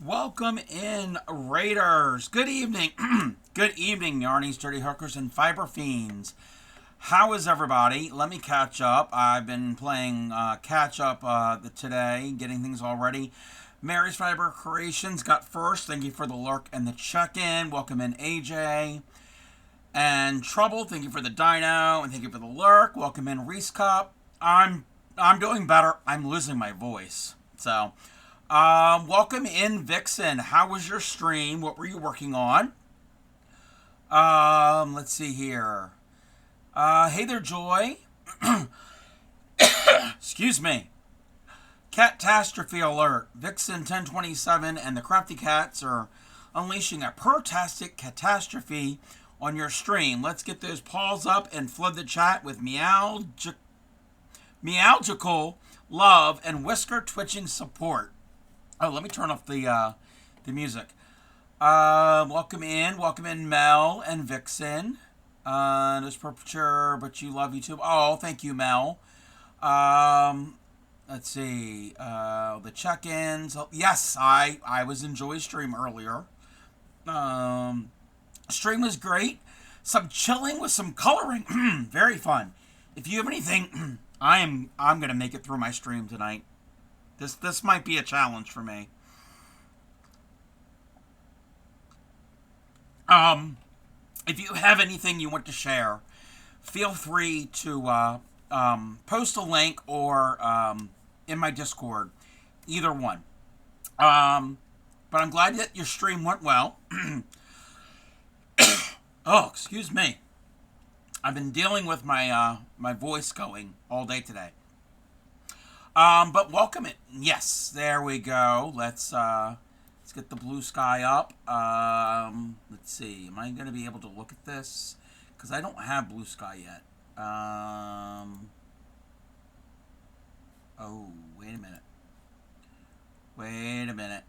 Welcome in, Raiders. Good evening. Good evening, Yarnies, Dirty Hookers, and Fiber Fiends. How is everybody? Let me catch up. I've been playing catch up today, getting things all ready. Mary's Fiber Creations got first. Thank you for the lurk and the check-in. Welcome in, AJ. And Trouble, thank you for the dino, and thank you for the lurk. Welcome in, Reese Cup. I'm doing better. I'm losing my voice. So, welcome in, Vixen. How was your stream? What were you working on? Let's see here. Hey there, Joy. Excuse me. Catastrophe alert. Vixen 1027 and the Crafty Cats are unleashing a pertastic catastrophe on your stream. Let's get those paws up and flood the chat with meowgical love and whisker twitching support. Oh, let me turn off the music. Welcome in, Mel and Vixen. This perpetrator, but you love YouTube. Oh, thank you, Mel. Let's see. The check-ins. Yes, I was in Joy's stream earlier. Stream was great. Some chilling with some coloring. Very fun. If you have anything, I'm gonna make it through my stream tonight. This might be a challenge for me. If you have anything you want to share, feel free to post a link or in my Discord. Either one. But I'm glad that your stream went well. Oh, excuse me. I've been dealing with my voice going all day today. But welcome it. Yes, there we go. Let's get the blue sky up. Let's see. Am I going to be able to look at this? Because I don't have blue sky yet. Oh, wait a minute. Wait a minute.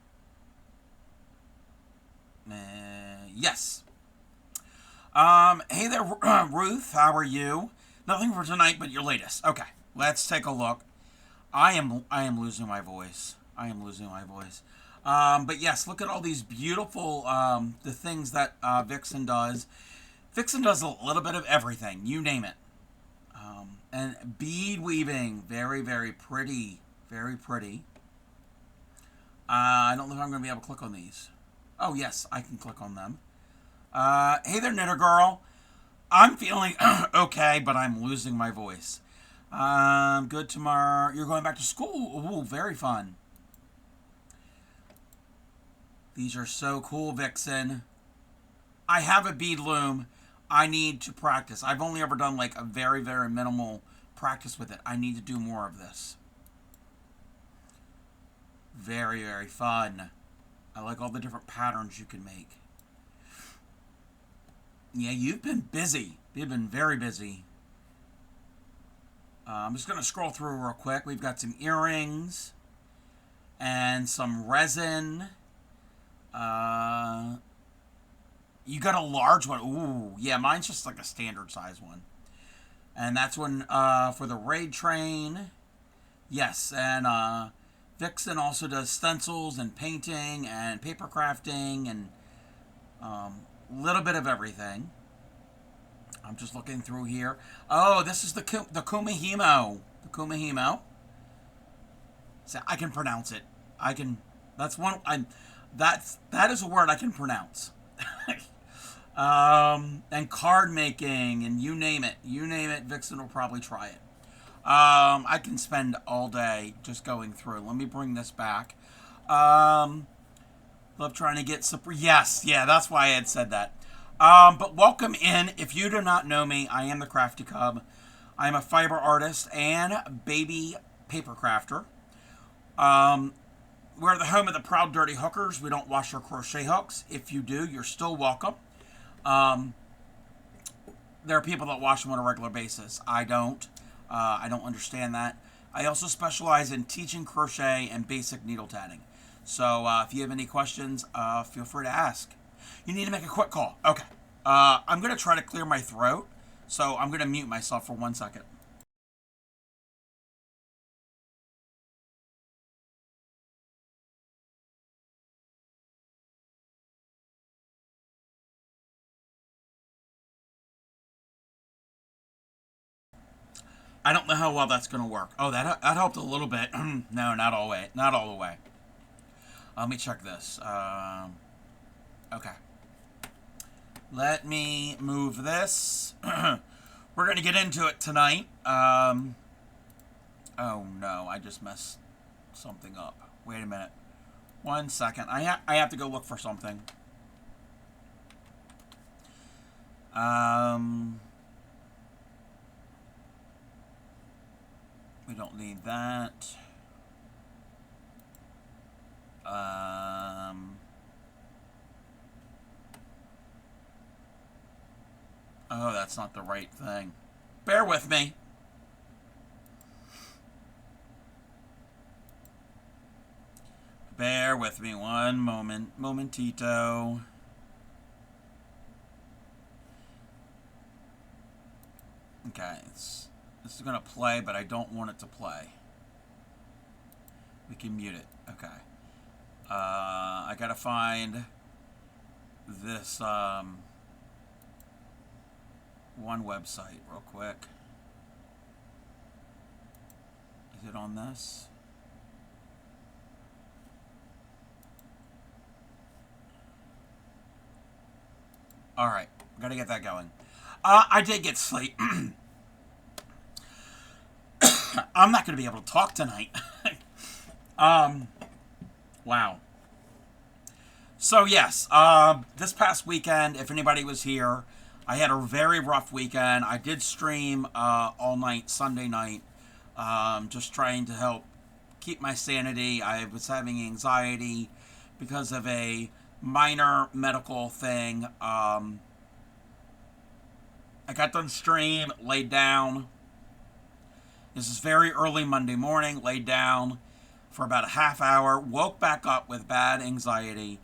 Yes. Hey there, Ruth. How are you? Nothing for tonight, but your latest. Okay, let's take a look. I am losing my voice. But yes, look at all these beautiful the things that Vixen does. Vixen does a little bit of everything. You name it. And bead weaving, very very pretty, very pretty. I don't know if I'm going to be able to click on these. Oh yes, I can click on them. Hey there, Knitter Girl. I'm feeling okay, but I'm losing my voice. Good tomorrow. You're going back to school. Ooh, very fun. These are so cool, Vixen. I have a bead loom. I need to practice. I've only ever done like a very, very minimal practice with it. I need to do more of this. Very, very fun. I like all the different patterns you can make. Yeah, you've been busy. You've been very busy. I'm just going to scroll through real quick. We've got some earrings and some resin. You got a large one. Ooh, yeah, mine's just like a standard size one. And that's one for the raid train. Yes, and Vixen also does stencils and painting and paper crafting and little bit of everything. I'm just looking through here. Oh, this is the Kumihimo. The Kumihimo. So I can pronounce it. I can. That's one. That is a word I can pronounce. And card making and you name it. You name it. Vixen will probably try it. I can spend all day just going through. Let me bring this back. Love trying to get super. Yes, yeah, that's why I had said that. But welcome in. If you do not know me, I am the Crafty Cub. I am a fiber artist and baby paper crafter. We're the home of the proud dirty hookers. We don't wash our crochet hooks. If you do, you're still welcome. There are people that wash them on a regular basis. I don't. I don't understand that. I also specialize in teaching crochet and basic needle tatting. So if you have any questions, feel free to ask. You need to make a quick call. Okay. I'm going to try to clear my throat, so I'm going to mute myself for 1 second. I don't know how well that's going to work. Oh, that helped a little bit. No, not all the way. Not all the way. Let me check this. Okay. Let me move this. We're going to get into it tonight. Oh no, I just messed something up. Wait a minute. 1 second. I have to go look for something. We don't need that. Oh, that's not the right thing. Bear with me. Bear with me one moment. Momentito. Okay, this is going to play, but I don't want it to play. We can mute it. Okay. I got to find this one website real quick. Is it on this? All right, got to get that going. I did get sleep. I'm not going to be able to talk tonight. Wow. So yes, this past weekend, if anybody was here, I had a very rough weekend. I did stream all night, Sunday night, just trying to help keep my sanity. I was having anxiety because of a minor medical thing. I got done stream, laid down. This is very early Monday morning, laid down for about a half hour, woke back up with bad anxiety,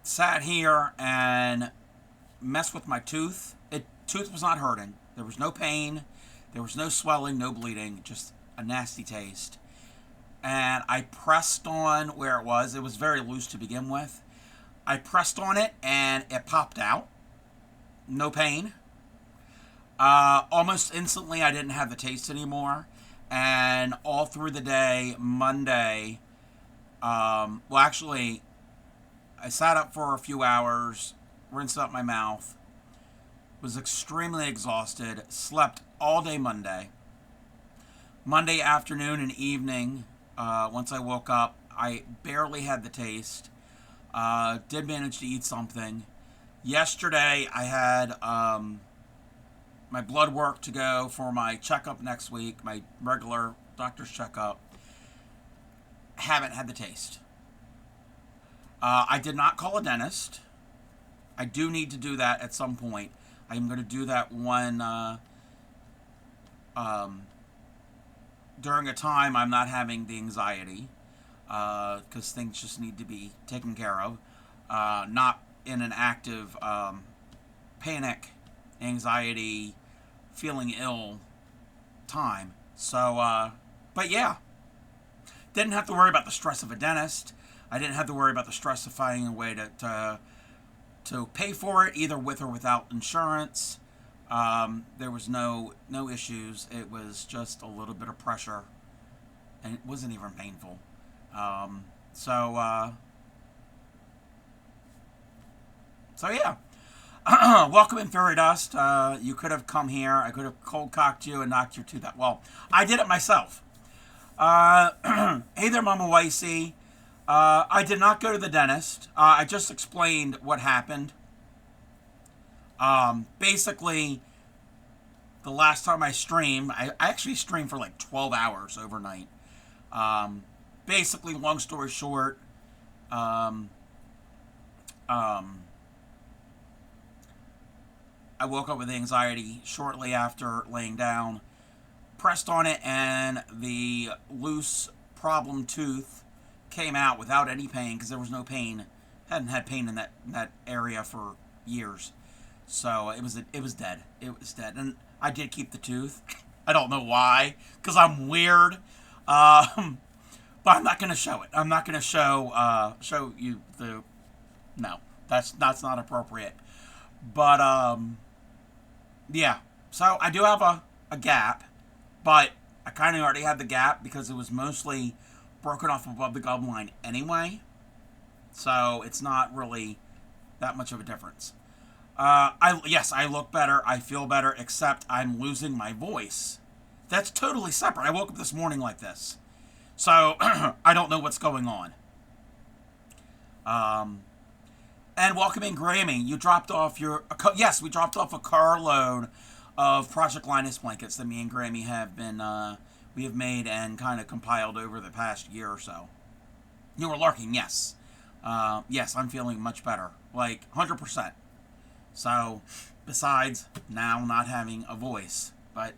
sat here and messed with my tooth. Tooth was not hurting. There was no pain. There was no swelling, no bleeding, just a nasty taste. And I pressed on where it was. It was very loose to begin with. I pressed on it and it popped out. No pain. Almost instantly, I didn't have the taste anymore. And all through the day, Monday, well, actually, I sat up for a few hours, rinsed out my mouth, was extremely exhausted, slept all day Monday. Monday afternoon and evening, once I woke up, I barely had the taste. Did manage to eat something. Yesterday, I had my blood work to go for my checkup next week, my regular doctor's checkup. Haven't had the taste. I did not call a dentist. I do need to do that at some point. I'm going to do that when during a time I'm not having the anxiety, because things just need to be taken care of. Not in an active panic, anxiety, feeling ill time. So, but yeah, didn't have to worry about the stress of a dentist. I didn't have to worry about the stress of finding a way to pay for it, either with or without insurance. There was no issues. It was just a little bit of pressure, and it wasn't even painful. So yeah. Welcome in Fairy Dust. You could have come here. I could have cold cocked you and knocked your tooth out. Well, I did it myself. Hey there, Mama Wicey. I did not go to the dentist. I just explained what happened. Basically, the last time I streamed, I actually streamed for like 12 hours overnight. Basically, long story short, I woke up with anxiety shortly after laying down, pressed on it, and the loose problem tooth came out without any pain, because there was no pain. Hadn't had pain in that area for years. So it was dead. It was dead. And I did keep the tooth. I don't know why, because I'm weird. But I'm not going to show it. I'm not going to show you the... No, that's not appropriate. But, yeah. So I do have a gap, but I kind of already had the gap because it was mostly broken off above the gum line anyway. So it's not really that much of a difference. I look better, I feel better, except I'm losing my voice. That's totally separate. I woke up this morning like this, so I don't know what's going on. And welcome in, Grammy. You dropped off yes, we dropped off a carload of Project Linus blankets that me and Grammy have been we have made and kind of compiled over the past year or so. You were lurking, yes. Yes, I'm feeling much better, like 100%. So, besides now not having a voice, but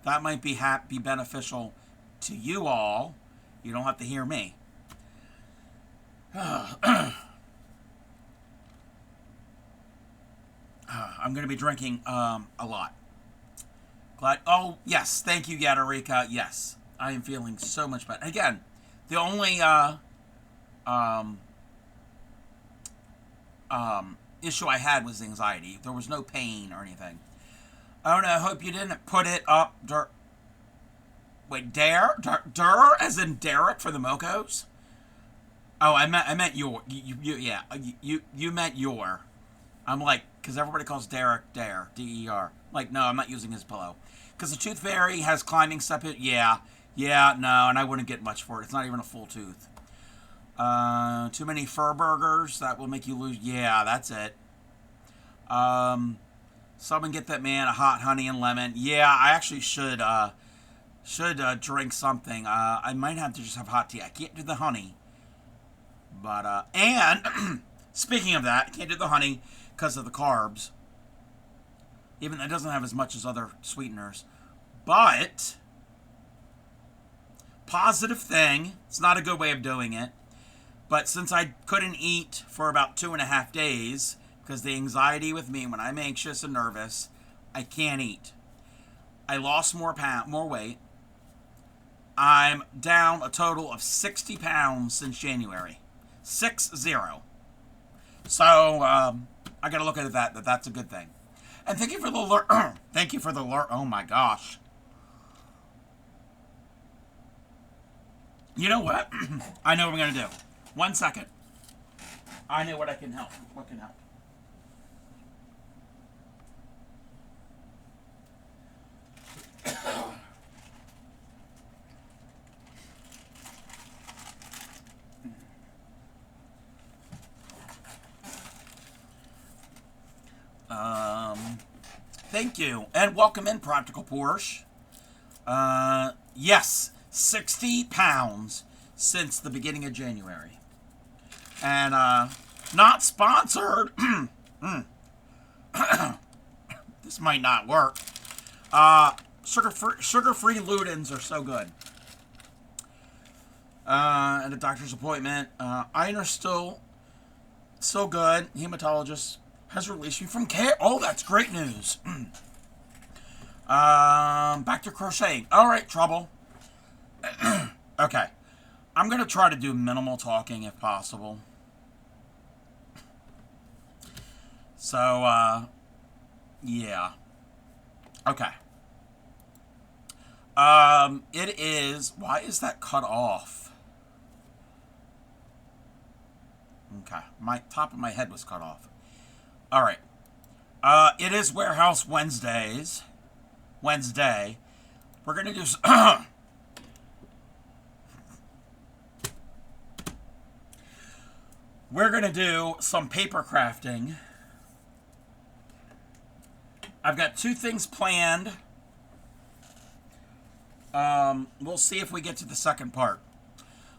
that might be beneficial to you all. You don't have to hear me. I'm going to be drinking a lot. Glad. Oh, yes. Thank you, Yadarika. Yes. I am feeling so much better. Again, the only issue I had was anxiety. There was no pain or anything. Oh, no. I hope you didn't put it up. Wait, Dur as in Derek for the Mocos? Oh, I meant your. You meant your. I'm like, because everybody calls Derek Dare, D-E-R. Like, no, I'm not using his pillow. Because the Tooth Fairy has climbing stuff. Yeah, no, and I wouldn't get much for it. It's not even a full tooth. Too many fur burgers, that will make you lose. Yeah, that's it. Someone get that man a hot honey and lemon. Yeah, I actually should drink something. I might have to just have hot tea. I can't do the honey. But, and, speaking of that, I can't do the honey because of the carbs. Even though it doesn't have as much as other sweeteners. But, positive thing, it's not a good way of doing it, but since I couldn't eat for about 2.5 days, because the anxiety with me, when I'm anxious and nervous, I can't eat. I lost more weight. I'm down a total of 60 pounds since January. 60. So, I gotta look at that. That's a good thing. And thank you for the alert. Thank you for the alert. Oh my gosh. You know what? I know what I'm gonna do. 1 second. I know what can help. What can help? Thank you. And welcome in, Practical Porsche. Yes, 60 pounds since the beginning of January. And, not sponsored. This might not work. Sugar-free Ludens are so good. And a doctor's appointment. Iron are still so good. Hematologist has released me from care. Oh, that's great news. Back to crocheting. All right, Trouble. Okay. I'm going to try to do minimal talking if possible. So, yeah. Okay. It is... Why is that cut off? Okay. My top of my head was cut off. All right. It is Warehouse Wednesday. We're going to do... We're going to do some paper crafting. I've got 2 things planned. We'll see if we get to the second part.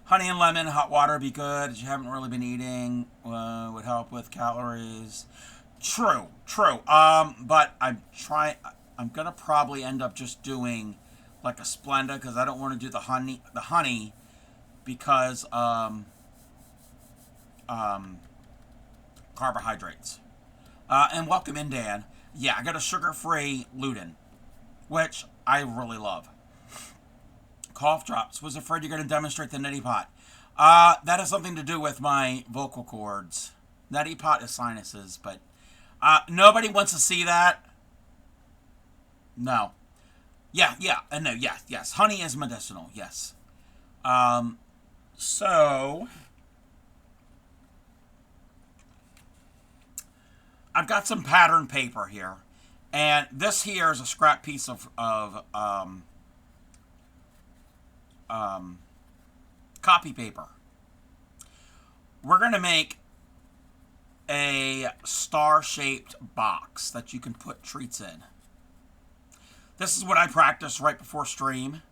Honey and lemon, hot water would be good. You haven't really been eating. Would help with calories. True. But I'm going to probably end up just doing like a Splenda because I don't want to do the honey because carbohydrates. And welcome in, Dan. Yeah, I got a sugar-free Luden, which I really love. Cough drops. Was afraid you're going to demonstrate the neti pot. That has something to do with my vocal cords. Neti pot is sinuses, but nobody wants to see that. No. Yeah, yeah, and no, yes, yes. Honey is medicinal, yes. Um, so I've got some pattern paper here, and this here is a scrap piece of copy paper. We're gonna make a star-shaped box that you can put treats in. This is what I practiced right before stream.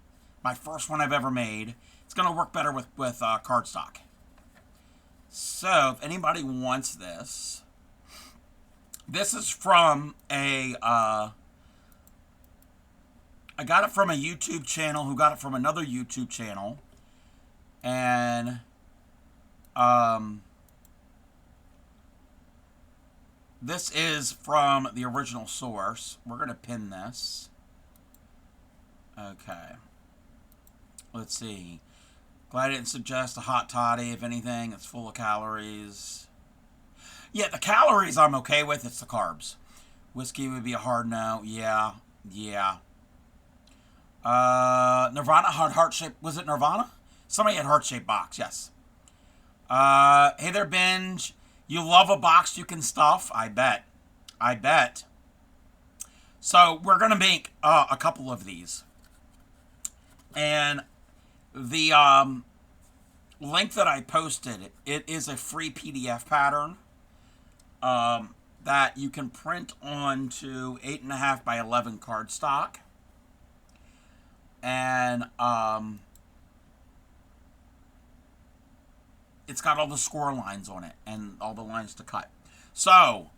My first one I've ever made. It's gonna work better with cardstock. So if anybody wants this, this is from I got it from a YouTube channel who got it from another YouTube channel, and this is from the original source. We're gonna pin this. Okay. Let's see. Glad I didn't suggest a hot toddy. If anything, it's full of calories. Yeah, the calories I'm okay with. It's the carbs. Whiskey would be a hard no. Yeah, yeah. Nirvana had heart shaped. Was it Nirvana? Somebody had heart shaped box. Yes. Hey there, Binge. You love a box you can stuff. I bet. I bet. So we're gonna make a couple of these, and the link that I posted, it is a free PDF pattern that you can print onto 8.5 by 11 cardstock, and it's got all the score lines on it and all the lines to cut. So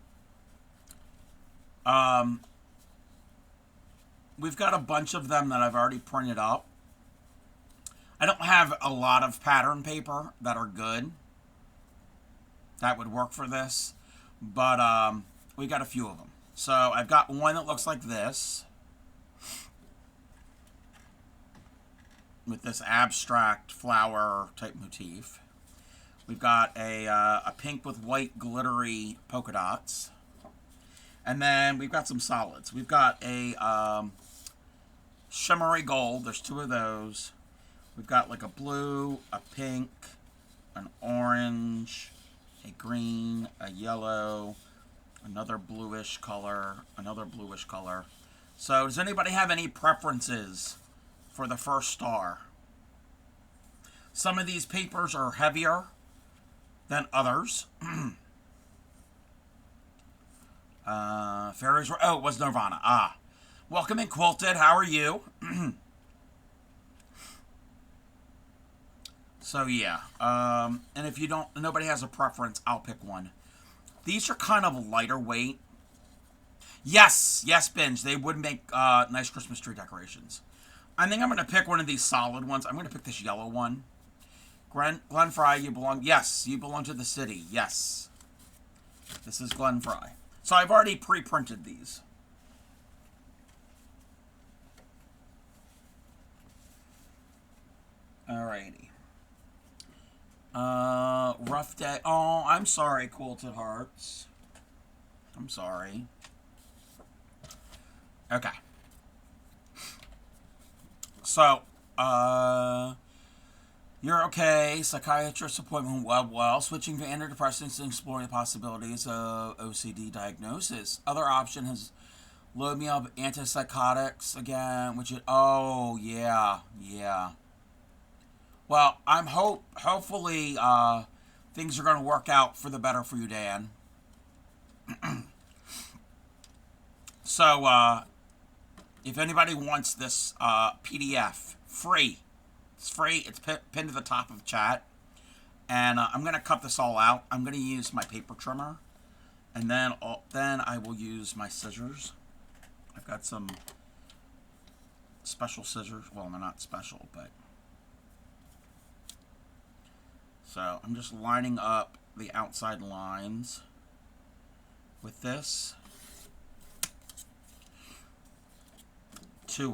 we've got a bunch of them that I've already printed up. I don't have a lot of pattern paper that are good that would work for this, but we got a few of them. So I've got one that looks like this, with this abstract flower type motif. We've got a pink with white glittery polka dots, and then we've got some solids. We've got a shimmery gold. There's two of those. We've got like a blue, a pink, an orange, a green, a yellow, another bluish color, another bluish color. So does anybody have any preferences for the first star? Some of these papers are heavier than others. Fairies were... Oh, it was Nirvana. Ah. Welcome in, Quilted. How are you? So, yeah. And if you don't... Nobody has a preference, I'll pick one. These are kind of lighter weight. Yes. Yes, Binge. They would make nice Christmas tree decorations. I think I'm going to pick one of these solid ones. I'm going to pick this yellow one. Glenn Fry, you belong... Yes, you belong to the city. Yes. This is Glenn Fry. So I've already pre-printed these. Alrighty. Rough day. Oh, I'm sorry, Quilted Hearts. I'm sorry. Okay. So, you're okay. Psychiatrist appointment went well. Switching to antidepressants and exploring the possibilities of OCD diagnosis. Other option has load me up antipsychotics again, which is... Oh, yeah. Yeah. Well, hopefully things are going to work out for the better for you, Dan. So, if anybody wants this PDF, free. It's free. It's pinned to the top of the chat. And I'm going to cut this all out. I'm going to use my paper trimmer. And then I will use my scissors. I've got some special scissors. Well, they're not special, but... So I'm just lining up the outside lines with this to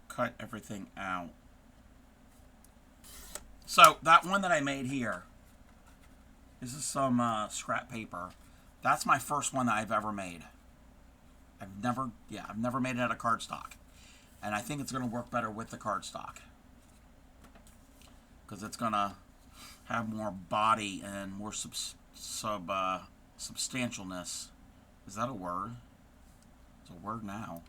cut everything out. So that one that I made here, this is some scrap paper. That's my first one that I've ever made. I've never made it out of cardstock. And I think it's going to work better with the cardstock. Because it's going to have more body and more substantialness. Is that a word? It's a word now.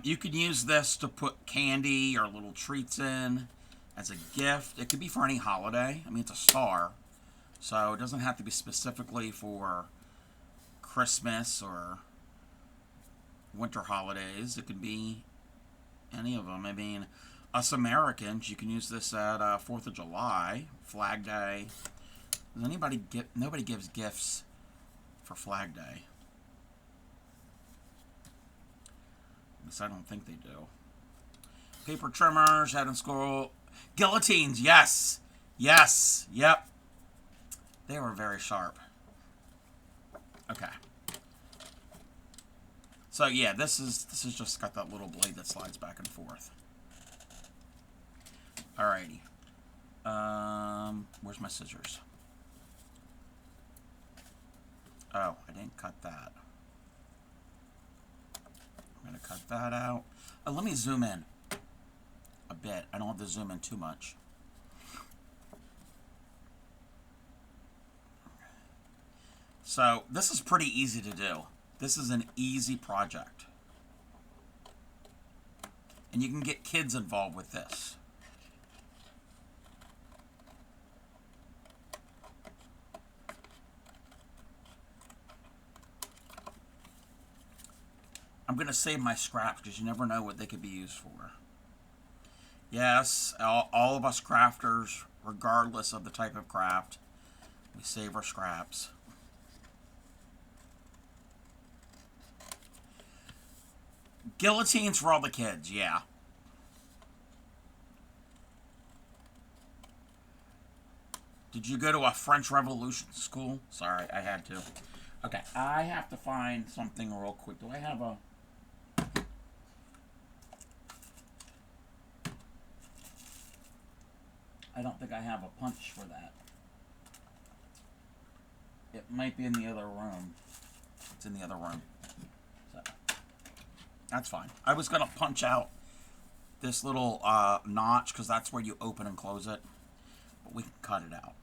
You could use this to put candy or little treats in as a gift. It could be for any holiday. I mean, it's a star. So it doesn't have to be specifically for Christmas or winter holidays. It could be any of them. I mean, us Americans, you can use this at 4th of July, Flag Day. Does anybody nobody gives gifts for Flag Day. At least I don't think they do. Paper trimmers, head and scroll. Guillotines, yes. Yes, yep. They were very sharp. Okay. So yeah, this is just got that little blade that slides back and forth. Alrighty. Where's my scissors? Oh, I didn't cut that. I'm gonna cut that out. Let me zoom in a bit. I don't have to zoom in too much. So this is pretty easy to do. This is an easy project. And you can get kids involved with this. I'm going to save my scraps because you never know what they could be used for. Yes, all of us crafters, regardless of the type of craft, we save our scraps. Guillotines for all the kids, yeah. Did you go to a French Revolution school? Sorry, I had to. Okay, I have to find something real quick. Do I have a... I don't think I have a punch for that. It might be in the other room. It's in the other room. So, that's fine. I was going to punch out this little notch because that's where you open and close it. But we can cut it out.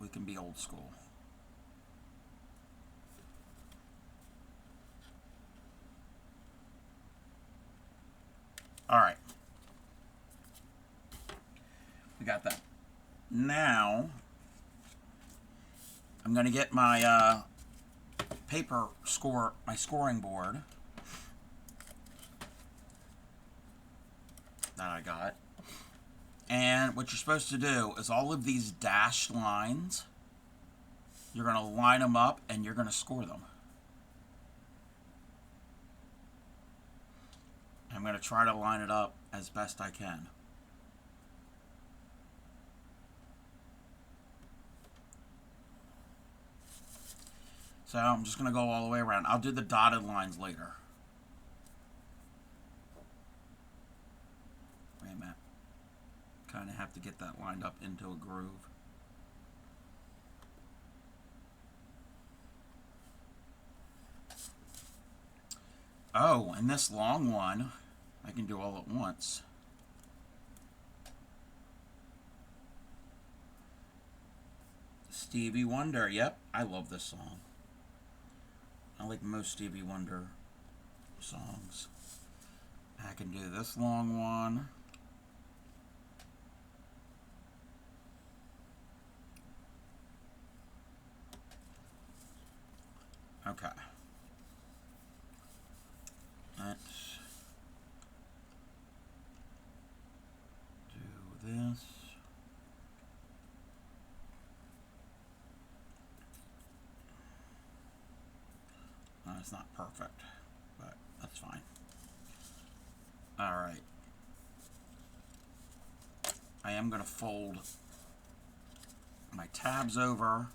We can be old school. Alright. We got that. Now, I'm going to get my my scoring board that I got. And what you're supposed to do is all of these dashed lines, you're going to line them up and you're going to score them. I'm going to try to line it up as best I can. So I'm just going to go all the way around. I'll do the dotted lines later. Wait a minute. Kind of have to get that lined up into a groove. Oh, and this long one, I can do all at once. Stevie Wonder, yep, I love this song. I like most Stevie Wonder songs. I can do this long one. Okay. Let's do this. It's not perfect, but that's fine. Alright. I am going to fold my tabs over.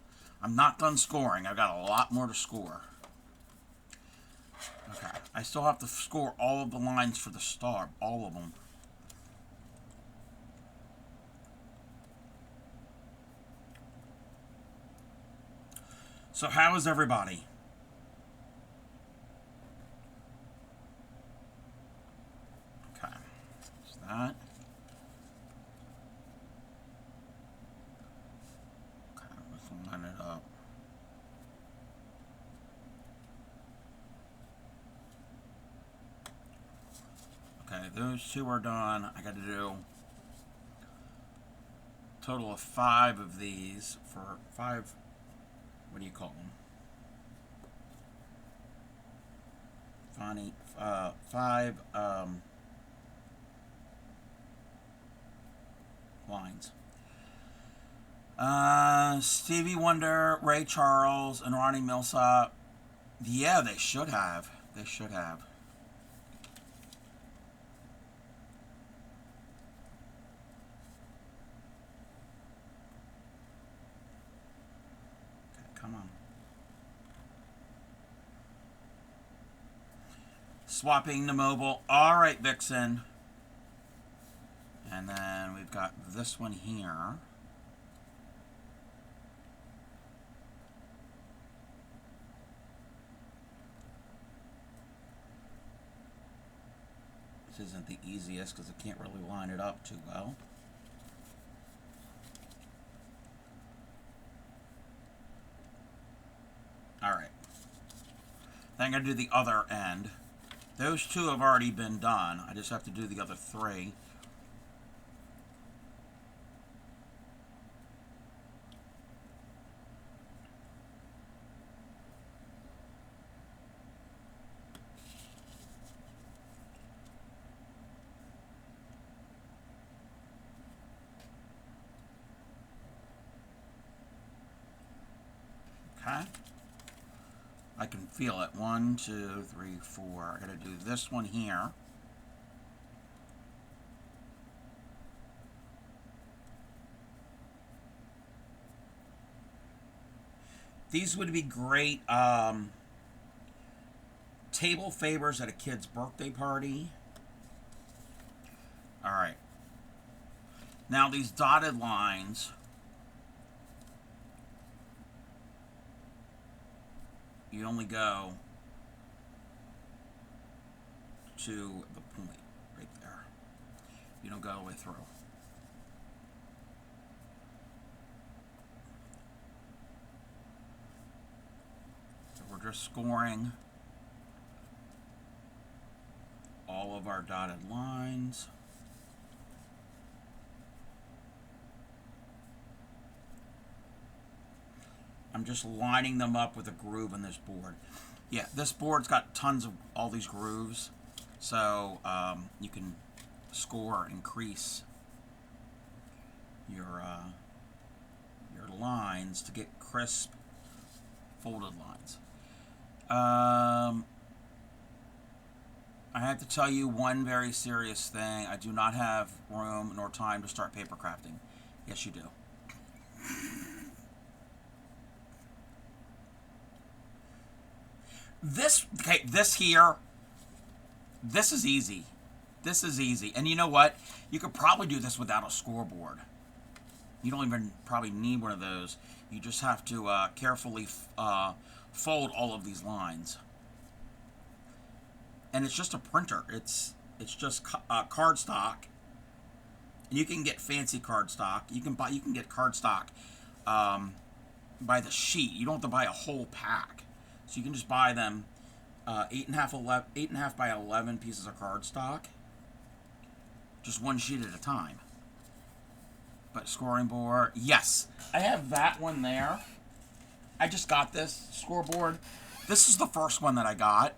I'm not done scoring. I've got a lot more to score. Okay. I still have to score all of the lines for the star. All of them. So how is everybody? Okay. There's that. Okay, let's line it up. Okay, those two are done. I got to do a total of 5 of these for 5, what do you call them? Funny, 5 lines. Stevie Wonder, Ray Charles, and Ronnie Milsap. Yeah, they should have. They should have. Come on. Swapping the mobile. All right, Vixen. And then we've got this one here. This isn't the easiest because I can't really line it up too well. All right. Then I'm going to do the other end. Those 2 have already been done. I just have to do the other 3. Okay. I can feel it. 1, 2, 3, 4. I gotta do this one here. These would be great table favors at a kid's birthday party. All right. Now these dotted lines, you only go to the point right there. You don't go all the way through. So we're just scoring all of our dotted lines. I'm just lining them up with a groove on this board. Yeah, this board's got tons of all these grooves, so you can score, increase your lines to get crisp folded lines. I have to tell you one very serious thing. I do not have room nor time to start paper crafting. Yes, you do. This here, this is easy. This is easy. And you know what? You could probably do this without a scoreboard. You don't even probably need one of those. You just have to carefully fold all of these lines. And it's just a printer. It's just cardstock. And you can get fancy cardstock. You can get cardstock by the sheet. You don't have to buy a whole pack. So you can just buy them 8.5 by 11 pieces of cardstock, just one sheet at a time. But scoring board, yes, I have that one there. I just got this scoreboard. This is the first one that I got.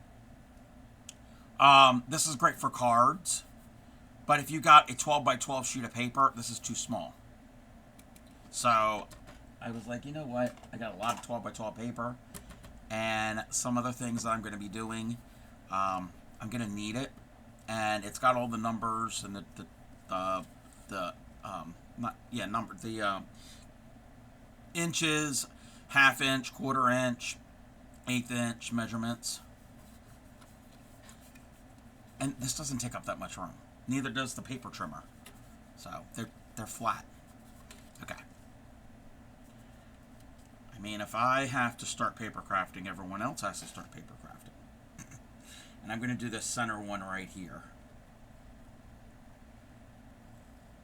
This is great for cards, but if you got a 12 by 12 sheet of paper, this is too small. So I was like, you know what? I got a lot of 12 by 12 paper. And some other things that I'm going to be doing, I'm going to need it, and it's got all the numbers and the inches, half inch, quarter inch, eighth inch measurements, and this doesn't take up that much room. Neither does the paper trimmer, so they're flat. Okay. I I mean, if I have to start paper crafting, everyone else has to start paper crafting. And I'm going to do this center one right here.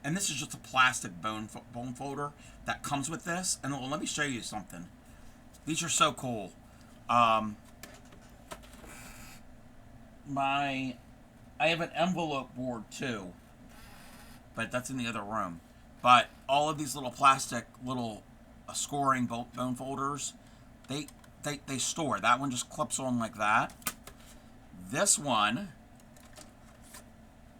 And this is just a plastic bone folder that comes with this. And let me show you something. These are so cool. I have an envelope board too, but that's in the other room. But all of these little plastic scoring bone folders, they store. That one just clips on like that. This one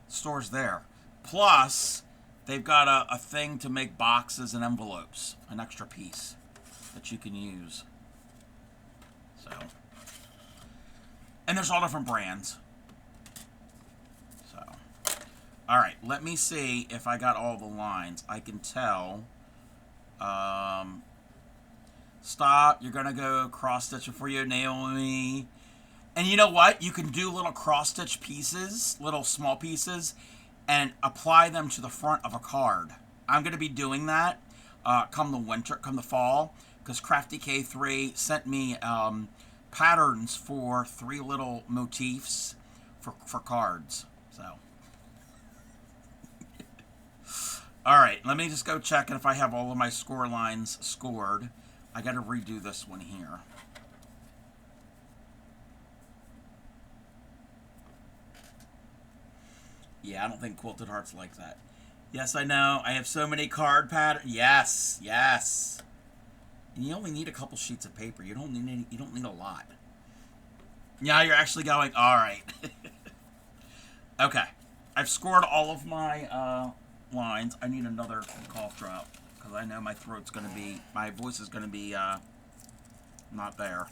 stores there. Plus, they've got a thing to make boxes and envelopes, an extra piece that you can use. So, and there's all different brands. So, all right, let me see if I got all the lines. I can tell. Stop. You're gonna go cross stitch for you, Naomi. And you know what? You can do little cross stitch pieces, little small pieces, and apply them to the front of a card. I'm gonna be doing that come the fall, because Crafty K3 sent me patterns for 3 little motifs for cards. So, all right, let me just go check if I have all of my score lines scored. I got to redo this one here. Yeah, I don't think Quilted Hearts like that. Yes, I know. I have so many card patterns. Yes, yes. And you only need a couple sheets of paper. You don't need you don't need a lot. Yeah, you're actually going. All right. Okay, I've scored all of my lines. I need another cough drop because I know my voice is gonna be not there.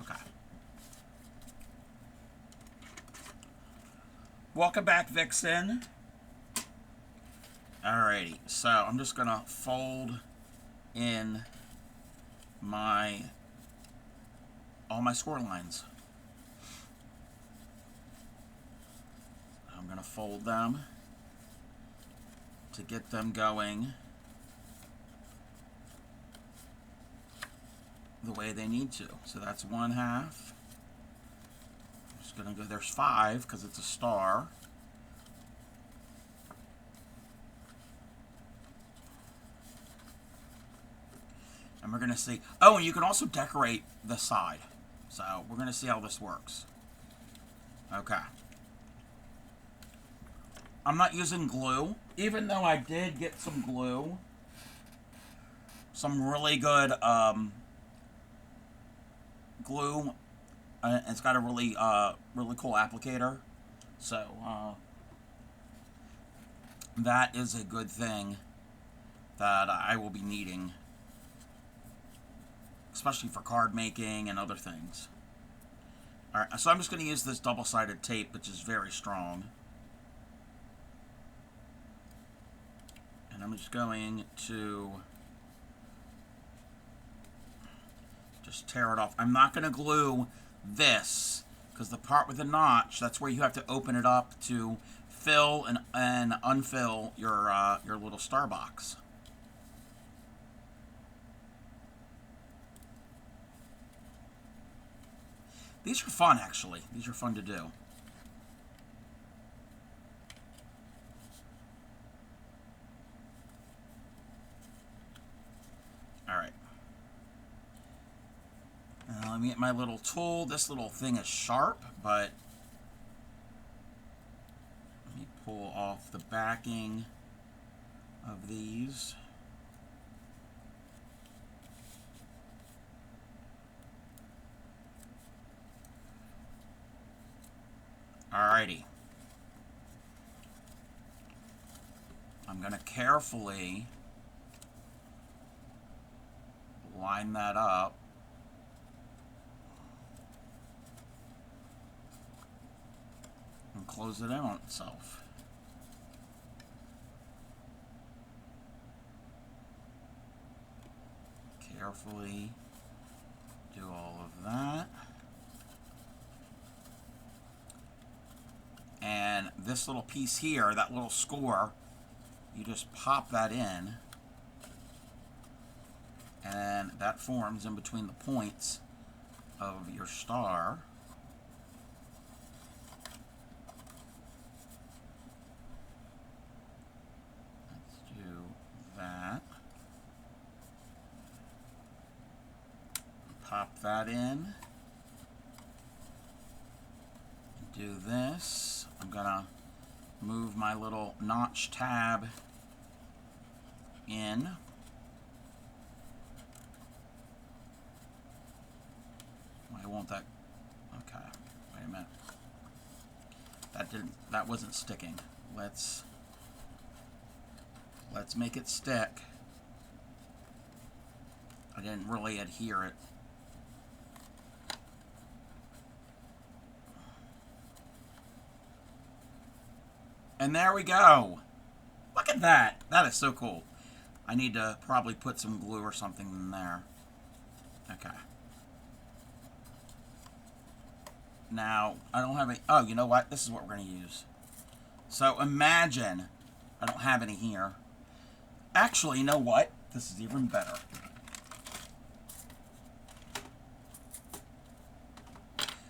Okay. Welcome back, Vixen. Alrighty, so I'm just gonna fold in all my score lines. I'm gonna fold them to get them going the way they need to. So that's 1/2. I'm just gonna go, there's 5 because it's a star. And we're going to see, oh, and you can also decorate the side. So we're going to see how this works. Okay. I'm not using glue, even though I did get some glue. Some really good glue. It's got a really cool applicator. So that is a good thing that I will be needing, especially for card making and other things. Alright, so I'm just going to use this double-sided tape, which is very strong. And I'm just going to just tear it off. I'm not going to glue this, because the part with the notch, that's where you have to open it up to fill and unfill your little star box. These are fun, actually. These are fun to do. Alright. Let me get my little tool. This little thing is sharp, but let me pull off the backing of these. Alrighty. I'm going to carefully line that up. And close it in on itself. Carefully do all of that. And this little piece here, that little score, you just pop that in. And that forms in between the points of your star. Let's do that. Pop that in. Do this. I'm gonna move my little notch tab in. Why won't that? Okay, wait a minute. That wasn't sticking. Let's make it stick. I didn't really adhere it. And there we go. Look at that. That is so cool. I need to probably put some glue or something in there. Okay. Now, I don't have any... Oh, you know what? This is what we're going to use. So, imagine... I don't have any here. Actually, you know what? This is even better.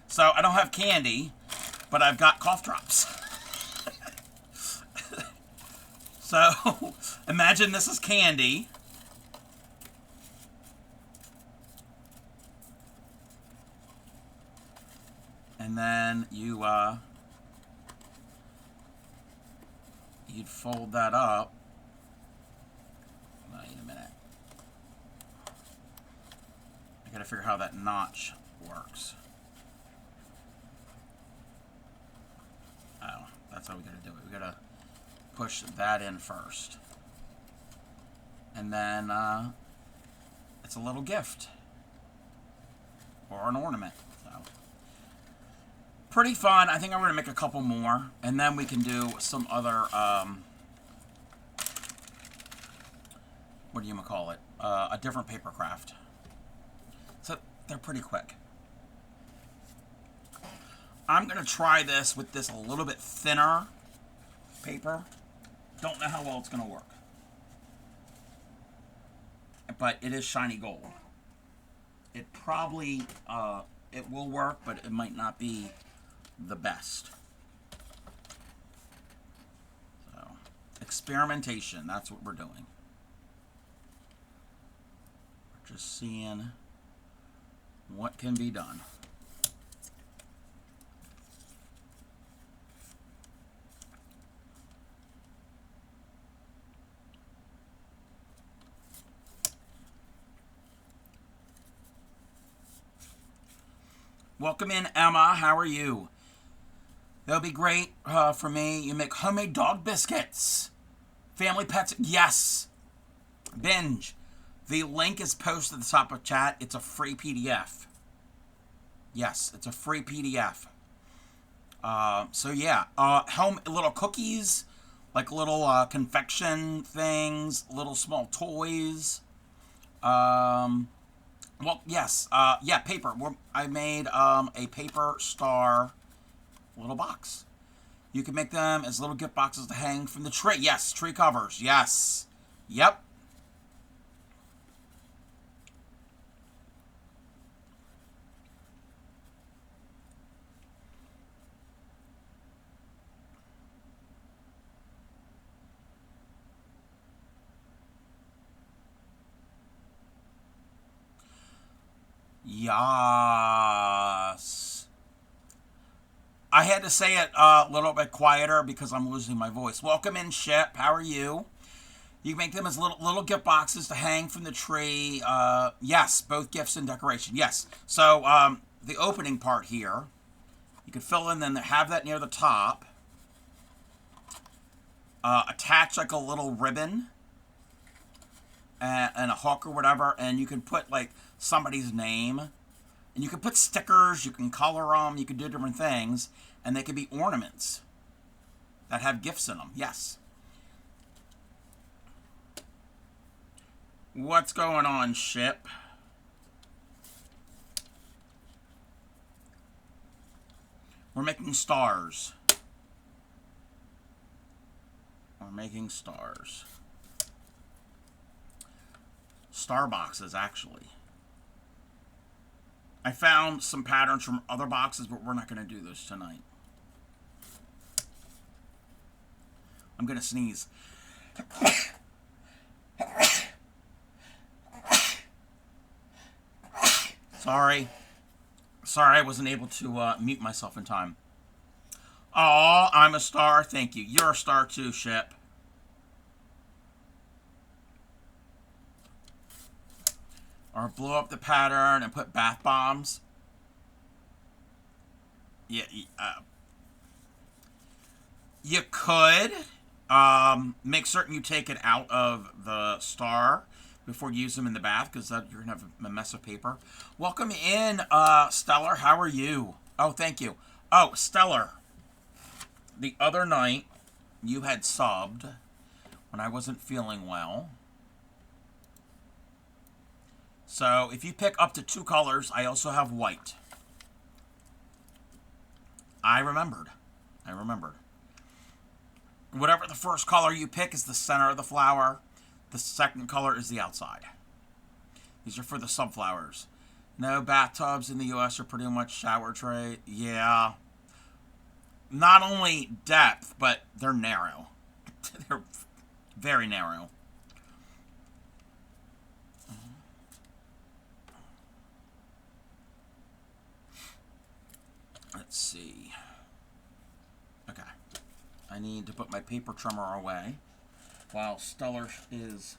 So, I don't have candy, but I've got cough drops. So, imagine this is candy. And then you, you'd fold that up. Wait a minute. I gotta figure how that notch works. Oh, that's how we gotta do it. We gotta push that in first. And then, it's a little gift. Or an ornament. So. Pretty fun. I think I'm going to make a couple more. And then we can do some other, what do you call it? A different paper craft. So, they're pretty quick. I'm going to try this with this a little bit thinner paper. Don't know how well it's going to work. But it is shiny gold. It probably, it will work, but it might not be the best. So, experimentation, that's what we're doing. We're just seeing what can be done. Welcome in, Emma. How are you? That'll be great for me. You make homemade dog biscuits. Family pets. Yes. Binge. The link is posted at the top of chat. It's a free PDF. Yes, it's a free PDF. So yeah, home little cookies, like little confection things, little small toys. Well, yes, yeah, paper. I made a paper star little box. You can make them as little gift boxes to hang from the tree. Yes, tree covers. Yes. Yep. Yes. I had to say it a little bit quieter because I'm losing my voice. Welcome in, Ship. How are you? You can make them as little gift boxes to hang from the tree. Yes, both gifts and decoration. Yes. So the opening part here, you can fill in, then have that near the top. Attach like a little ribbon and a hook or whatever, and you can put like somebody's name. And you can put stickers, you can color them, you can do different things, and they can be ornaments that have gifts in them. Yes. What's going on, Ship? We're making stars. We're making stars. star boxes, actually. I found some patterns from other boxes, but we're not going to do those tonight. I'm going to sneeze. Sorry. Sorry I wasn't able to mute myself in time. Oh, I'm a star. Thank you. You're a star too, Ship. Or blow up the pattern and put bath bombs. Yeah, you could. Make certain you take it out of the star before you use them in the bath, because you're going to have a mess of paper. Welcome in, Stellar. How are you? Oh, thank you. Oh, Stellar. The other night, you had subbed when I wasn't feeling well. So, if you pick up to 2 colors, I also have white. I remembered. Whatever the first color you pick is the center of the flower. The second color is the outside. These are for the subflowers. No bathtubs in the U.S. are pretty much shower tray. Yeah. Not only depth, but they're narrow. They're very narrow. Let's see. Okay. I need to put my paper trimmer away while Stellar is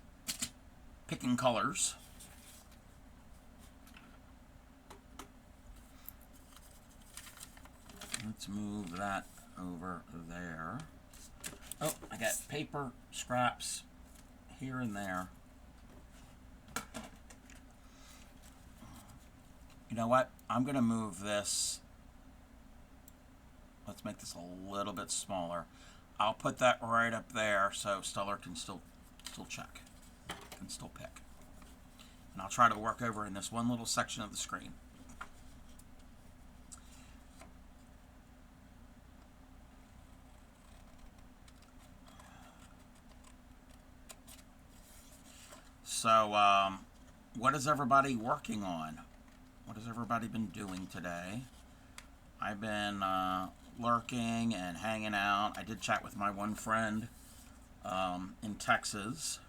picking colors. Let's move that over there. Oh, I got paper scraps here and there. You know what? I'm going to move this. Let's make this a little bit smaller. I'll put that right up there so Stellar can still check, can still pick. And I'll try to work over in this one little section of the screen. So, what is everybody working on? What has everybody been doing today? I've been lurking and hanging out. I did chat with my one friend in Texas.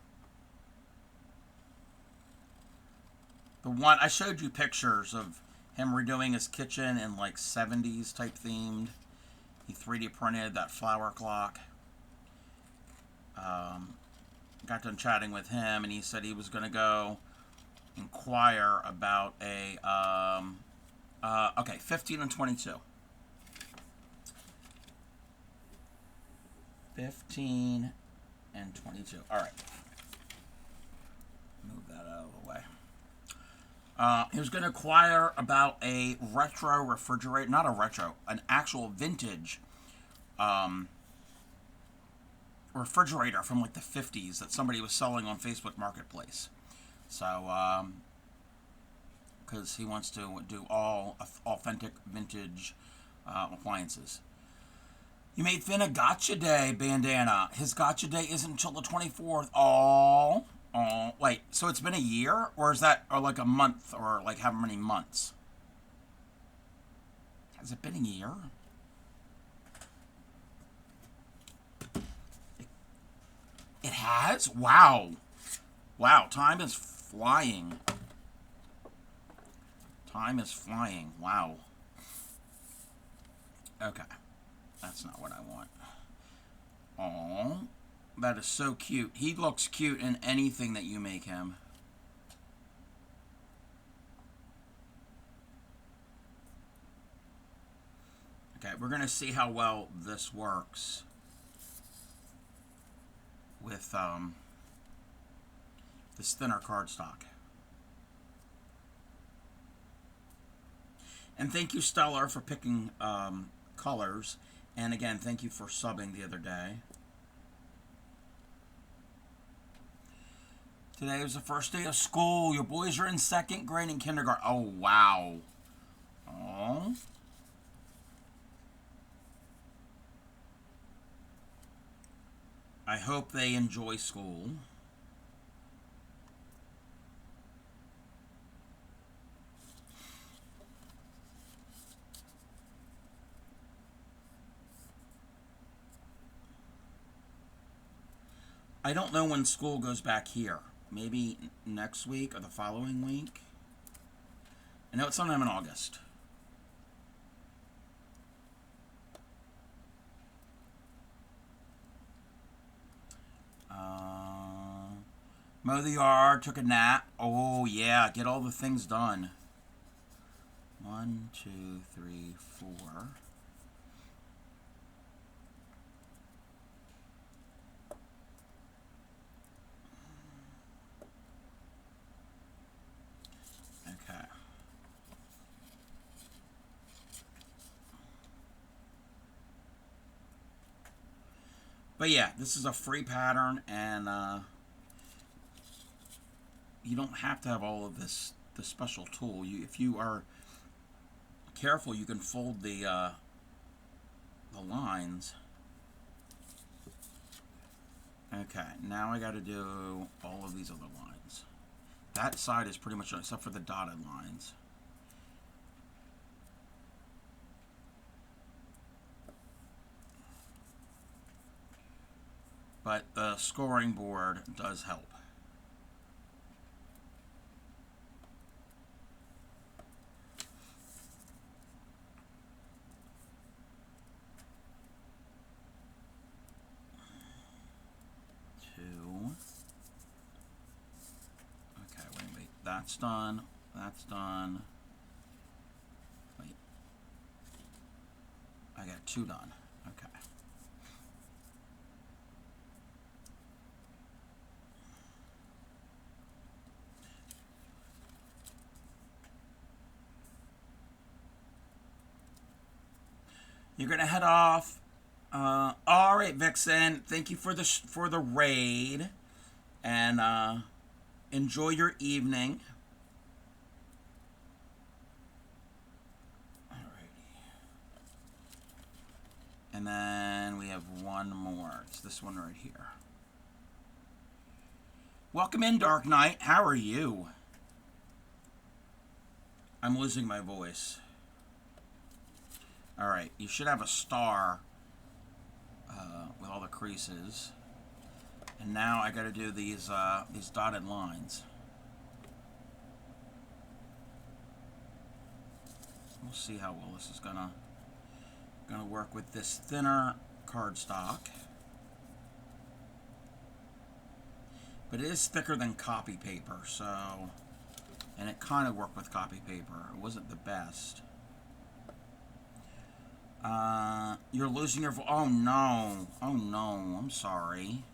The one, I showed you pictures of him redoing his kitchen in like 70s type themed. He 3D printed that flower clock. Got done chatting with him, and he said he was going to go inquire about a, okay, 15 and 22. 15 and 22. All right. Move that out of the way. He was going to inquire about a retro refrigerator, not a retro, an actual vintage refrigerator from like the 50s that somebody was selling on Facebook Marketplace. So, because he wants to do all authentic vintage appliances. You made Finn a Gotcha Day bandana. His Gotcha Day isn't until the 24th. Oh, wait. So it's been a year, or is that, or like a month, or like how many months? Has it been a year? It has? Wow. Wow, time is flying. Time is flying. Wow. Okay. That's not what I want. Aww. That is so cute. He looks cute in anything that you make him. Okay, we're going to see how well this works with this thinner cardstock. And thank you, Stellar, for picking colors. And again, thank you for subbing the other day. Today was the first day of school. Your boys are in 2nd grade and kindergarten. Oh, wow. Oh. I hope they enjoy school. I don't know when school goes back here. Maybe next week or the following week. I know it's sometime in August. Mow the yard, took a nap. Oh, yeah, get all the things done. 1, 2, 3, 4. Okay. But yeah, this is a free pattern, and you don't have to have all of this special tool. If you are careful, you can fold the lines. Okay, now I got to do all of these other lines. That side is pretty much done, except for the dotted lines. But the scoring board does help. Okay, wait. That's done. That's done. Wait. I got 2 done. Okay. You're gonna head off. All right, Vixen. Thank you for the raid, and enjoy your evening. Alrighty. And then we have one more. It's this one right here. Welcome in, Dark Knight. How are you? I'm losing my voice. Alright, you should have a star with all the creases. And now I gotta do these dotted lines. We'll see how well this is gonna work with this thinner cardstock. But it is thicker than copy paper, so, and it kind of worked with copy paper. It wasn't the best. You're losing your voice. Oh no. Oh no. I'm sorry.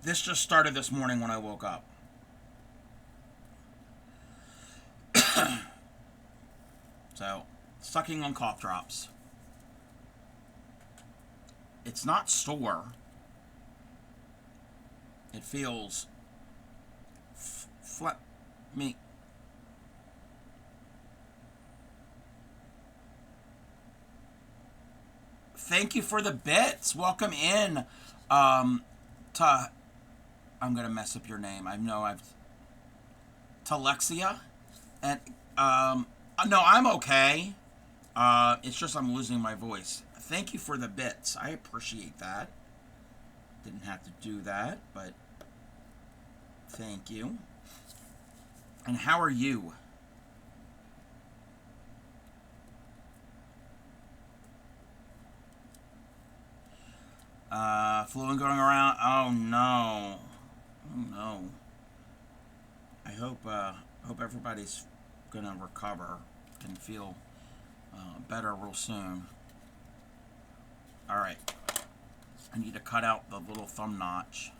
This just started this morning when I woke up. So, sucking on cough drops. It's not sore. It feels flat. Me. Thank you for the bits. Welcome in. To I'm gonna mess up your name. I know Talexia, and no, I'm okay. It's just I'm losing my voice. Thank you for the bits. I appreciate that. Didn't have to do that, but thank you. And how are you? Fluid going around. Oh no. Oh no. I hope everybody's gonna recover and feel better real soon. All right. I need to cut out the little thumb notch.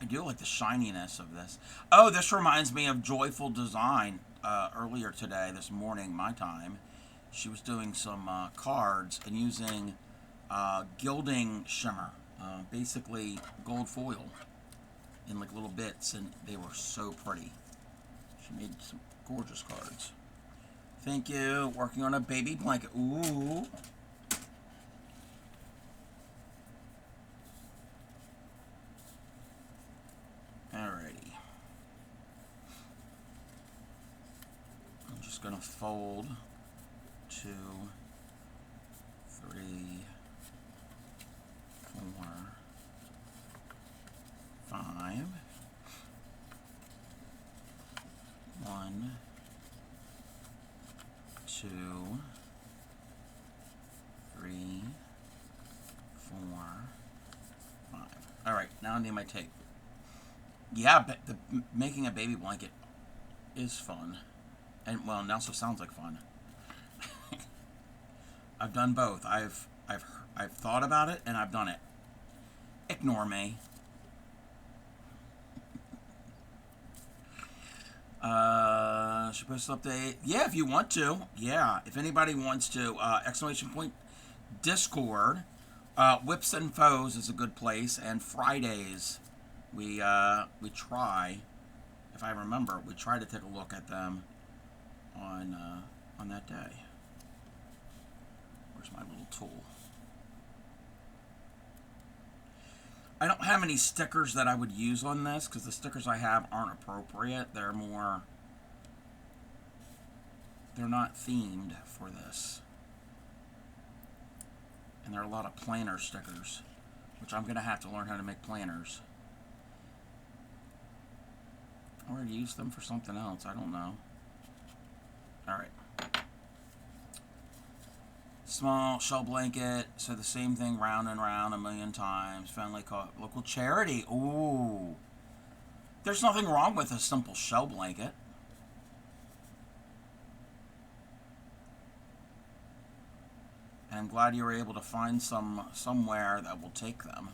I do like the shininess of this. Oh, this reminds me of Joyful Design earlier today, this morning, my time. She was doing some cards and using gilding shimmer, basically gold foil in like little bits, and they were so pretty. She made some gorgeous cards. Thank you. Working on a baby blanket. Ooh. Alrighty. fold 2, 3, 4, 5. 1, 2, 3, 4, 5. All right, now I need my tape. Yeah, but making a baby blanket is fun, and well, it also sounds like fun. I've done both. I've thought about it and I've done it. Ignore me. Should post update? Yeah, if you want to. Yeah, if anybody wants to. Exclamation point Discord. Whips and Foes is a good place, and Fridays we try, if I remember, we try to take a look at them on that day. Where's my little tool? I don't have any stickers that I would use on this because the stickers I have aren't appropriate. They're not themed for this. And there are a lot of planner stickers, which I'm going to have to learn how to make planners. Or use them for something else. I don't know. Alright. Small shell blanket. So the same thing round and round a million times. Family local charity. Ooh. There's nothing wrong with a simple shell blanket. I'm glad you were able to find somewhere that will take them.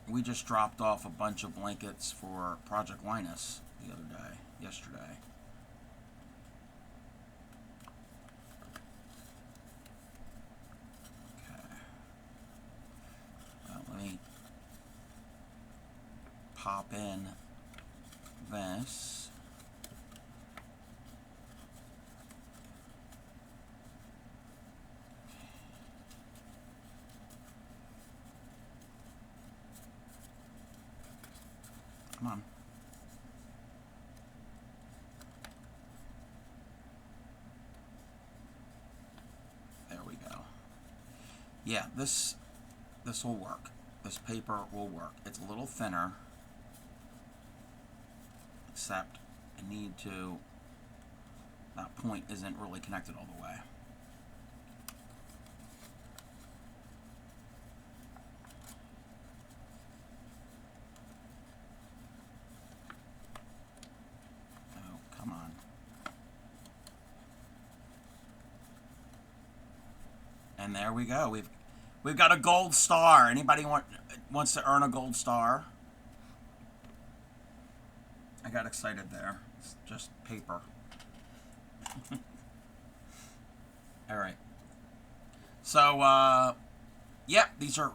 We just dropped off a bunch of blankets for Project Linus yesterday. Okay. Let me pop in this. Come on. There we go. Yeah, this will work. This paper will work. It's a little thinner, except I need to, that point isn't really connected all the way. And there we go. We've got a gold star. Anybody wants to earn a gold star? I got excited there. It's just paper. All right. So, yeah, these are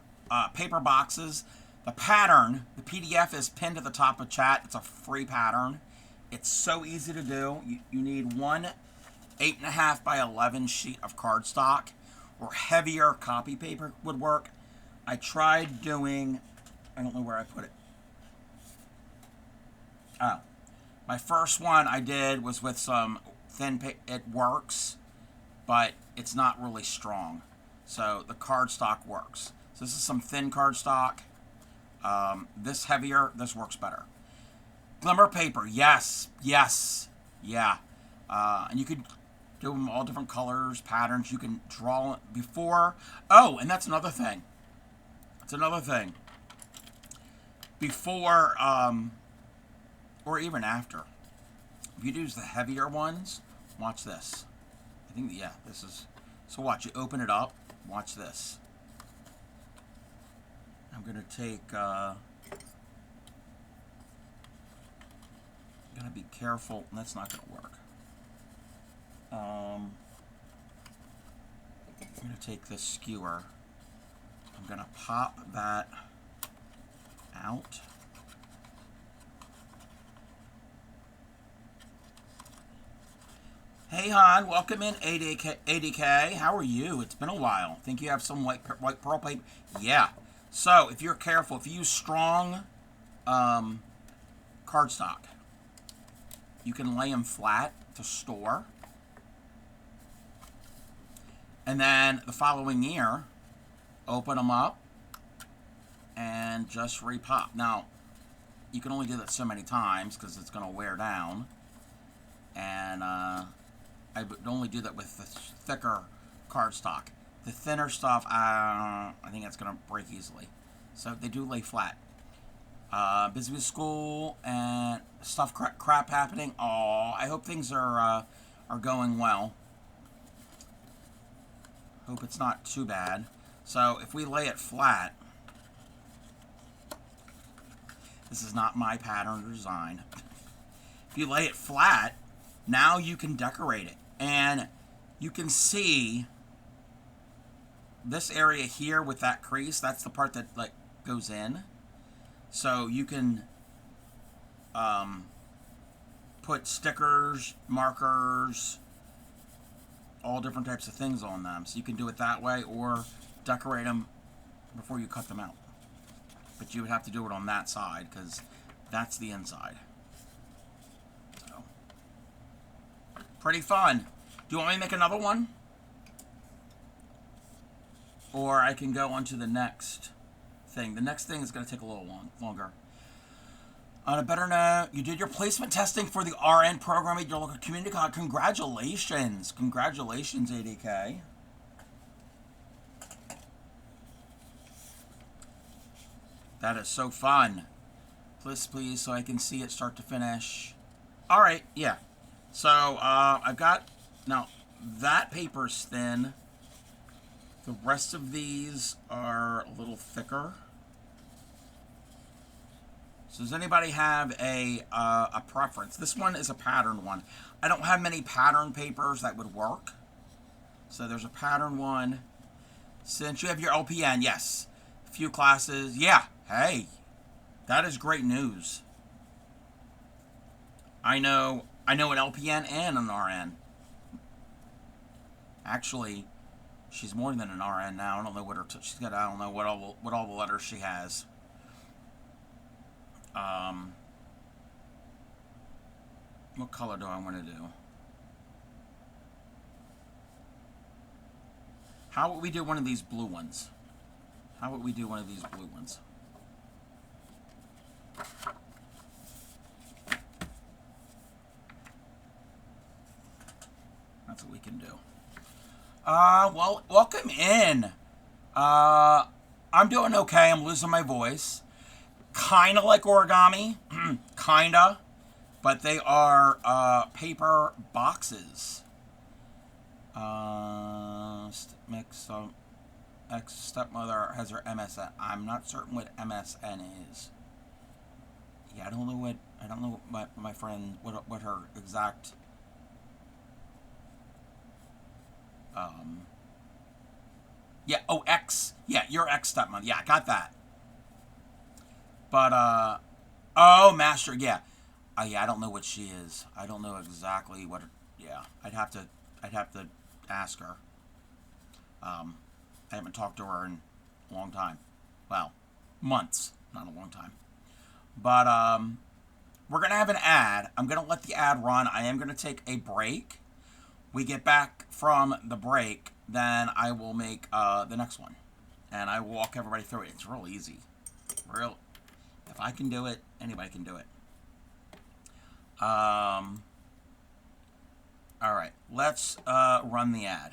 paper boxes. The pattern, the PDF is pinned at the top of chat. It's a free pattern. It's so easy to do. You need one 8.5 by 11 sheet of cardstock, or heavier copy paper would work. I tried doing, I don't know where I put it. Oh, my first one I did was with some thin paper. It works, but it's not really strong. So the cardstock works. So this is some thin cardstock. This heavier, this works better. Glimmer paper, yes, yeah. And you could do them all different colors, patterns. You can draw before. Oh, and that's another thing. Before, or even after. If you use the heavier ones, watch this. I think, yeah, this is, so watch, you open it up, watch this. I'm going to take, I'm going to be careful, that's not going to work. I'm going to take this skewer. I'm going to pop that out. Hey, hon, welcome in, ADK. How are you? It's been a while. Think you have some white pearl paper? Yeah. So, if you're careful, if you use strong cardstock, You can lay them flat to store. And then the following year, open them up and just repop. Now, you can only do that so many times because it's going to wear down. And I would only do that with the thicker cardstock. The thinner stuff, I think it's going to break easily. So they do lay flat. Busy with school and stuff crap happening. Oh, I hope things are going well. Hope it's not too bad. So if we lay it flat, this is not my pattern or design. If you lay it flat, now you can decorate it. And you can see this area here with that crease, that's the part that like goes in. So you can put stickers, markers, all different types of things on them. So you can do it that way or decorate them before you cut them out. But you would have to do it on that side because that's the inside. So, pretty fun. Do you want me to make another one? Or I can go on to the next thing. The next thing is going to take a little longer. On a better note, you did your placement testing for the RN program at your local community college. Congratulations. Congratulations, ADK. That is so fun. Please, so I can see it start to finish. All right, yeah. So, I've got, now, that paper's thin. The rest of these are a little thicker. So does anybody have a preference? This one is a pattern one. I don't have many pattern papers that would work. So there's a pattern one. Since you have your LPN, yes. A few classes. Yeah, hey. That is great news. I know an LPN and an RN. Actually, she's more than an RN now. I don't know what she's got. I don't know what all the letters she has. What color do I want to do? How would we do one of these blue ones? How would we do one of these blue ones? That's what we can do. Well, welcome in. I'm doing okay. I'm losing my voice. Kind of like origami. Kinda. But they are paper boxes. Ex-stepmother has her MSN. I'm not certain what MSN is. Yeah, I don't know what my friend, what her exact yeah, oh, yeah, your ex-stepmother. Yeah, I got that. But oh, master, yeah. Yeah, I don't know what she is. I don't know exactly what. Yeah, I'd have to ask her. I haven't talked to her in a long time. Well, months, not a long time. But we're gonna have an ad. I'm gonna let the ad run. I am gonna take a break. We get back from the break, then I will make the next one, and I will walk everybody through it. It's real easy. If I can do it, anybody can do it. All right, let's run the ad.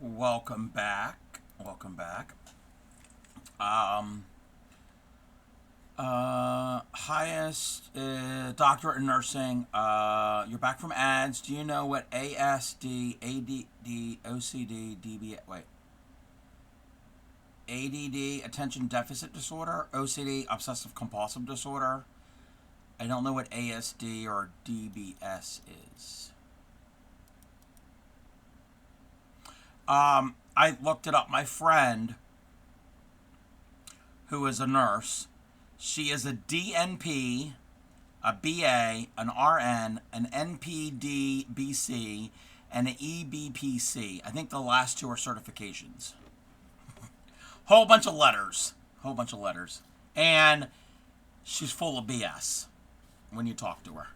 Welcome back. Welcome back. Um, Highest doctorate in nursing. You're back from ads. Do you know what ASD, ADD, OCD, DB, wait, ADD, attention deficit disorder, OCD, obsessive compulsive disorder? I don't know what ASD or DBS is. I looked it up. My friend, who is a nurse, she is a DNP, a BA, an RN, an NPDBC, and an EBPC. I think the last two are certifications. Whole bunch of letters. Whole bunch of letters. And she's full of BS when you talk to her.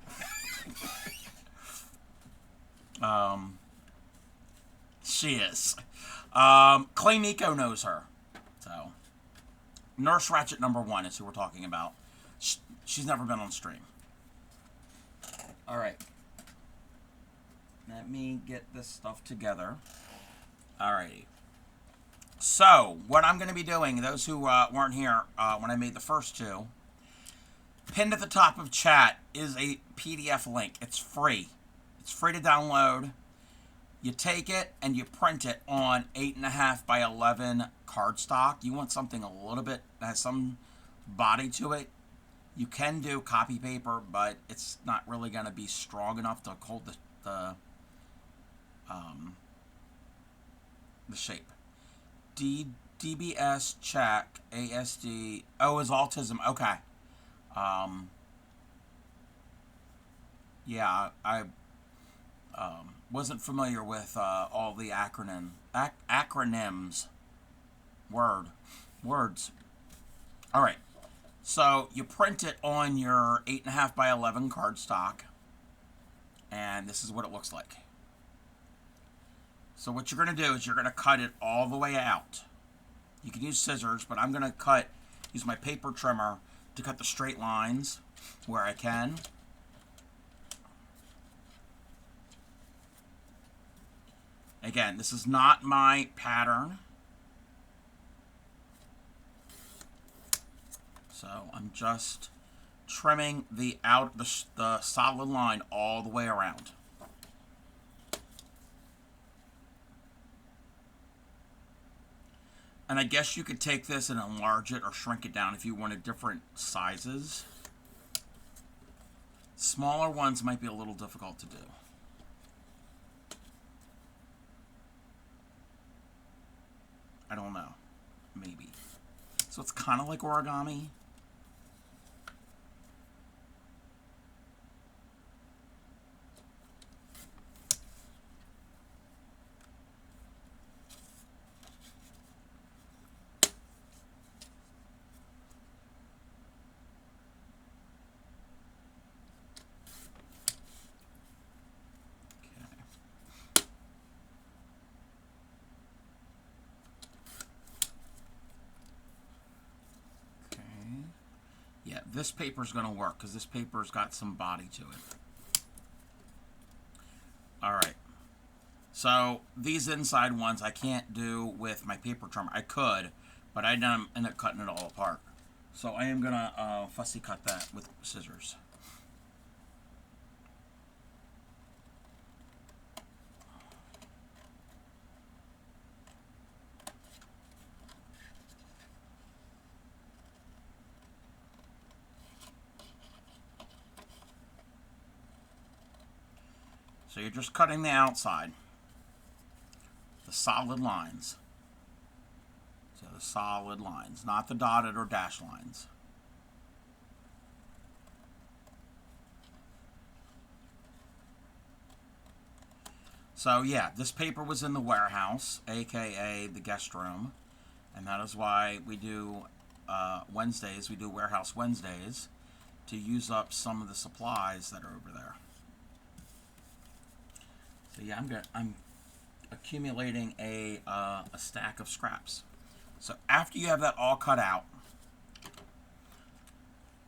She is. Clay Nico knows her. So, Nurse Ratchet #1 is who we're talking about. She's never been on stream. All right. Let me get this stuff together. All righty. So, what I'm going to be doing, those who weren't here when I made the first two, pinned at the top of chat is a PDF link. It's free. It's free to download. You take it and you print it on 8.5 by 11 cardstock. You want something a little bit that has some body to it. You can do copy paper, but it's not really going to be strong enough to hold the shape. DBS check, ASD. Oh, is autism. Okay. Yeah, I wasn't familiar with all the acronyms. Words. All right. So you print it on your 8.5 by 11 cardstock, and this is what it looks like. So what you're going to do is you're going to cut it all the way out. You can use scissors, but I'm going to use my paper trimmer to cut the straight lines where I can. Again, this is not my pattern. So I'm just trimming the solid line all the way around. And I guess you could take this and enlarge it or shrink it down if you wanted different sizes. Smaller ones might be a little difficult to do. I don't know. Maybe. So it's kind of like origami. Yeah, this paper's going to work because this paper's got some body to it. All right. So these inside ones I can't do with my paper trimmer. I could, but I end up cutting it all apart. So I am going to fussy cut that with scissors. So you're just cutting the outside, the solid lines. So the solid lines, not the dotted or dashed lines. So yeah, this paper was in the warehouse, aka the guest room, and that is why we do Wednesdays. We do warehouse Wednesdays to use up some of the supplies that are over there. So yeah, I'm accumulating a stack of scraps. So after you have that all cut out,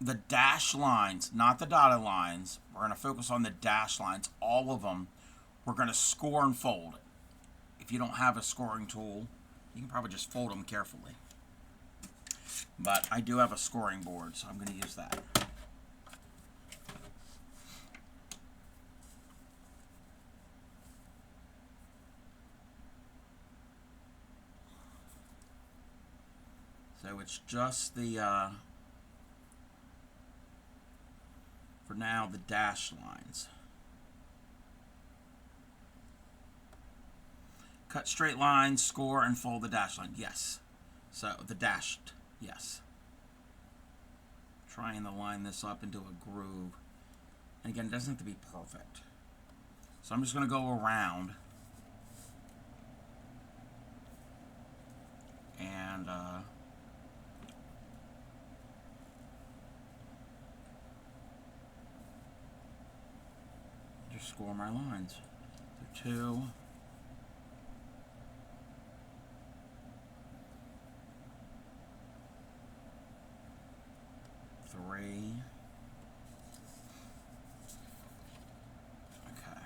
the dash lines, not the dotted lines, we're going to focus on the dash lines, all of them, we're going to score and fold. if you don't have a scoring tool, you can probably just fold them carefully. But I do have a scoring board, so I'm going to use that. So it's just the, for now, the dashed lines. Cut straight lines, score, and fold the dashed line. Yes. So the dashed, yes. Trying to line this up into a groove. And again, it doesn't have to be perfect. So I'm just going to go around. And, just score my lines. So 2, 3. Okay.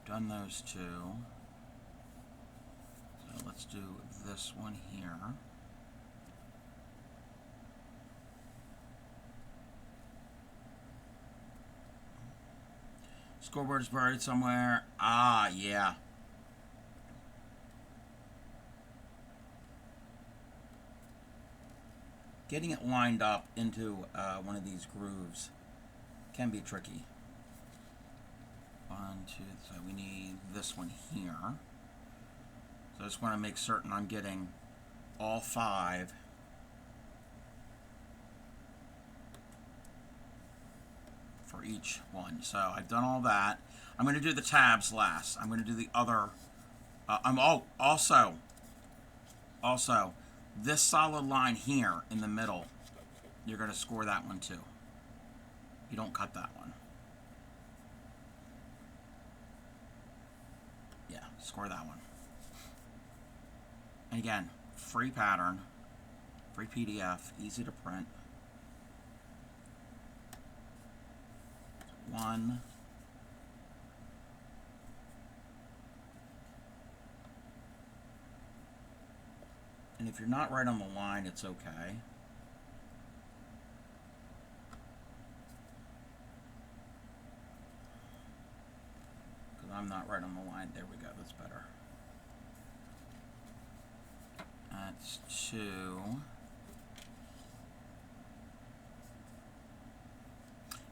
Done those 2. So let's do this one here. Scoreboard is buried somewhere. Ah, yeah. Getting it lined up into one of these grooves can be tricky. 1, 2, so we need this one here. So I just want to make certain I'm getting all 5. For each one. So I've done all that. I'm going to do the tabs last. I'm going to do the other. Also, this solid line here in the middle, you're going to score that one too. You don't cut that one. Yeah, score that one. And again, free pattern, free PDF, easy to print. 1. And if you're not right on the line, it's okay. Because I'm not right on the line. There we go. That's better. That's 2.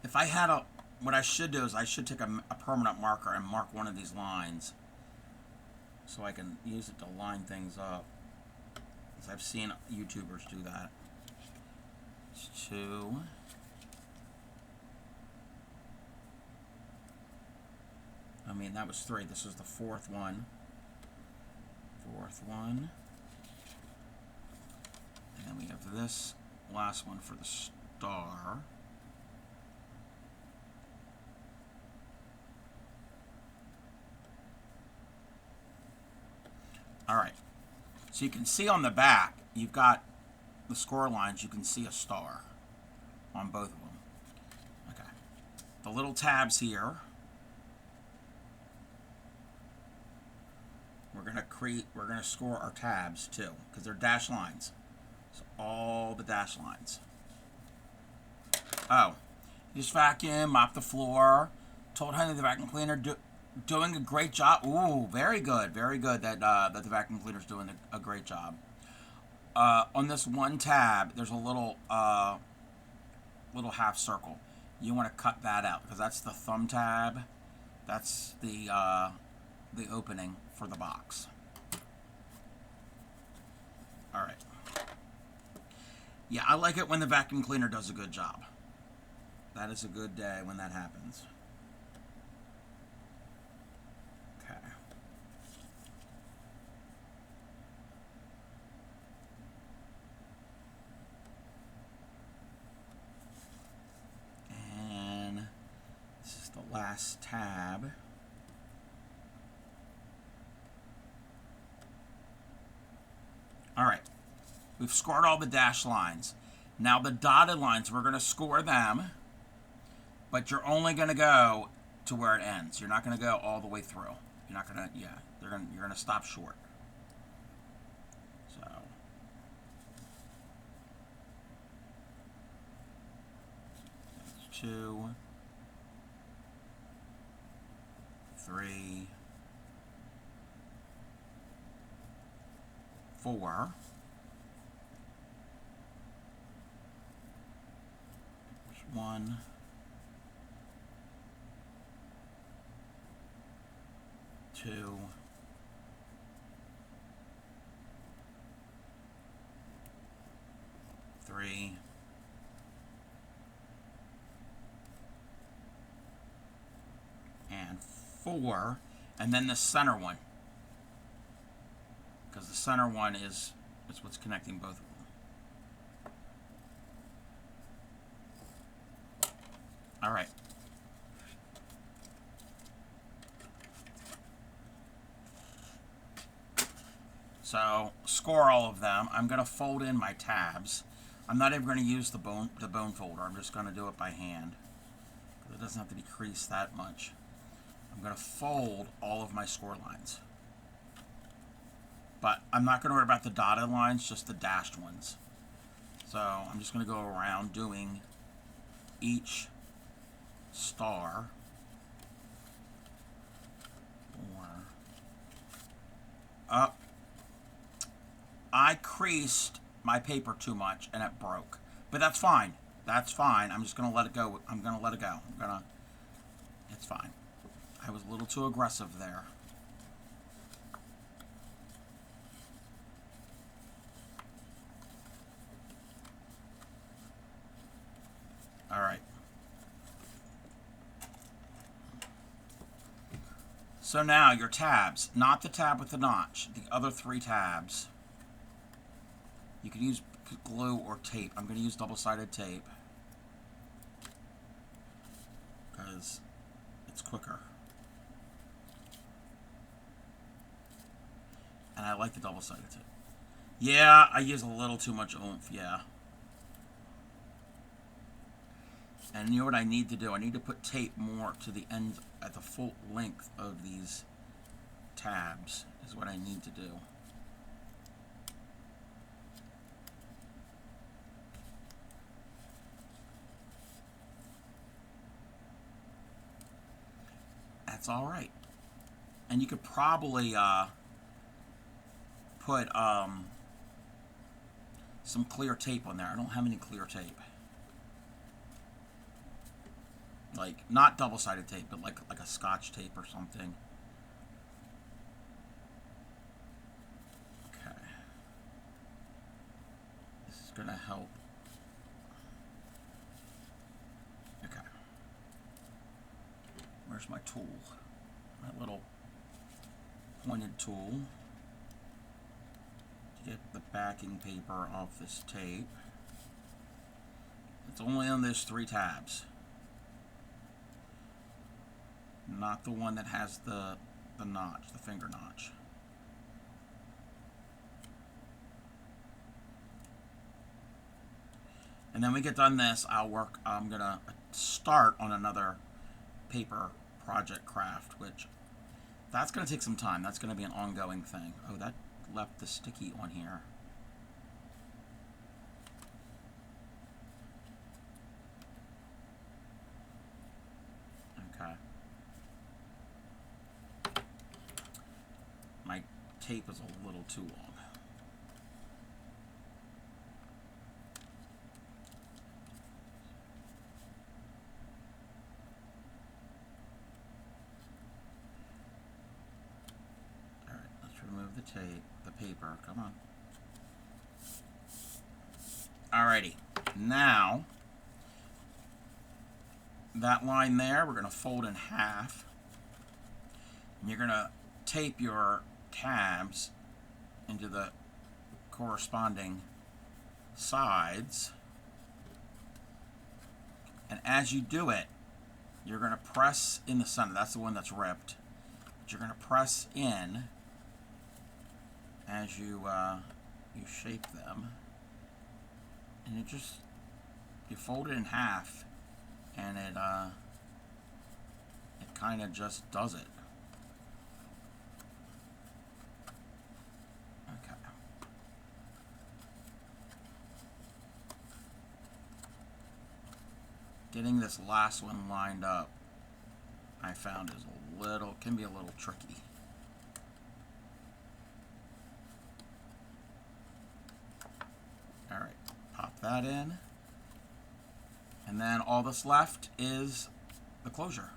If I had a... What I should do is I should take a permanent marker and mark one of these lines so I can use it to line things up. Because I've seen YouTubers do that. It's 2. I mean, that was 3. This is the 4th one. 4th one. And then we have this last one for the star. Alright, so you can see on the back, you've got the score lines, you can see a star on both of them. Okay, the little tabs here, we're going to score our tabs too, because they're dash lines. So all the dash lines. Oh, just vacuum, mop the floor, told Honey the vacuum cleaner, doing a great job. Ooh, very good that that the vacuum cleaner's doing a great job. On this one tab, there's a little half circle. You want to cut that out because that's the thumb tab. That's the opening for the box. All right. Yeah, I like it when the vacuum cleaner does a good job. That is a good day when that happens. Last tab. Alright, we've scored all the dash lines. Now the dotted lines, we're going to score them, but you're only going to go to where it ends. You're not going to go all the way through. You're not gonna, yeah, you're gonna stop short. So, 2, 3, 4. 1, 2, 3, and 4, and then the center one, because the center one is what's connecting both of them. All right. So score all of them. I'm going to fold in my tabs. I'm not even going to use the bone folder. I'm just going to do it by hand. It doesn't have to be creased that much. I'm going to fold all of my score lines. But I'm not going to worry about the dotted lines, just the dashed ones. So I'm just going to go around doing each star. Up. I creased my paper too much and it broke. But that's fine. That's fine. I'm just going to let it go. I'm going to let it go. It's fine. I was a little too aggressive there. All right. So now your tabs, not the tab with the notch, the other 3 tabs. You can use glue or tape. I'm going to use double-sided tape because it's quicker. And I like the double-sided tape. Yeah, I use a little too much oomph, yeah. And you know what I need to do? I need to put tape more to the end, at the full length of these tabs, is what I need to do. That's all right. And you could probably put some clear tape on there. I don't have any clear tape. Like, not double-sided tape, but like a Scotch tape or something. Okay. This is going to help. Okay. Where's my tool? My little pointed tool to get the backing paper off this tape. It's only on those 3 tabs. Not the one that has the notch, the finger notch. And then we get done this, I'm gonna start on another paper project craft, which that's gonna take some time. That's gonna be an ongoing thing. Oh, that left the sticky on here. Okay. My tape is a little too long. Alright, let's remove the tape, the paper, come on. Alrighty, now, that line there, we're going to fold in half. And you're going to tape your tabs into the corresponding sides. And as you do it, you're going to press in the center. That's the one that's ripped. But you're going to press in as you shape them. And you fold it in half, and it kind of just does it. Getting this last one lined up, I found is can be a little tricky. All right, pop that in. And then all that's left is the closure.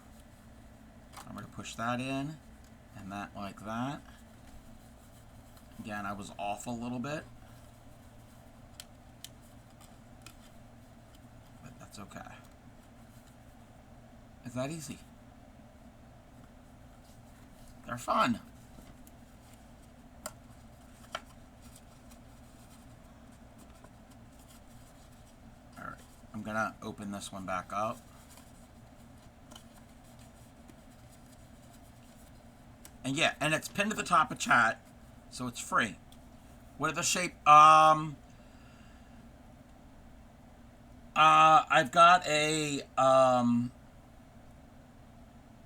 I'm going to push that in, and that like that. Again, I was off a little bit, but that's okay. It's that easy. They're fun. All right, I'm going to open this one back up. And yeah, and it's pinned to the top of chat, so it's free. What are the shape? I've got a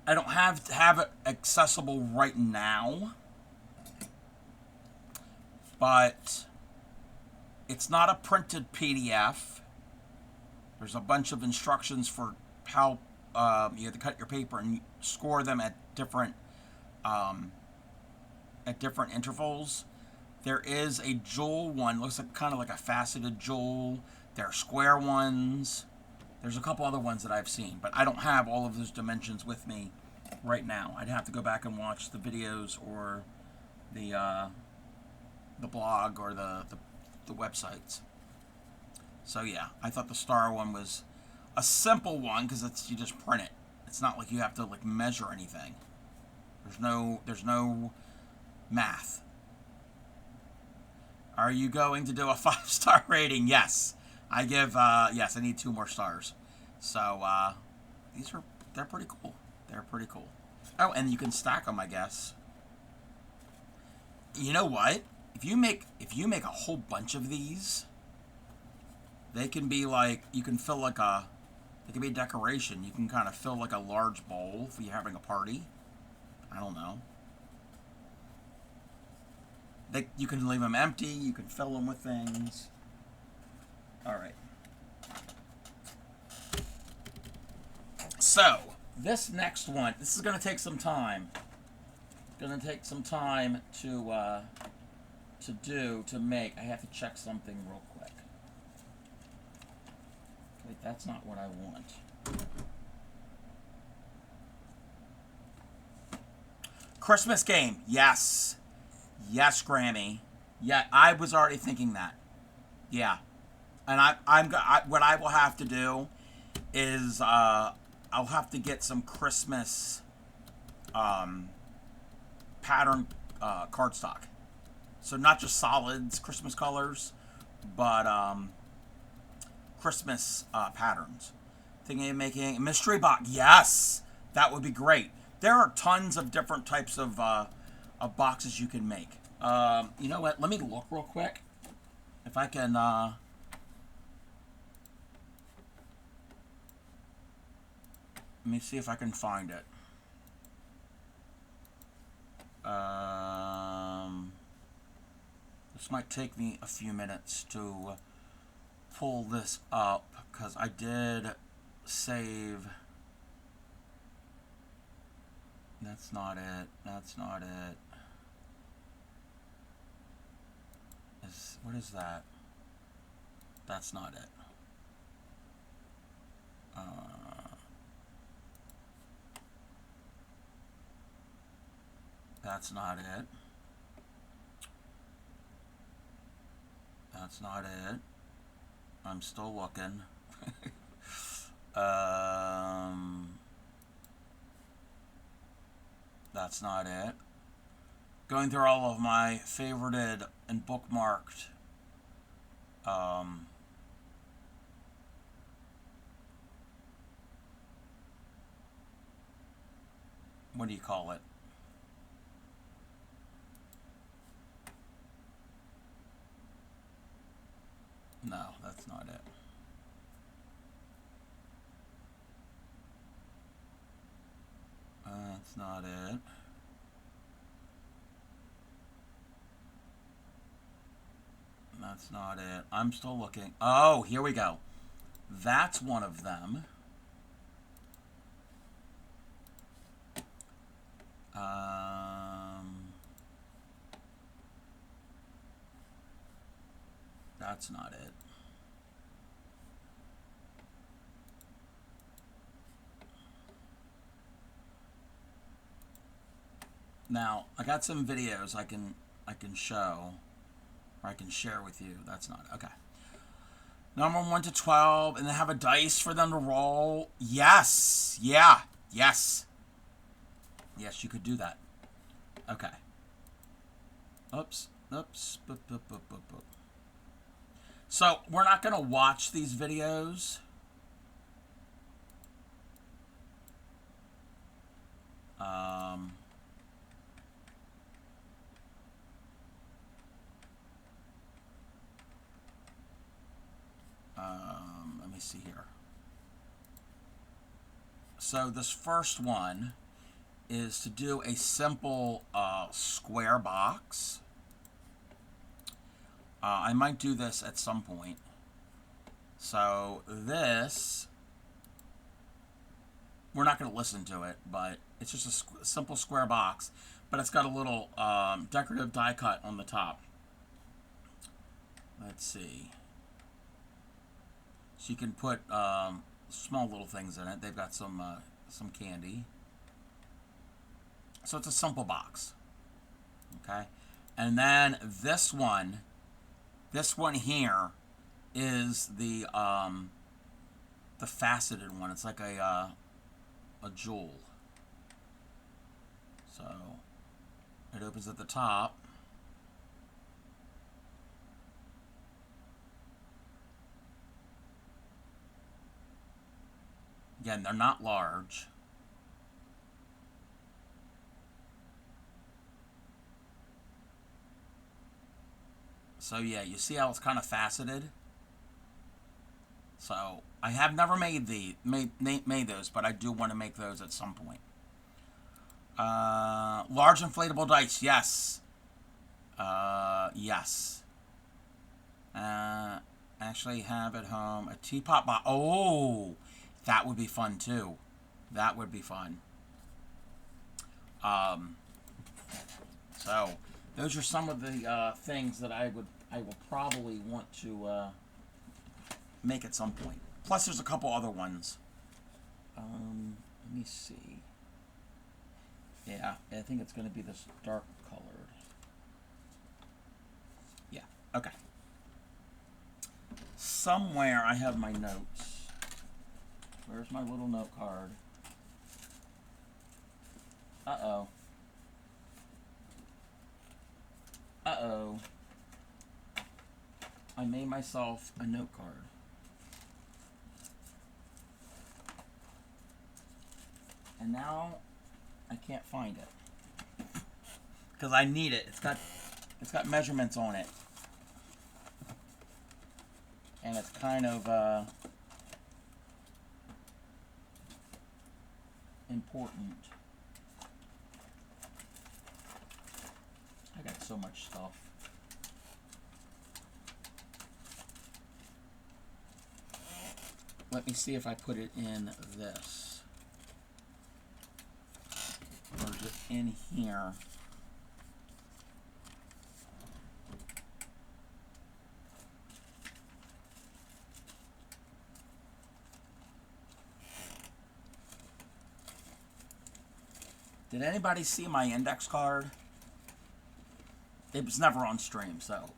I don't have it accessible right now, but it's not a printed PDF. There's a bunch of instructions for how you have to cut your paper and score them at different intervals. There is a jewel one. Looks like kind of like a faceted jewel. There are square ones. There's a couple other ones that I've seen, but I don't have all of those dimensions with me right now. I'd have to go back and watch the videos or the blog or the websites. So yeah, I thought the star one was a simple one because you just print it. It's not like you have to like measure anything. There's no math. Are you going to do a 5-star rating? Yes. I give yes, I need 2 more stars. So they're pretty cool. They're pretty cool. Oh, and you can stack them, I guess. You know what? If you make a whole bunch of these, they can be like, you can fill like they can be a decoration. You can kind of fill like a large bowl if you're having a party. I don't know. You can leave them empty. You can fill them with things. All right. So this next one, this is going to take some time. It's going to take some time to make. I have to check something real quick. Wait, that's not what I want. Christmas game, yes. Yes, Grammy. Yeah, I was already thinking that. Yeah, and what I will have to do is I'll have to get some Christmas pattern cardstock. So not just solids, Christmas colors, but Christmas patterns. Thinking of making a mystery box. Yes, that would be great. There are tons of different types of boxes you can make. You know what? Let me look real quick. If I can... let me see if I can find it. This might take me a few minutes to pull this up, because I did save... That's not it. That's not it. What is that? That's not it. That's not it. That's not it. I'm still looking. That's not it. Going through all of my favorited and bookmarked what do you call it? No, that's not it. That's not it. That's not it. I'm still looking. Oh, here we go. That's one of them. That's not it. Now, I got some videos I can show, or I can share with you. That's not it. Okay. Number 1 to 12, and then have a dice for them to roll. Yes. Yeah. Yes. Yes, you could do that. Okay. Oops. Oops. Boop, boop, boop, boop, boop. So, we're not going to watch these videos. Let me see here. So, this first one is to do a simple square box. I might do this at some point. So this, we're not going to listen to it, but it's just a simple square box, but it's got a little decorative die cut on the top. Let's see. So you can put small little things in it. They've got some candy. So it's a simple box. Okay, and then this one here is the faceted one. It's like a jewel. So it opens at the top. Again, they're not large. So yeah, you see how it's kind of faceted? So I have never made those, but I do want to make those at some point. Large inflatable dice, yes. Yes. Actually have at home a teapot box. Oh, that would be fun too. That would be fun. So those are some of the things that I will probably want to make at some point. Plus, there's a couple other ones. Let me see. Yeah, I think it's going to be this dark colored. Yeah, okay. Somewhere I have my notes. Where's my little note card? Uh-oh. Uh-oh. I made myself a note card. And now I can't find it. Because I need it. It's got measurements on it. And it's kind of important. I got so much stuff. Let me see if I put it in this. Or is it in here? Did anybody see my index card? It was never on stream, so.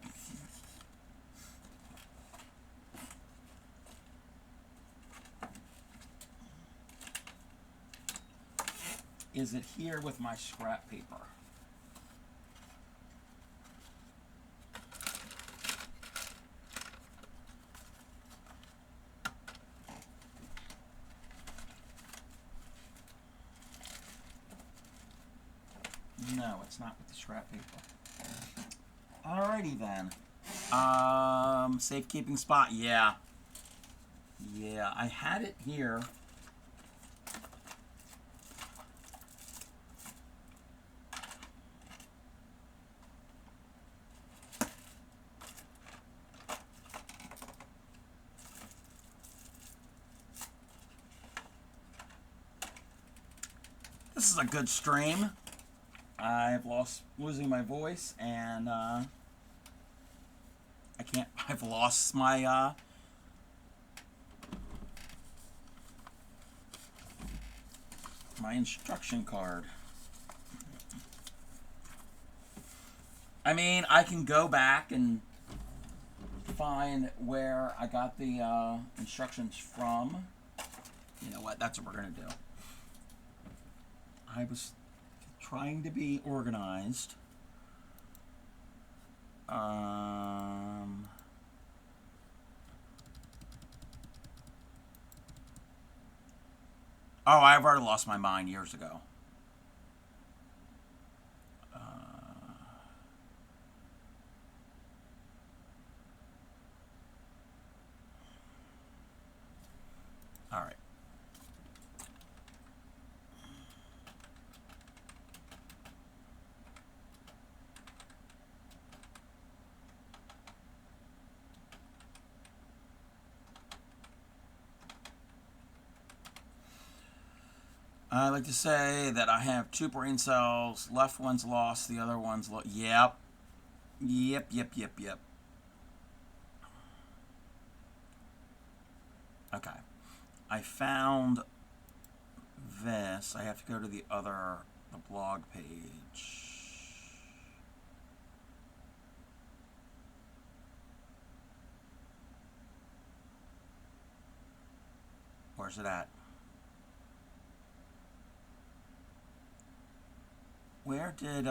Is it here with my scrap paper? No, it's not with the scrap paper. Alrighty then. Safekeeping spot, yeah. Yeah, I had it here. This is a good stream. I've losing my voice, and I can't. I've lost my instruction card. I mean, I can go back and find where I got the instructions from. You know what? That's what we're gonna do. I was trying to be organized. Oh, I've already lost my mind years ago. All right. I like to say that I have 2 brain cells. Left one's lost, the other one's lost. Yep. Yep. Okay. I found this. I have to go to the blog page. Where's it at? Where did,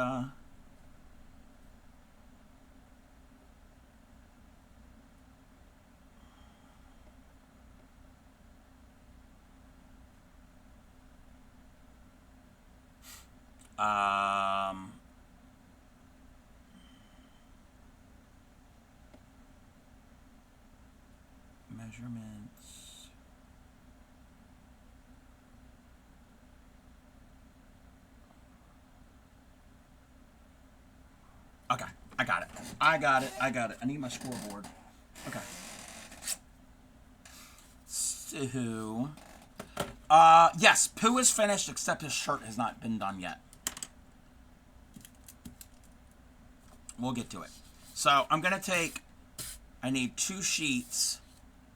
measurements. Okay, I got it. I need my scoreboard. Okay. So, yes, poo is finished, except his shirt has not been done yet. We'll get to it. So, I'm going to take, I need 2 sheets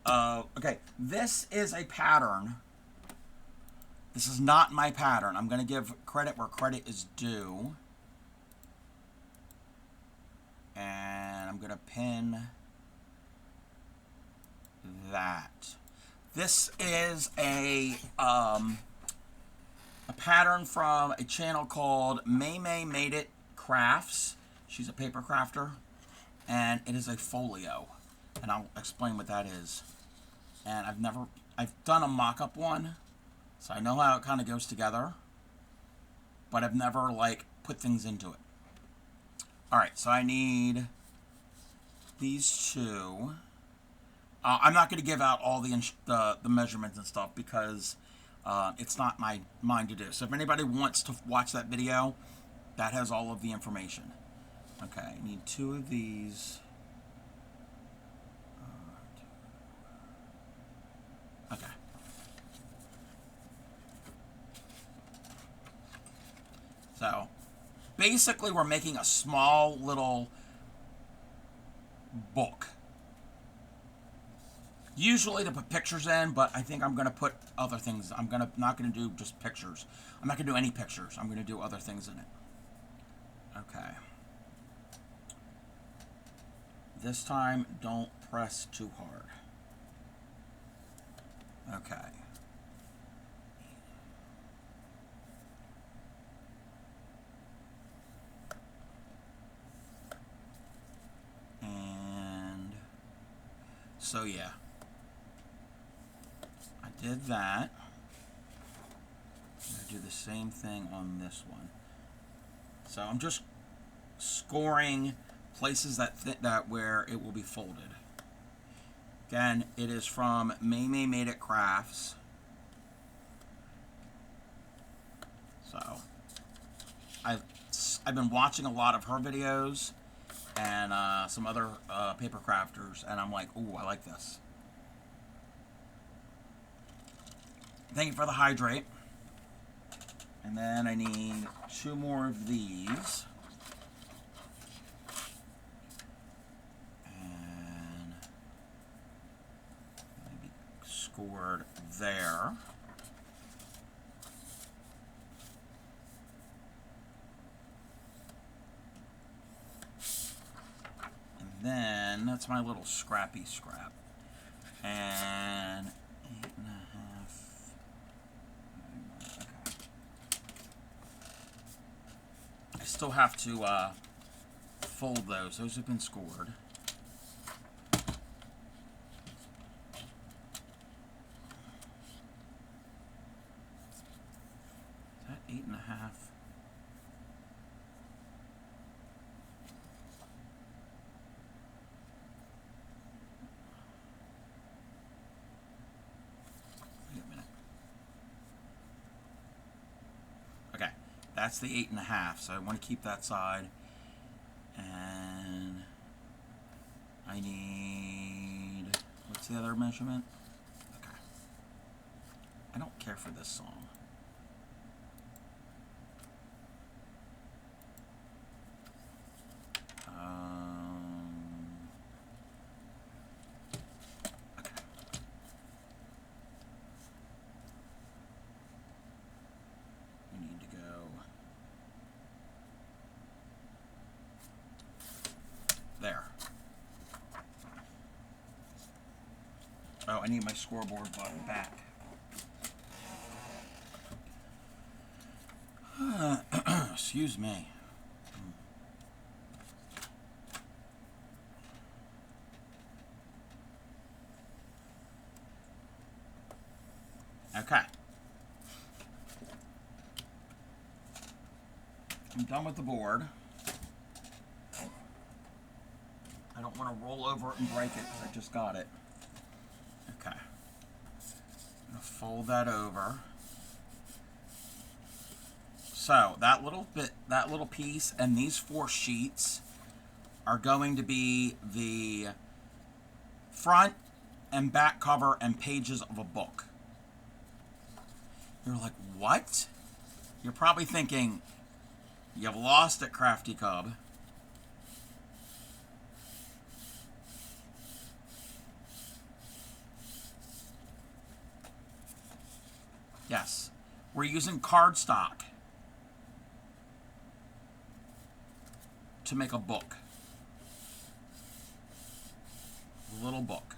of, okay, this is a pattern. This is not my pattern. I'm going to give credit where credit is due. And I'm going to pin that. This is a pattern from a channel called May Made It Crafts. She's a paper crafter, and it is a folio, and I'll explain what that is. And I've done a mock-up one, so I know how it kind of goes together, but I've never like put things into it. All right, so I need these 2. I'm not going to give out all the measurements and stuff because it's not mine to do. So if anybody wants to watch that video, that has all of the information. Okay, I need 2 of these. Okay. So basically we're making a small little book. Usually to put pictures in, but I think I'm going to put other things. Not going to do just pictures. I'm not going to do any pictures. I'm going to do other things in it. Okay. This time, don't press too hard. Okay. And so yeah. I did that. I'm going to do the same thing on this one. So I'm just scoring places that where it will be folded. Again, it is from May Made It Crafts. So I've been watching a lot of her videos and some other paper crafters, and I'm like, ooh, I like this. Thank you for the hydrate. And then I need 2 more of these. And maybe scored there. And then that's my little scrappy scrap. And 8.5. Okay. I still have to fold those. Those have been scored. Is that 8.5? Okay, that's the 8.5, so I want to keep that side. And I need, what's the other measurement? Okay. I don't care for this song. Okay. We need to go there. Oh, I need my scoreboard button back. Excuse me. Okay. I'm done with the board. I don't want to roll over it and break it because I just got it. Okay. I'm going to fold that over. So that little piece and these 4 sheets are going to be the front and back cover and pages of a book. You're like, what? You're probably thinking, you've lost it, Crafty Cub. Yes, we're using cardstock to make a book. A little book.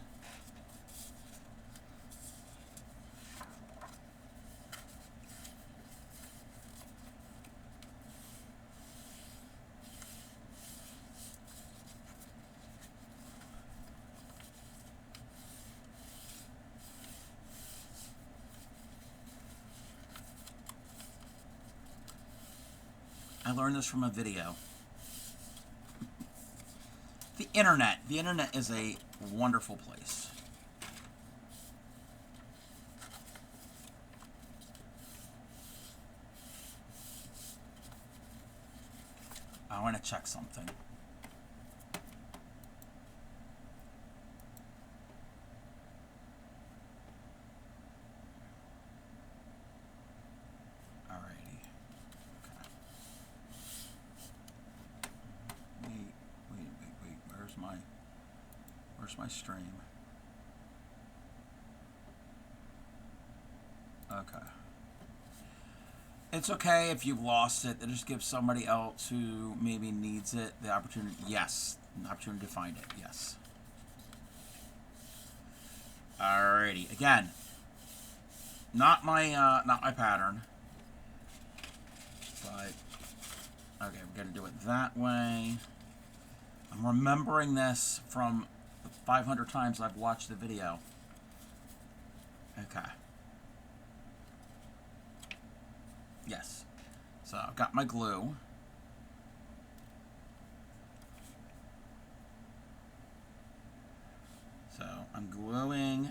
I learned this from a video. The internet. The internet is a wonderful place. I want to check something. Alrighty. Okay. Wait. Where's my stream? Okay. It's okay if you've lost it. It just gives somebody else who maybe needs it the opportunity. Yes, the opportunity to find it. Yes. Alrighty. Again, not my pattern, but okay, we're gonna do it that way. I'm remembering this from the 500 times I've watched the video. Okay. Yes. So I've got my glue. So I'm gluing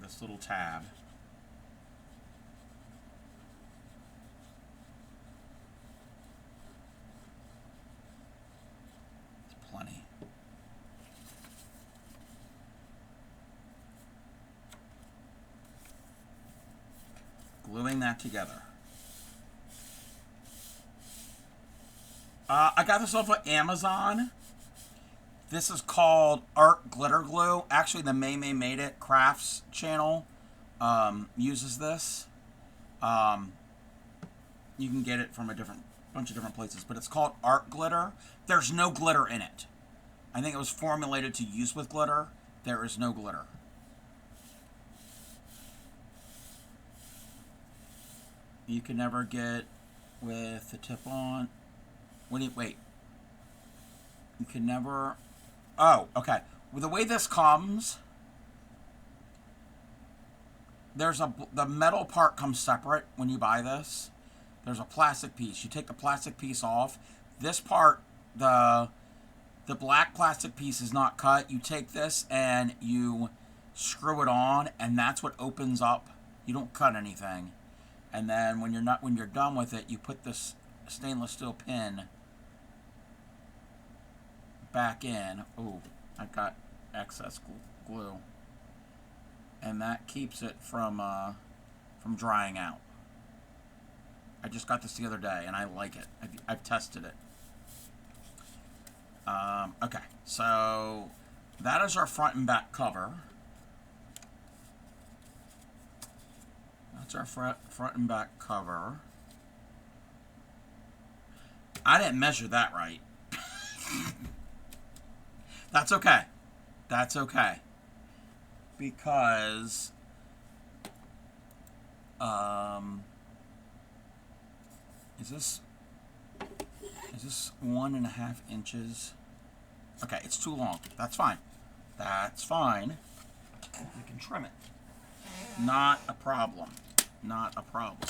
this little tab. It's plenty. gluing that together. I got this off of Amazon. This is called Art Glitter Glue. Actually, the May Made It Crafts channel uses this. You can get it from a bunch of different places, but it's called Art Glitter. There's no glitter in it. I think it was formulated to use with glitter. There is no glitter. You can never get with the tip on. Wait. You can never. Oh, okay. Well, the way this comes, the metal part comes separate when you buy this. There's a plastic piece. You take the plastic piece off. This part, the black plastic piece is not cut. You take this and you screw it on, and that's what opens up. You don't cut anything. And then when you're done with it, you put this stainless steel pin back in. Oh, I got excess glue, and that keeps it from drying out. I just got this the other day, and I like it. I've tested it. Okay, so that is our front and back cover. That's our front and back cover. I didn't measure that right. That's okay. That's okay. Because is this 1.5 inches? Okay, it's too long. That's fine. That's fine. We can trim it. Not a problem. Not a problem.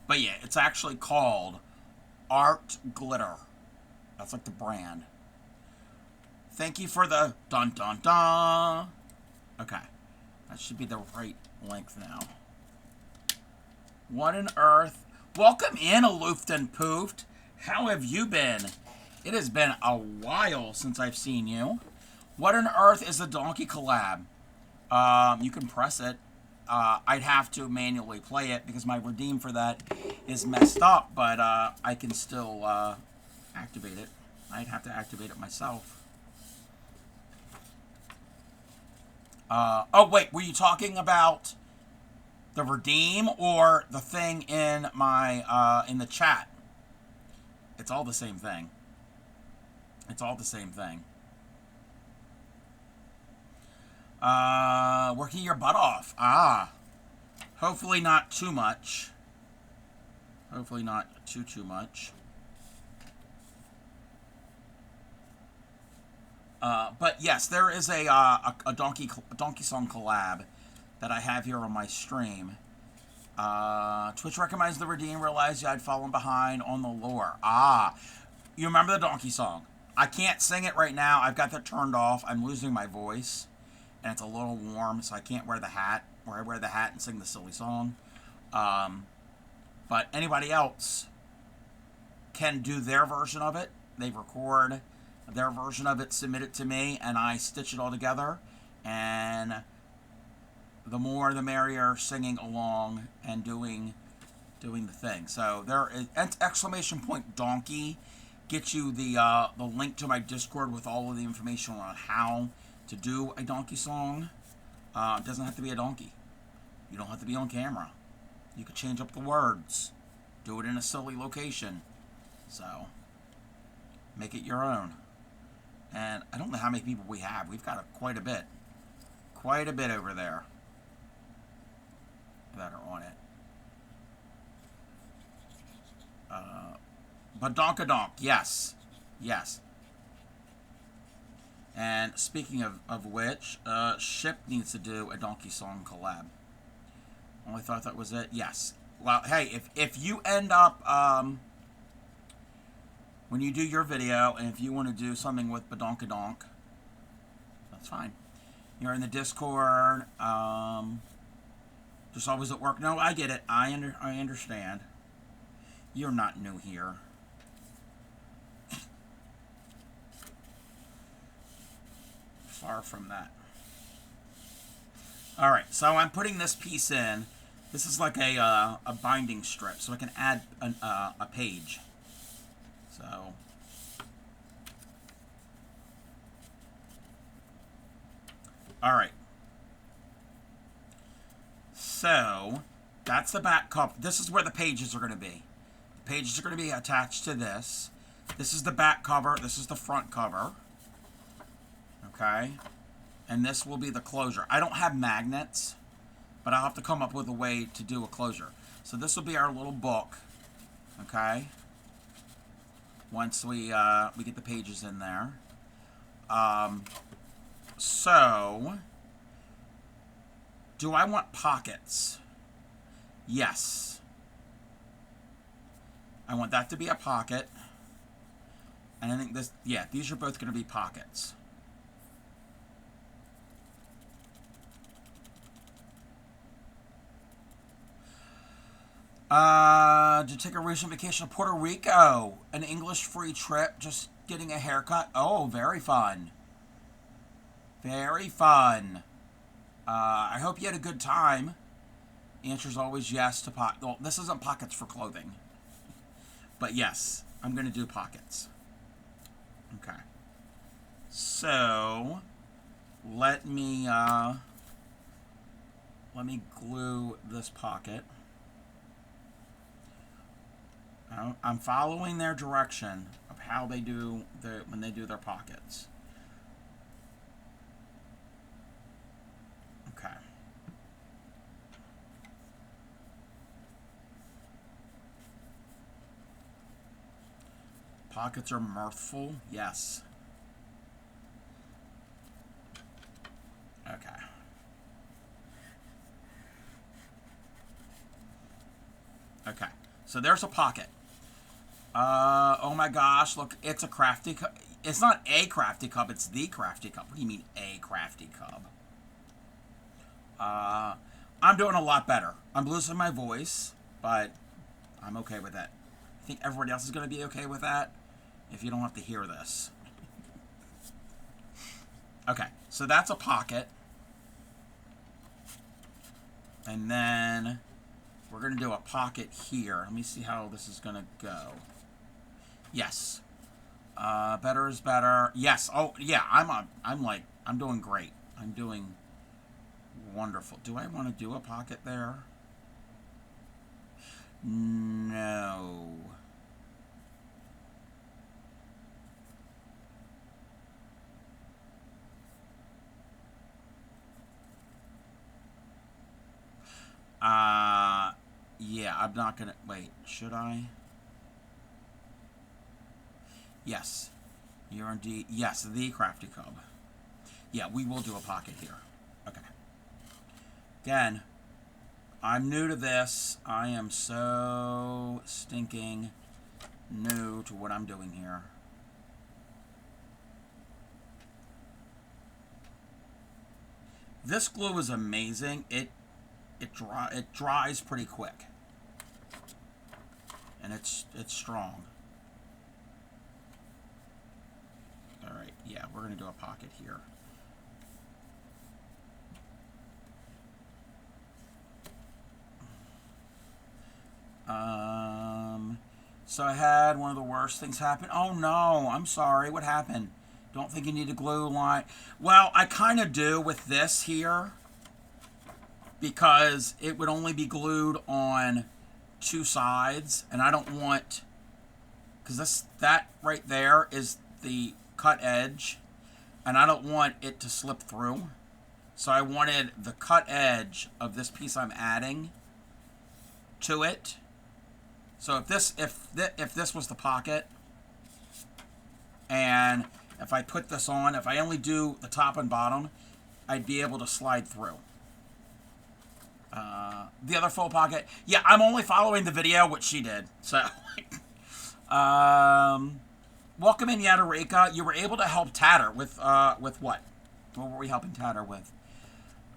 But yeah, it's actually called Art Glitter. That's like the brand. Thank you for the dun dun dun. Okay. That should be the right length now. What on earth? Welcome in, Aloofed and Poofed. How have you been? It has been a while since I've seen you. What on earth is the donkey collab? You can press it. I'd have to manually play it because my redeem for that is messed up, but I can still activate it. I'd have to activate it myself. Oh, wait, were you talking about the redeem or the thing in my, in the chat? It's all the same thing. It's all the same thing. Working your butt off. Ah. Hopefully not too much. Hopefully not too much. But yes, there is a Donkey Song collab that I have here on my stream. Twitch recommends the redeem. Realized I'd fallen behind on the lore. Ah, you remember the Donkey Song? I can't sing it right now. I've got that turned off. I'm losing my voice, and it's a little warm, so I can't wear the hat. Or I wear the hat and sing the silly song. But anybody else can do their version of it. They record their version of it, submit it to me, and I stitch it all together. And the more the merrier, singing along and doing the thing. So there is exclamation point donkey gets you the link to my Discord with all of the information on how to do a donkey song. It doesn't have to be a donkey. You don't have to be on camera. You could change up the words. Do it in a silly location. So make it your own. And I don't know how many people we have. We've got quite a bit. Quite a bit over there that are on it. Badonkadonk, yes. Yes. And speaking of which, Ship needs to do a Donkey Song collab. Only thought that was it. Yes. Well, hey, if you end up, when you do your video, and if you want to do something with Badonkadonk, that's fine. You're in the Discord. Just always at work. No, I get it. I understand. You're not new here. Far from that. Alright, so I'm putting this piece in. This is like a binding strip, so I can add a page. So... Alright. So, that's the back cover. This is where the pages are going to be. The pages are going to be attached to this. This is the back cover. This is the front cover. Okay? And this will be the closure. I don't have magnets, but I'll have to come up with a way to do a closure. So this will be our little book. Okay? Once we get the pages in there. So, do I want pockets? Yes. I want that to be a pocket. And I think this, yeah, these are both going to be pockets. To take a recent vacation to Puerto Rico. An English-free trip, just getting a haircut. Oh, very fun. Very fun. I hope you had a good time. Answer's always yes to pockets. Well, this isn't pockets for clothing. But yes, I'm going to do pockets. Okay. So, let me glue this pocket. I'm following their direction of how they do when they do their pockets. Okay. Pockets are mirthful. Yes. Okay. Okay. So there's a pocket. Oh my gosh, look, it's a crafty cup. It's not a crafty cup, it's the crafty cup. What do you mean, a crafty cup? I'm doing a lot better. I'm losing my voice, but I'm okay with that. I think everybody else is going to be okay with that if you don't have to hear this. Okay, so that's a pocket. And then we're going to do a pocket here. Let me see how this is going to go. Yes. Better is better. Yes. Oh, yeah, I'm doing great. I'm doing wonderful. Do I want to do a pocket there? No. Yeah, I'm not gonna, wait, should I? Yes. You're indeed, yes, the crafty cub. Yeah, we will do a pocket here. Okay. Again, I'm new to this. I am so stinking new to what I'm doing here. This glue is amazing. It dries pretty quick. And it's strong. Alright, yeah, we're going to do a pocket here. So I had one of the worst things happen. Oh no, I'm sorry. What happened? Don't think you need a glue line. Well, I kind of do with this here, because it would only be glued on two sides, and I don't want, because that right there is the cut edge, and I don't want it to slip through. So I wanted the cut edge of this piece I'm adding to it. So if this was the pocket, and if I put this on, if I only do the top and bottom, I'd be able to slide through. The other full pocket, yeah, I'm only following the video, which she did. So, welcome in, Yadarika. You were able to help Tatter with what? What were we helping Tatter with?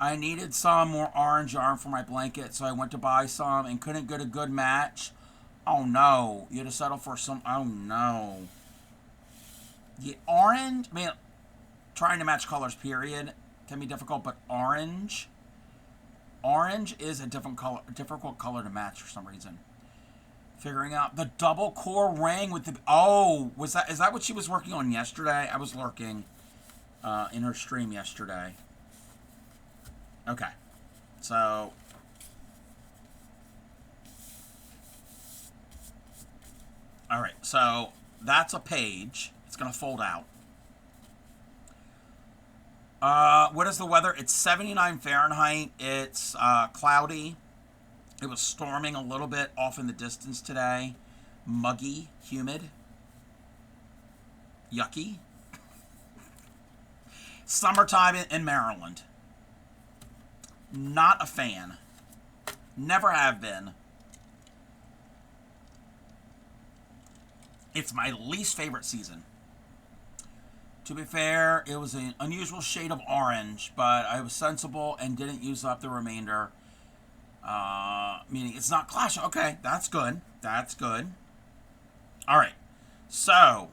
I needed some more orange yarn for my blanket, so I went to buy some and couldn't get a good match. Oh no, you had to settle for some. Oh no. The orange, man, trying to match colors, period, can be difficult, but orange is a difficult color to match for some reason. Figuring out the double core ring with the, oh, is that what she was working on yesterday? I was lurking in her stream yesterday. Okay, so all right, so that's a page. It's gonna fold out. What is the weather? It's 79 Fahrenheit. It's cloudy. It was storming a little bit off in the distance today. Muggy, humid, yucky. Summertime in Maryland. Not a fan. Never have been. It's my least favorite season. To be fair, it was an unusual shade of orange, but I was sensible and didn't use up the remainder. Meaning it's not clashing. Okay, that's good. That's good. All right. So,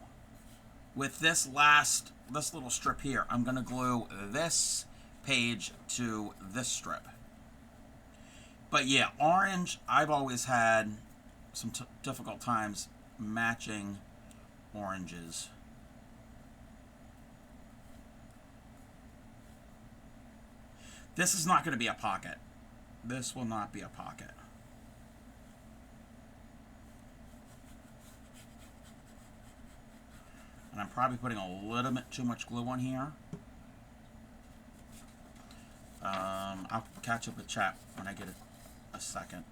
with this little strip here, I'm going to glue this page to this strip. But yeah, orange, I've always had some difficult times matching oranges. This is not going to be a pocket. This will not be a pocket. And I'm probably putting a little bit too much glue on here. I'll catch up with chat when I get a second.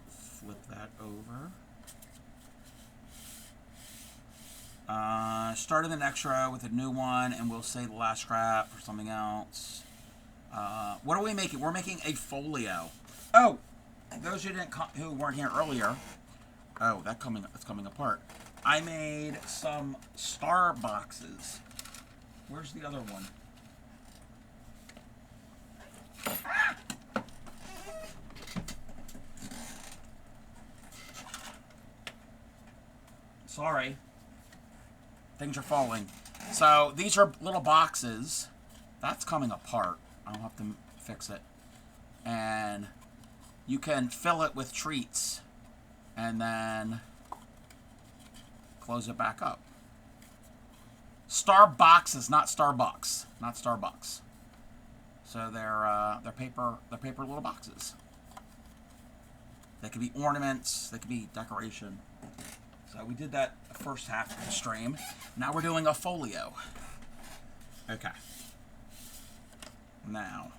Flip that over. Started the next row with a new one, and we'll save the last scrap for something else. What are we making? We're making a folio. Oh, those who weren't here earlier. Oh, it's coming apart. I made some star boxes. Where's the other one? Sorry. Things are falling. So these are little boxes. That's coming apart. I'll have to fix it. And you can fill it with treats and then close it back up. Star boxes, not Starbucks. Not Starbucks. So they're paper little boxes. They could be ornaments, they could be decoration. So we did that the first half of the stream. Now we're doing a folio. Okay. Now,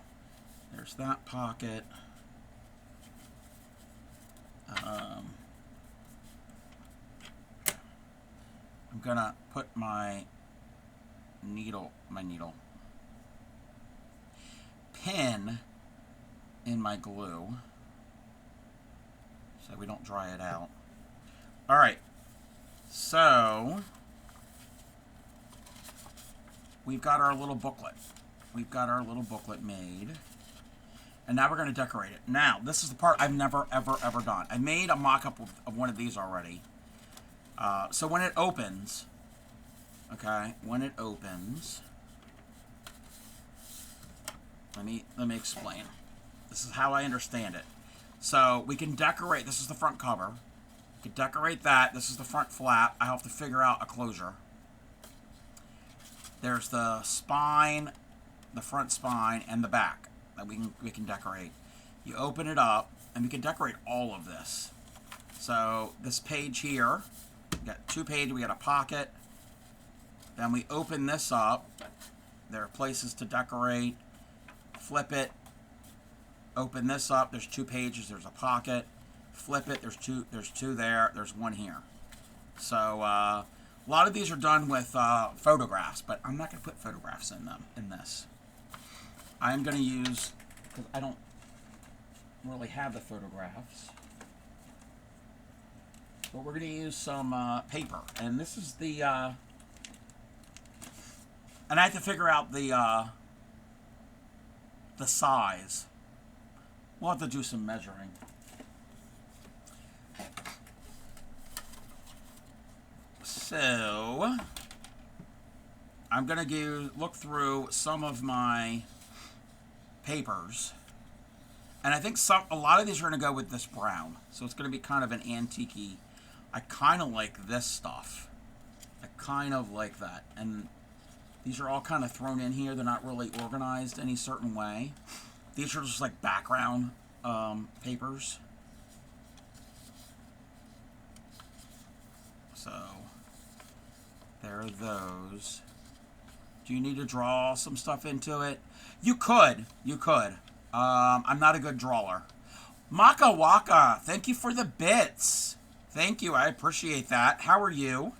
there's that pocket. I'm gonna put my pin in my glue so we don't dry it out. All right. So, we've got our little booklet. We've got our little booklet made. And now we're going to decorate it. Now, this is the part I've never, ever, ever done. I made a mock-up of one of these already. So when it opens, okay, when it opens, let me explain. This is how I understand it. So we can decorate, this is the front cover. We can decorate that. This is the front flap. I have to figure out a closure. There's the spine, the front spine, and the back that we can decorate. You open it up, and we can decorate all of this. So this page here, we got two pages. We got a pocket. Then we open this up. There are places to decorate. Flip it. Open this up. There's two pages. There's a pocket. Flip it. There's two there. There's one here. So a lot of these are done with photographs, but I'm not going to put photographs in them in this. I'm going to use, because I don't really have the photographs, but we're going to use some paper. And this is the And I have to figure out the size. We'll have to do some measuring. So I'm gonna look through some of my papers, and I think a lot of these are gonna go with this brown. So it's gonna be kind of an antique-y. I kind of like this stuff. I kind of like that, and these are all kind of thrown in here. They're not really organized any certain way. These are just like background papers. So there are those. Do you need to draw some stuff into it? You could. You could. I'm not a good drawer. Maka Waka, thank you for the bits. Thank you. I appreciate that. How are you?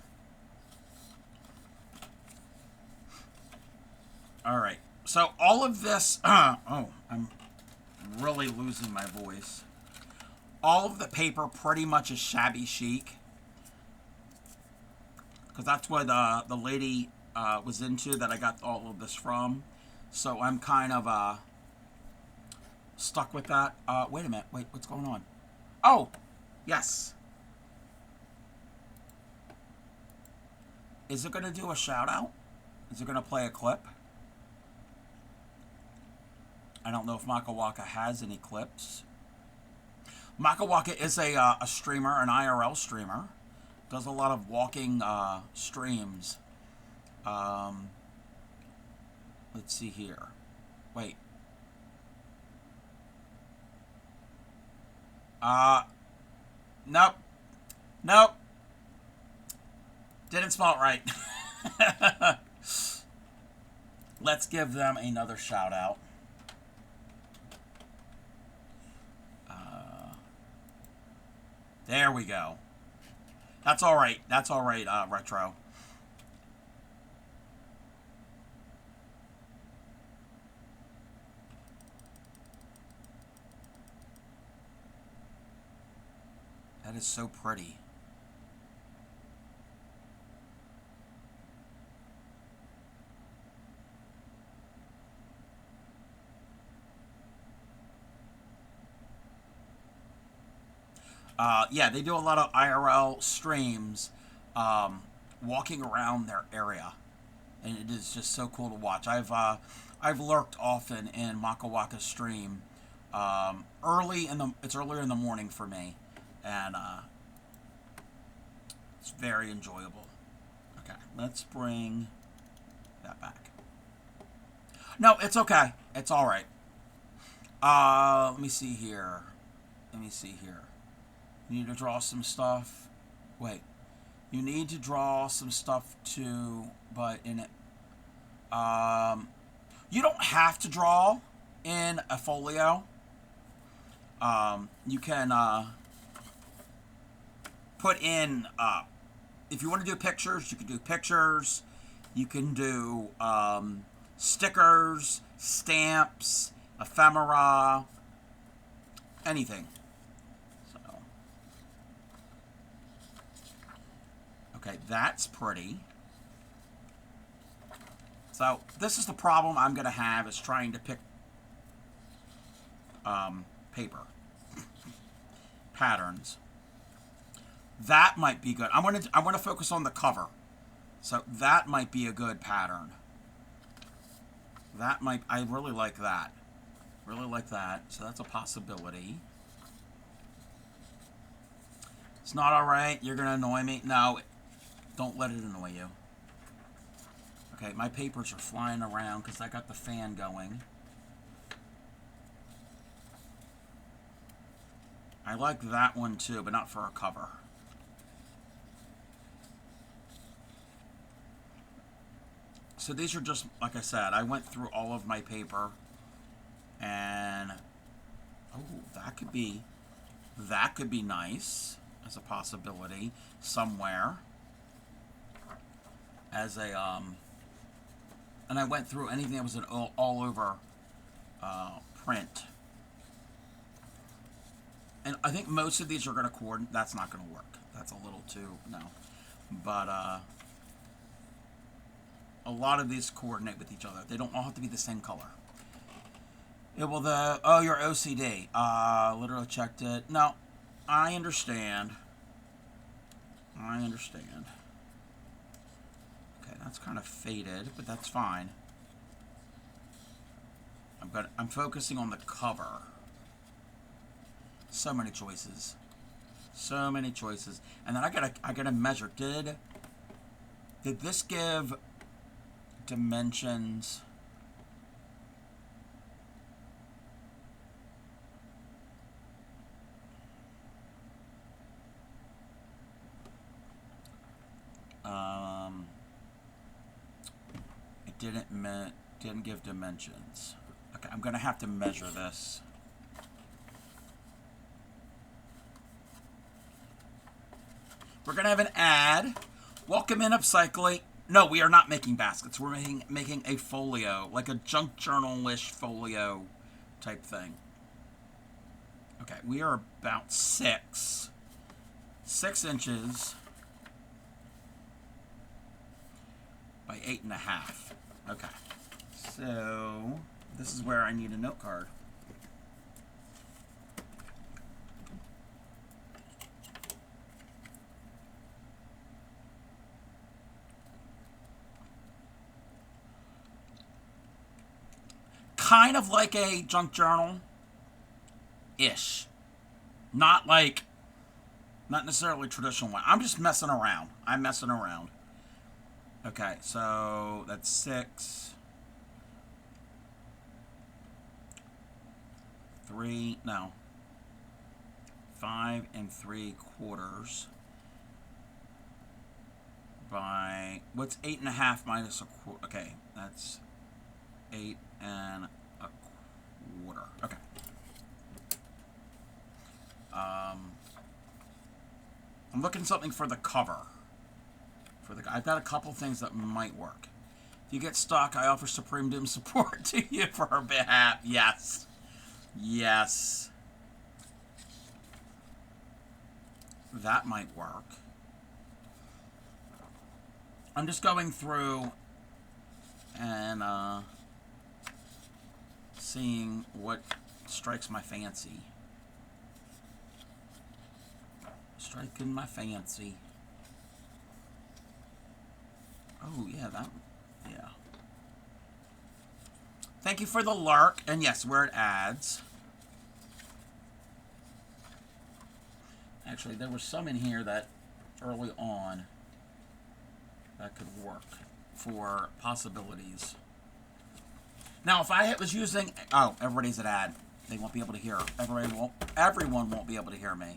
All right. So all of this... oh, I'm really losing my voice. All of the paper pretty much is shabby chic. Because that's what the lady was into that I got all of this from. So I'm kind of stuck with that. Wait a minute. Wait, what's going on? Oh, yes. Is it going to do a shout out? Is it going to play a clip? I don't know if Maka Waka has any clips. Maka Waka is a streamer, an IRL streamer. Does a lot of walking streams. Let's see here. Wait. Nope. Nope. Didn't spell it right. Let's give them another shout out. There we go. That's all right. That's all right, Retro. That is so pretty. Yeah, they do a lot of IRL streams walking around their area, and it is just so cool to watch. I've lurked often in Maka Waka's stream. It's earlier in the morning for me, and it's very enjoyable. Okay, let's bring that back. No, it's okay. It's all right. Let me see here. Let me see here. You need to draw some stuff. Wait. You need to draw some stuff too, but in it. You don't have to draw in a folio. You can put in, if you want to do pictures, you can do pictures. You can do stickers, stamps, ephemera, anything. Okay, that's pretty. So this is the problem I'm going to have, is trying to pick paper patterns. That might be good. I want to focus on the cover. So that might be a good pattern. I really like that. Really like that. So that's a possibility. It's not all right. You're going to annoy me. No. Don't let it annoy you. Okay, my papers are flying around because I got the fan going. I like that one too, but not for a cover. So these are just, like I said, I went through all of my paper, and oh, that could be nice as a possibility somewhere. As a, and I went through anything that was an all over print. And I think most of these are going to coordinate. That's not going to work. That's a little too, no. But, a lot of these coordinate with each other. They don't all have to be the same color. It will oh, your OCD. Literally checked it. No, I understand. I understand. Okay, that's kind of faded, but that's fine. I'm focusing on the cover. So many choices. So many choices. And then I gotta measure. Did this give dimensions? It didn't give dimensions. Okay, I'm gonna have to measure this. We're gonna have an ad. Welcome in upcycling. No, we are not making baskets. We're making a folio, like a junk journal-ish folio type thing. Okay, we are about 6 inches by 8.5. Okay, so this is where I need a note card. Kind of like a junk journal-ish. Not necessarily traditional one. I'm just messing around. I'm messing around. Okay, so that's 6. 5 3/4 by, what's 8.5 minus a quarter? Okay, that's 8 1/4. Okay. I'm looking something for the cover. I've got a couple things that might work. If you get stuck, I offer Supreme Doom support to you for her behalf. Yes. Yes. That might work. I'm just going through and seeing what strikes my fancy. Striking my fancy. Oh, yeah, yeah. Thank you for the lurk. And yes, where it adds. Actually, there was some in here that early on that could work for possibilities. Now, if I was using... Oh, everybody's at ad. They won't be able to hear. Everyone won't be able to hear me.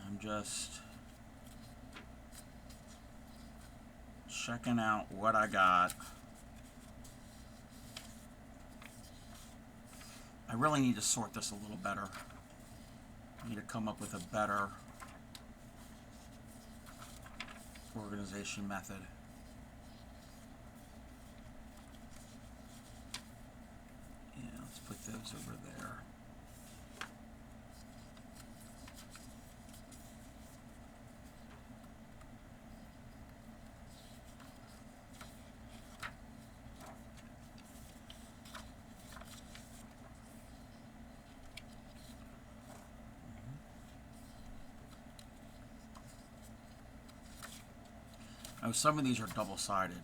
I'm just checking out what I got. I really need to sort this a little better. I need to come up with a better organization method. Yeah, let's put those over there. Oh, some of these are double-sided.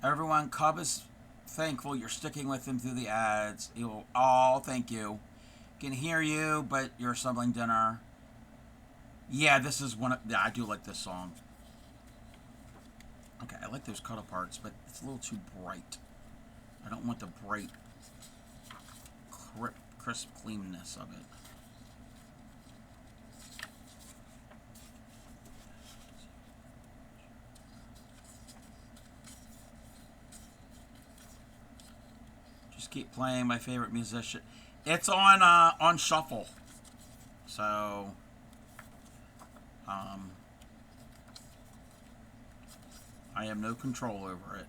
Everyone, Cub is thankful you're sticking with him through the ads. He'll, oh, thank you. Can hear you, but you're subbing dinner. Yeah, this is one of... Yeah, I do like this song. Okay, I like those cut aparts, but it's a little too bright. I don't want the bright, crisp cleanness of it. keep playing my favorite musician. It's on shuffle. So I have no control over it.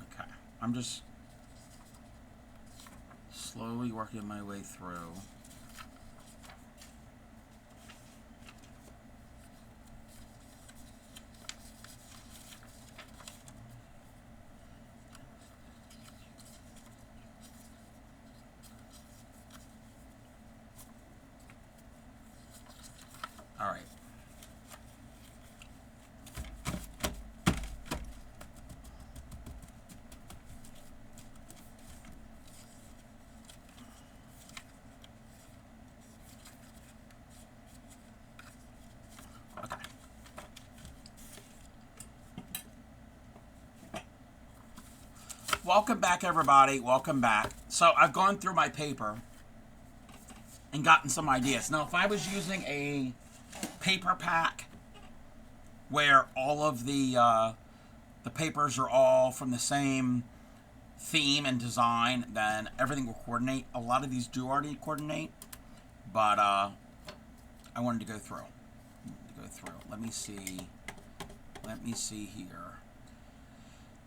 Okay, I'm just slowly working my way through. All right. Okay. Welcome back, everybody. Welcome back. So I've gone through my paper and gotten some ideas. Now, if I was using a paper pack where all of the papers are all from the same theme and design, then everything will coordinate. A lot of these do already coordinate, but I wanted to go through. Let me see. Let me see here.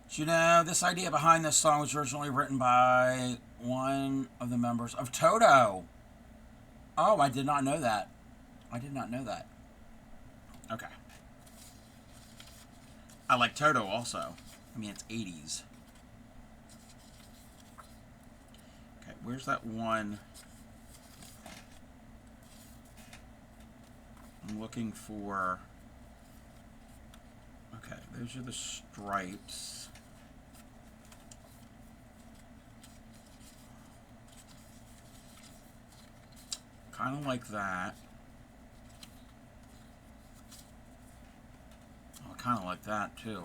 Do you know, this idea behind this song was originally written by one of the members of Toto. Oh, I did not know that. I did not know that. Okay. I like Toto also. I mean, it's 80s. Okay, where's that one? I'm looking for... Okay, those are the stripes. Kind of like that. Oh, kind of like that, too.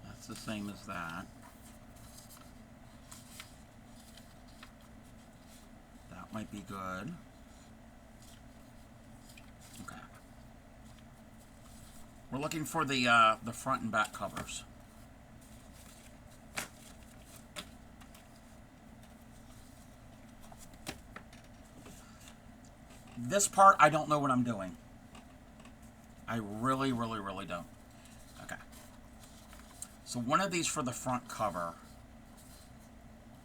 That's the same as that. That might be good. Okay. We're looking for the front and back covers. This part, I don't know what I'm doing. I really, really, really don't. Okay. So one of these for the front cover.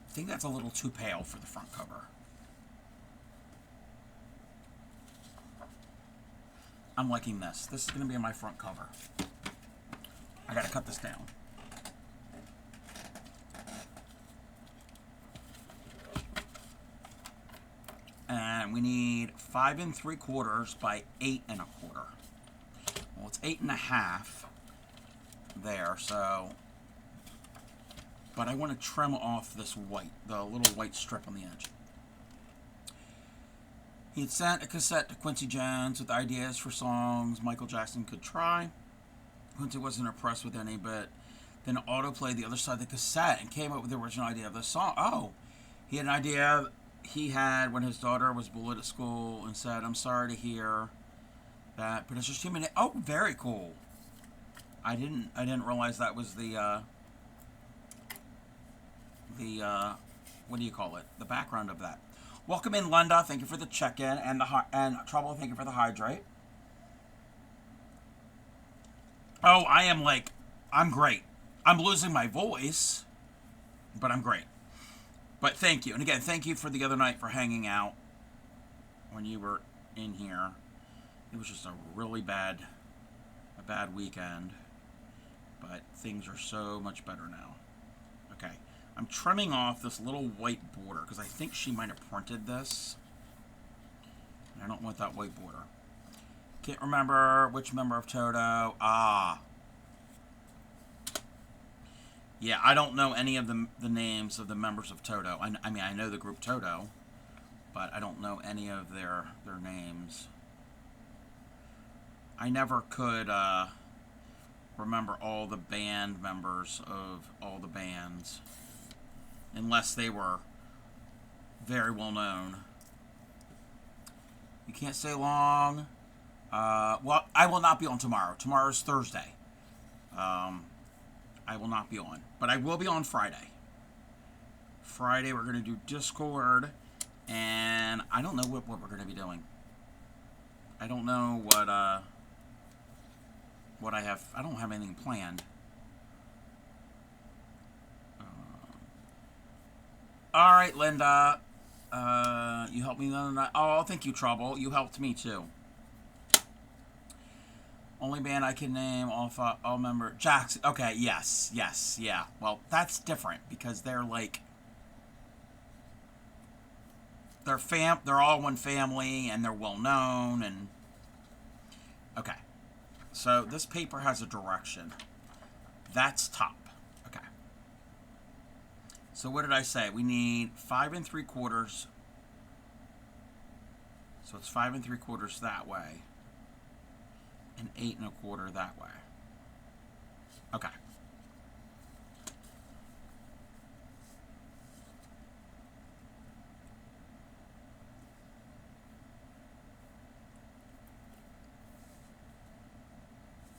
I think that's a little too pale for the front cover. I'm liking this. This is going to be my front cover. I got to cut this down. And we need 5 3/4 by 8 1/4. Well, it's 8 1/2 there, so. But I want to trim off this white, the little white strip on the edge. He had sent a cassette to Quincy Jones with ideas for songs Michael Jackson could try. Quincy wasn't impressed with any, but then autoplayed the other side of the cassette and came up with the original idea of the song. Oh, he had an idea he had when his daughter was bullied at school and said, "I'm sorry to hear that, but it's just human." Oh, very cool. I didn't realize that was the what do you call it? The background of that. Welcome in, Linda. Thank you for the check-in and Trouble. Thank you for the hydrate. Oh, I'm great. I'm losing my voice, but I'm great. But thank you. And again, thank you for the other night for hanging out when you were in here. It was just a bad weekend. But things are so much better now. Okay. I'm trimming off this little white border because I think she might have printed this. I don't want that white border. Can't remember which member of Toto. Ah. Yeah, I don't know any of the names of the members of Toto. I mean, I know the group Toto, but I don't know any of their names. I never could remember all the band members of all the bands. Unless they were very well known. You can't stay long. Well, I will not be on tomorrow. Tomorrow's Thursday. I will not be on. But I will be on Friday. Friday we're going to do Discord. And I don't know what we're going to be doing. I don't know what I have. I don't have anything planned. All right, Linda. You helped me the other night. Oh, thank you, Trouble. You helped me too. Only band I can name all member Jackson. Okay, yes, yeah. Well, that's different because they're like they're all one family and they're well known and okay. So this paper has a direction. That's top. Okay. So what did I say? We need 5 3/4. So it's 5 3/4 that way. And 8 1/4 that way. Okay.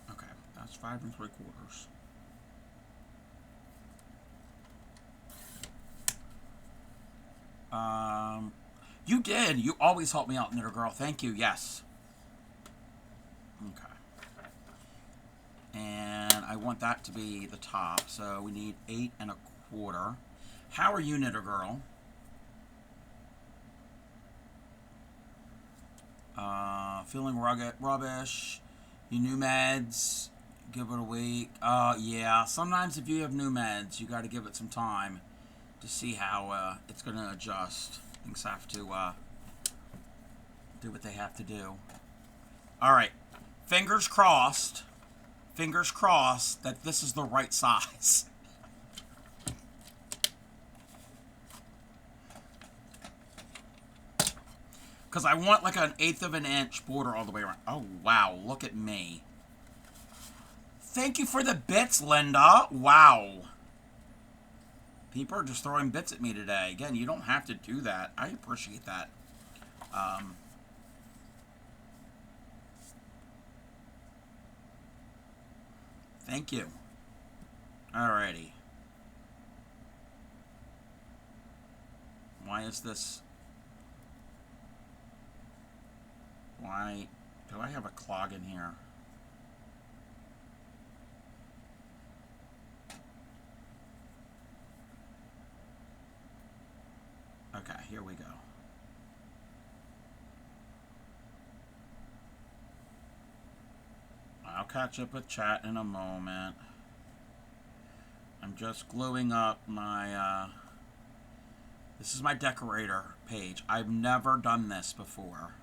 Okay, that's 5 3/4. You did. You always help me out, Knitter Girl. Thank you. Yes. Okay. And I want that to be the top, so we need 8 1/4. How are you, Knitter Girl? Feeling rubbish. You new meds. Give it a week. Yeah. Sometimes if you have new meds, you got to give it some time to see how it's going to adjust. Things have to do what they have to do. All right. Fingers crossed that this is the right size. Because I want like an 1/8 of an inch border all the way around. Oh, wow. Look at me. Thank you for the bits, Linda. Wow. People are just throwing bits at me today. Again, you don't have to do that. I appreciate that. Thank you. Alrighty. Why is this? Why do I have a clog in here? Okay, here we go. I'll catch up with chat in a moment. I'm just gluing up my, this is my decorator page. I've never done this before.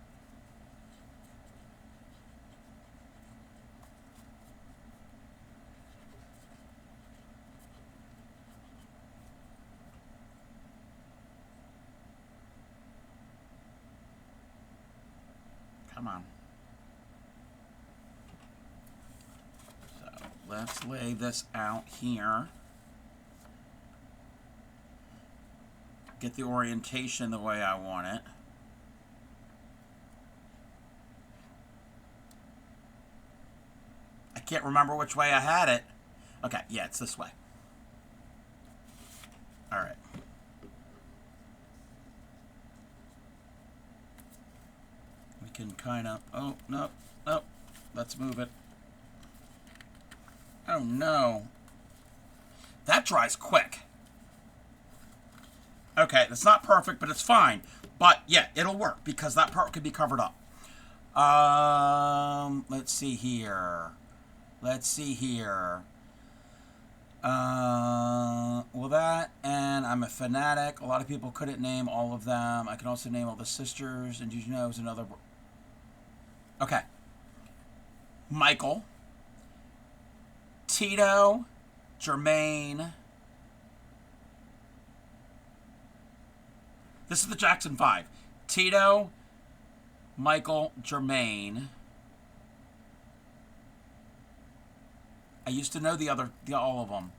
Come on. So let's lay this out here. Get the orientation the way I want it. I can't remember which way I had it. Okay, yeah, it's this way. All right. We can kind of, oh, no, no, let's move it. Oh, no. That dries quick. Okay, that's not perfect, but it's fine. But, yeah, it'll work because that part could be covered up. Let's see here. Well, that, and I'm a fanatic. A lot of people couldn't name all of them. I can also name all the sisters, and did you know it was another... Okay. Michael. Tito. Jermaine. This is the Jackson 5. Tito, Michael, Jermaine. I used to know all of them.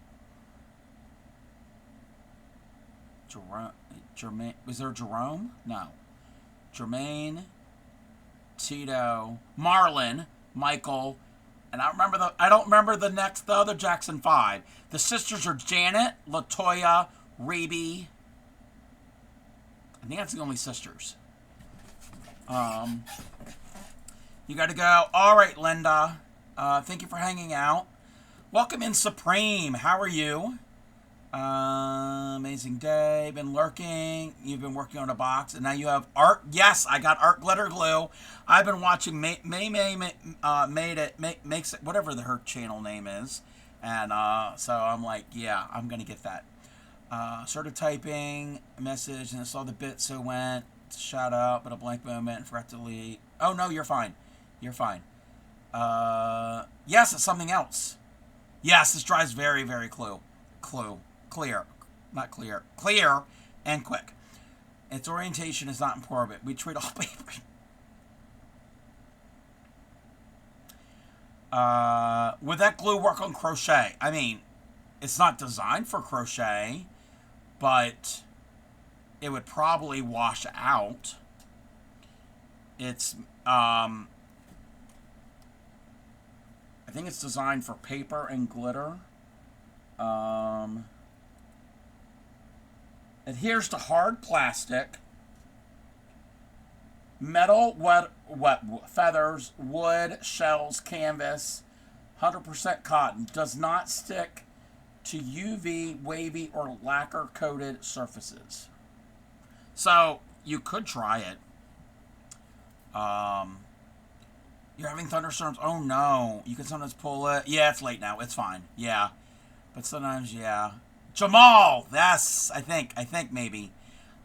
Jermaine, was there Jerome? No. Jermaine, Tito, Marlon, Michael, and I don't remember the other Jackson 5. The sisters are Janet, Latoya, Raby. I think that's the only sisters. You got to go. All right, Linda. Thank you for hanging out. Welcome in, Supreme. How are you? Amazing day. Been lurking. You've been working on a box, and now you have art. Yes, I got art glitter glue. I've been watching May makes it, whatever her channel name is, and so I'm like, yeah, I'm gonna get that. Started typing a message, and I saw the bit, so went shout out, but a blank moment and forgot to delete. Oh no, you're fine. You're fine. Yes, it's something else. Yes, this drives very, very clear, not clear, clear and quick. Its orientation is not important. We treat all paper. Would that glue work on crochet? I mean, it's not designed for crochet, but it would probably wash out. It's, I think it's designed for paper and glitter. Adheres to hard plastic, metal, wet feathers, wood, shells, canvas, 100% cotton. Does not stick to UV, wavy, or lacquer-coated surfaces. So, you could try it. You're having thunderstorms? Oh, no. You can sometimes pull it. Yeah, it's late now. It's fine. Yeah. But sometimes, yeah. Jamal! Yes, I think maybe.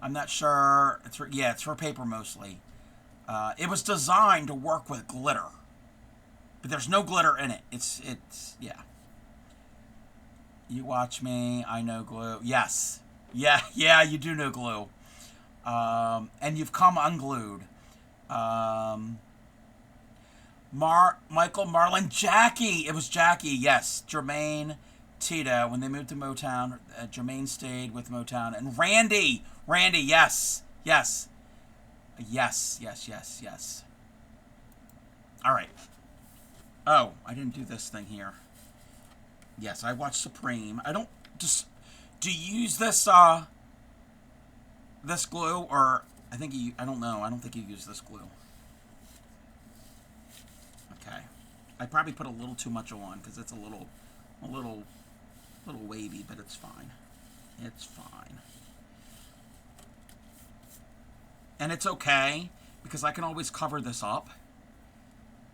I'm not sure. It's for paper mostly. It was designed to work with glitter. But there's no glitter in it. It's yeah. You watch me. I know glue. Yes. Yeah, you do know glue. And you've come unglued. Michael, Marlon, Jackie. It was Jackie, yes. Jermaine, Tito. When they moved to Motown, Jermaine stayed with Motown. And Randy, yes. Yes. All right. Oh, I didn't do this thing here. Yes, I watched Supreme. I don't just... Do you use this, this glue, or... I don't know. I don't think you use this glue. Okay. I probably put a little too much on, because it's a little wavy, but it's fine. It's fine. And it's okay, because I can always cover this up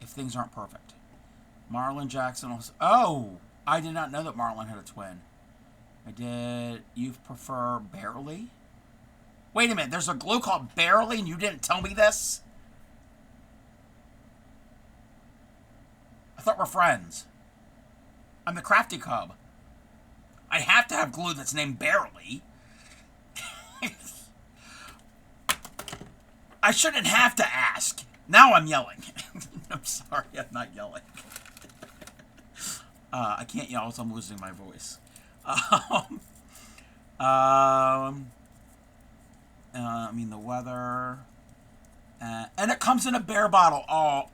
if things aren't perfect. Marlon Jackson also... Oh! I did not know that Marlon had a twin. I did. You prefer Barely? Wait a minute, there's a glue called Barely and you didn't tell me this? I thought we're friends. I'm the Crafty Cub. I have to have glue that's named Barely. I shouldn't have to ask. Now I'm yelling. I'm sorry, I'm not yelling. I can't yell, so I'm losing my voice. I mean, the weather. And it comes in a bear bottle. Oh.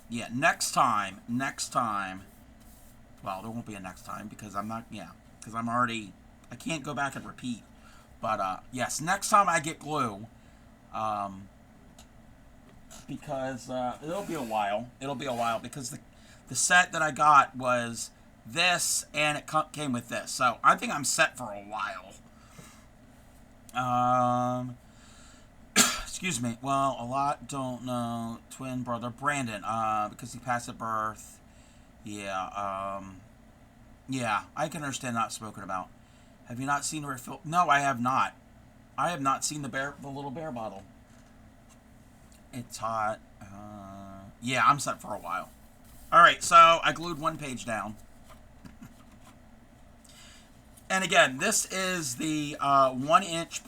Yeah, next time. Well, there won't be a next time because I'm not, because I'm already, I can't go back and repeat. But, yes, next time I get glue, because it'll be a while. Because the set that I got was this, and it came with this. So I think I'm set for a while. Excuse me. Well, a lot don't know twin brother Brandon, because he passed at birth. Yeah, yeah, I can understand not spoken about. Have you not seen her film? No, I have not. I have not seen the little bear bottle. It's hot. Yeah, I'm set for a while. All right, so I glued one page down. And again, this is the 1-inch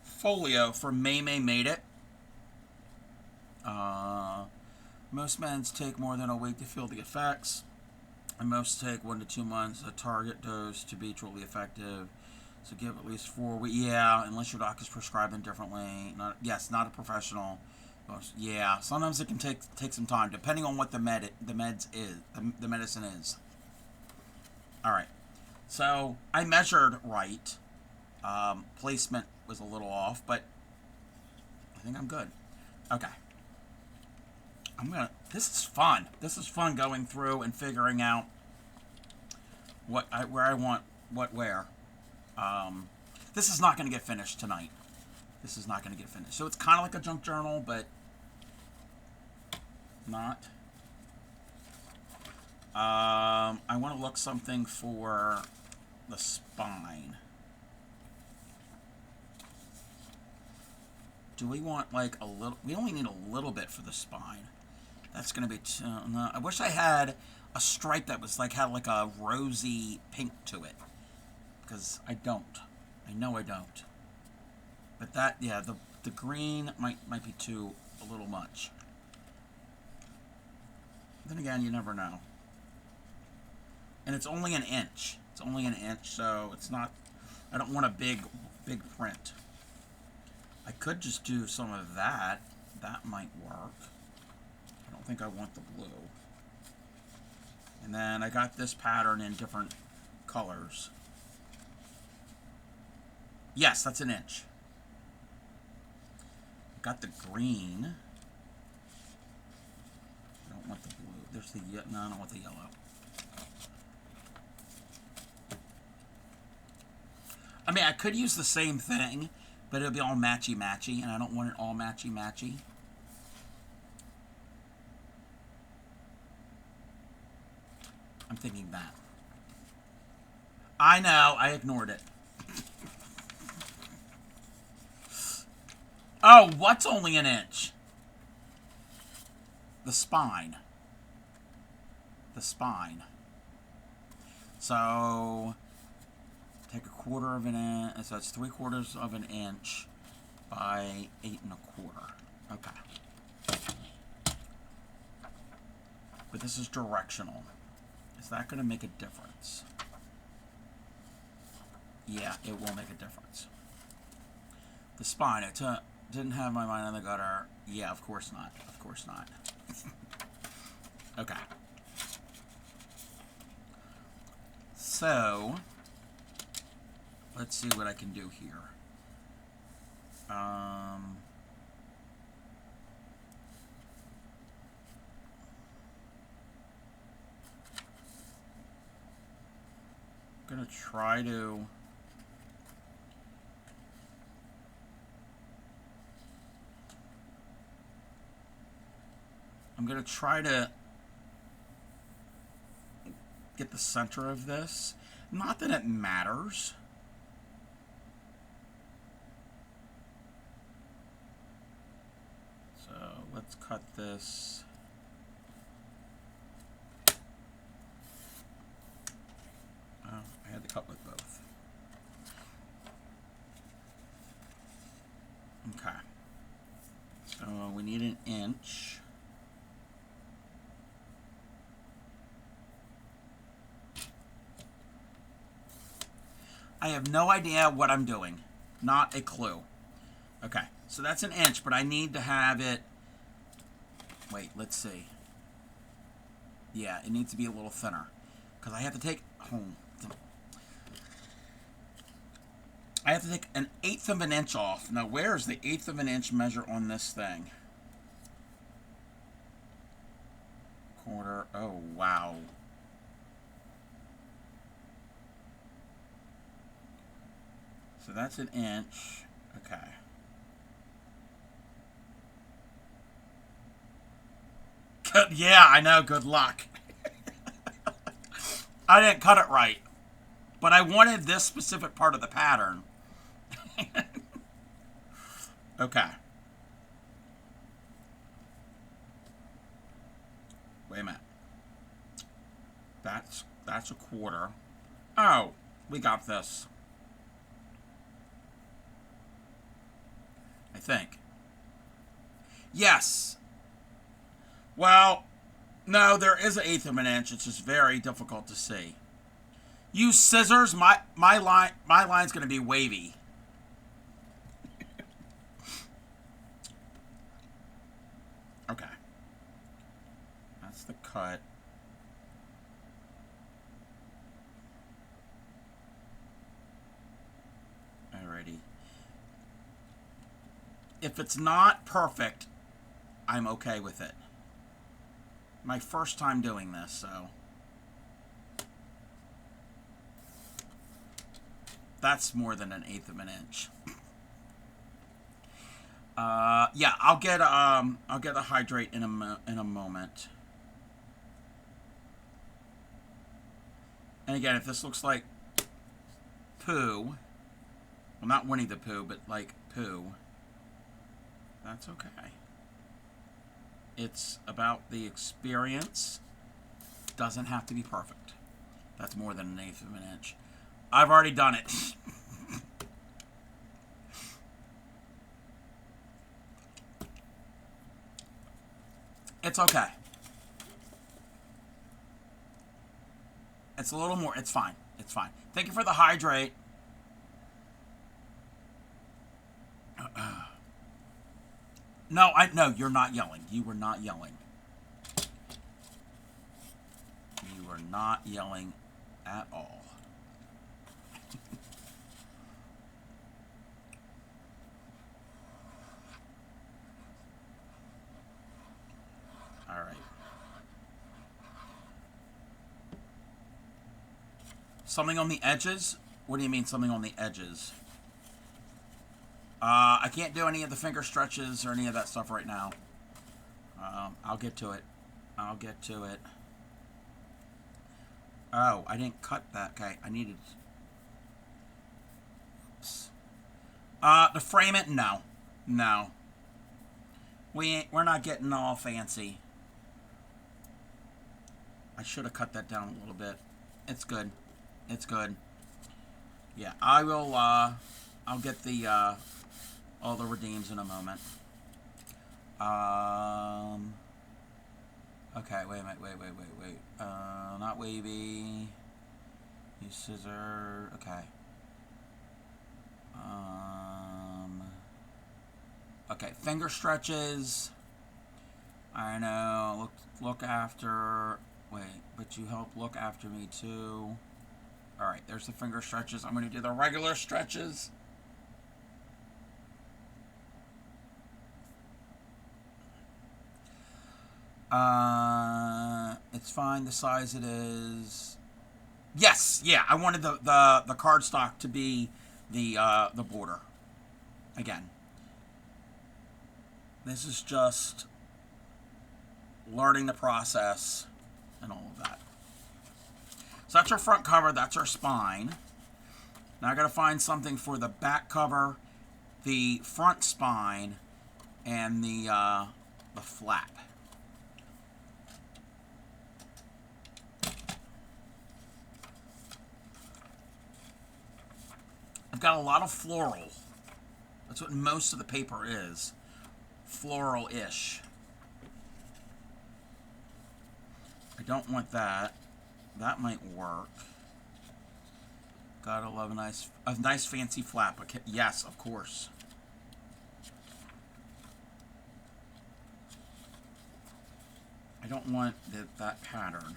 folio for May Made It. Most meds take more than a week to feel the effects, and most take 1 to 2 months a target dose to be truly effective. So give at least 4 weeks. Yeah, unless your doctor's prescribed them differently. Not a professional. Yeah, sometimes it can take some time, depending on what the medicine is. All right. So I measured right. Placement was a little off, but I think I'm good. Okay. This is fun. This is fun going through and figuring out where I want where. This is not going to get finished tonight. This is not going to get finished. So it's kind of like a junk journal, but not. I want to look something for the spine. Do we want like a little? We only need a little bit for the spine. That's going to be no, I wish I had a stripe that was had like a rosy pink to it. Because I don't. I know I don't. But that, yeah, the green might be a little much. Then again, you never know. And it's only an inch. It's only an inch, so it's not, I don't want a big print. I could just do some of that. That might work. I don't think I want the blue. And then I got this pattern in different colors. Yes, that's an inch. Got the green. I don't want the blue. There's the no, I don't want the yellow. I mean, I could use the same thing, but it'll be all matchy-matchy, and I don't want it all matchy-matchy. I'm thinking that. I know, I ignored it. Oh, what's only an inch? The spine. The spine. So, take 1/4 of an inch. So it's 3/4 of an inch by 8 1/4. Okay. But this is directional. Is that going to make a difference? Yeah, it will make a difference. The spine. It didn't have my mind on the gutter. Yeah, of course not. Of course not. Okay. So, let's see what I can do here. I'm going to try to... I'm going to try to get the center of this. Not that it matters. So let's cut this. Oh, I had to cut with both. Okay. So we need an inch. I have no idea what I'm doing. Not a clue. Okay, so that's an inch, but I need to have it... Wait, let's see. Yeah, it needs to be a little thinner. Because I have to take... I have to take 1/8 of an inch off. Now, where is the 1/8 of an inch measure on this thing? 1/4. Oh, wow. So that's an inch. Okay. Yeah, I know. Good luck. I didn't cut it right. But I wanted this specific part of the pattern. Okay. Wait a minute. That's 1/4. Oh, we got this. I think. Yes. Well, no, there is an eighth of an inch. It's just very difficult to see. Use scissors. My line's going to be wavy. Okay, that's the cut. Alrighty. If it's not perfect, I'm okay with it. My first time doing this, so that's more than an eighth of an inch. Yeah, I'll get a hydrate in a moment. And again, if this looks like poo, well, not Winnie the Pooh, but like poo, that's okay. It's about the experience. Doesn't have to be perfect. That's more than an eighth of an inch. I've already done it. It's okay. It's a little more. It's fine. It's fine. Thank you for the hydrate. No, you're not yelling. You were not yelling. You were not yelling at all. All right. Something on the edges? What do you mean something on the edges? I can't do any of the finger stretches or any of that stuff right now. I'll get to it. I'll get to it. Oh, I didn't cut that. Okay, I needed... Oops. To frame it? No. No. We're not getting all fancy. I should have cut that down a little bit. It's good. It's good. Yeah, I will, I'll get the, all the redeems in a moment. Okay, wait. Not wavy. Use scissor. Okay. Okay, finger stretches. I know. Look after. Wait, but you help look after me too. All right, there's the finger stretches. I'm going to do the regular stretches. It's fine the size it is. Yes, yeah. I wanted the cardstock to be the border. Again, this is just learning the process and all of that. So that's our front cover. That's our spine. Now I got to find something for the back cover, the front spine, and the flap. I've got a lot of floral. That's what most of the paper is. Floral-ish. I don't want that. That might work. Gotta love a nice fancy flap. Okay. Yes, of course. I don't want that pattern.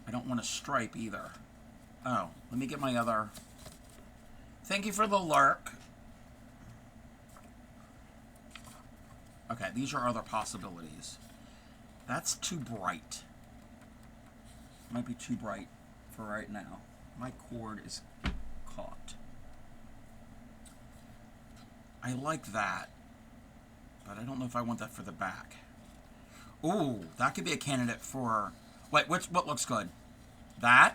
I don't want a stripe either. Oh, let me get my other... Thank you for the lurk. Okay, these are other possibilities. That's too bright. Might be too bright for right now. My cord is caught. I like that, but I don't know if I want that for the back. Ooh, that could be a candidate for... Wait, what looks good? That?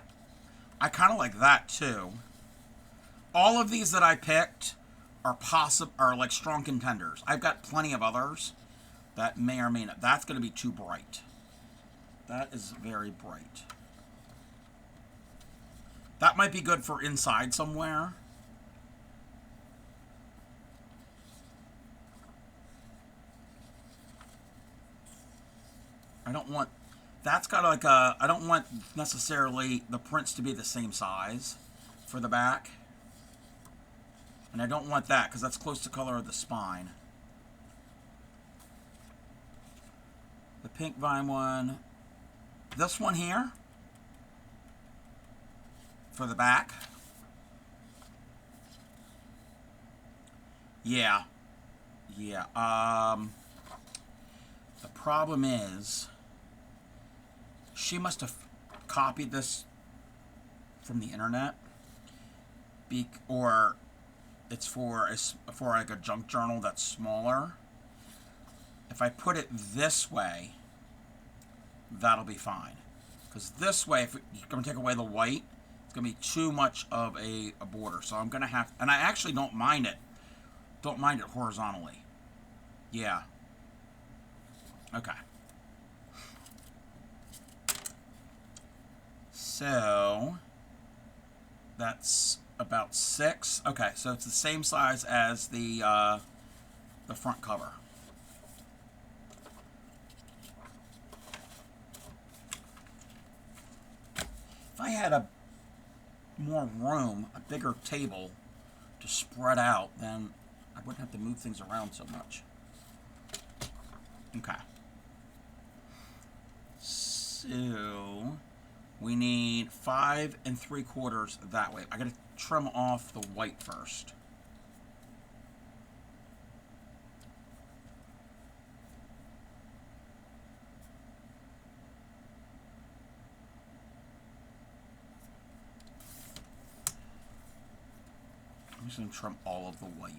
I kind of like that too. All of these that I picked are like strong contenders. I've got plenty of others that may or may not. That's going to be too bright. That is very bright. That might be good for inside somewhere. I don't want, that's got like a, I don't want necessarily the prints to be the same size for the back. And I don't want that because that's close to color of the spine. The pink vine one. This one here for the back. Yeah. Yeah. The problem is she must have copied this from the internet, or it's for like a junk journal that's smaller. If I put it this way, that'll be fine. Because this way, if you're going to take away the white, it's going to be too much of a border. So I'm going to have, and I actually don't mind it. Don't mind it horizontally. Yeah. Okay. So that's about 6. Okay, so it's the same size as the front cover. If I had a more room, a bigger table to spread out, then I wouldn't have to move things around so much. Okay. So we need 5 3/4 that way. I gotta trim off the white first. I'm just gonna trim all of the white.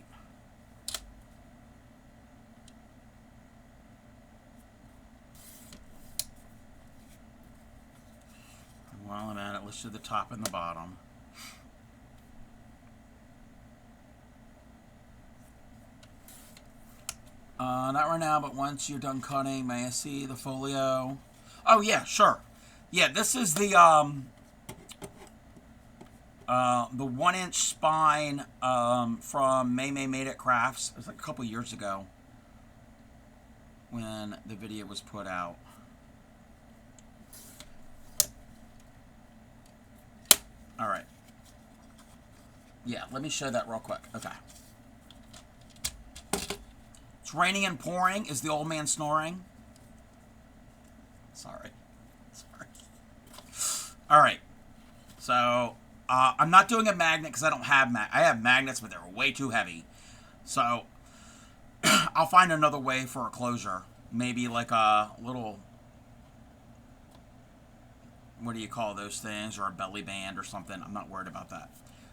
While I'm at it, let's do the top and the bottom. Not right now, but once you're done cutting, may I see the folio? Oh yeah, sure. Yeah, this is the 1-inch spine from May Made It Crafts. It was like a couple years ago when the video was put out. All right. Yeah, let me show that real quick. Okay. It's raining and pouring. Is the old man snoring? Sorry. All right. So, I'm not doing a magnet because I don't have I have magnets, but they're way too heavy. So, I'll find another way for a closure. Maybe like a little, what do you call those things, or a belly band or something. I'm not worried about that.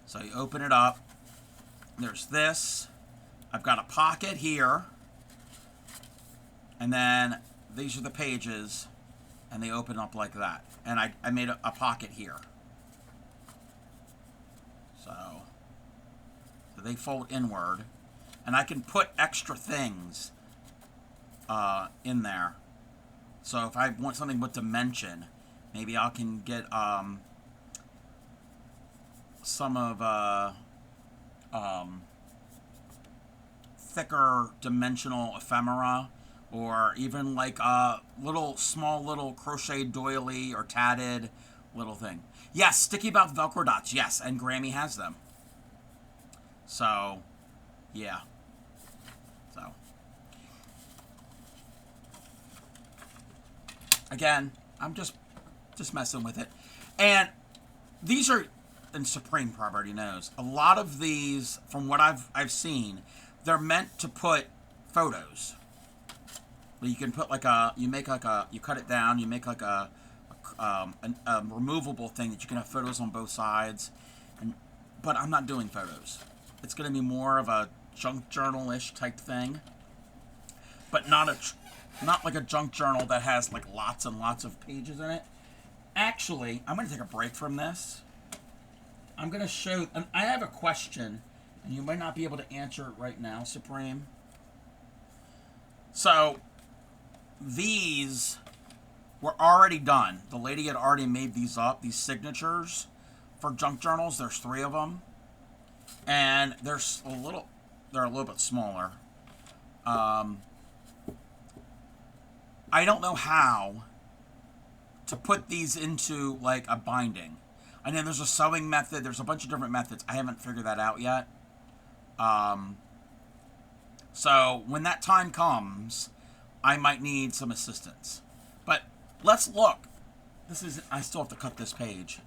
So you open it up. There's this. I've got a pocket here. And then these are the pages. And they open up like that. And I made a pocket here. So they fold inward. And I can put extra things in there. So if I want something with dimension, maybe I can get some of thicker dimensional ephemera, or even like a small little crochet doily or tatted little thing. Yes, sticky about Velcro dots. Yes, and Grammy has them. So, yeah. So, again, I'm just messing with it. And these are, and Supreme probably already knows, a lot of these, from what I've seen, they're meant to put photos. You can put like you cut it down, you make like a removable thing that you can have photos on both sides. But I'm not doing photos. It's going to be more of a junk journal-ish type thing. But not like a junk journal that has like lots and lots of pages in it. Actually, I'm going to take a break from this. I'm going to show, and I have a question, and you might not be able to answer it right now, Supreme. So, these were already done. The lady had already made these up, these signatures for junk journals. There's 3 of them. And they're a little bit smaller. I I don't know how to put these into like a binding. I know there's a sewing method. There's a bunch of different methods. I haven't figured that out yet. So when that time comes, I might need some assistance. But let's look. I still have to cut this page.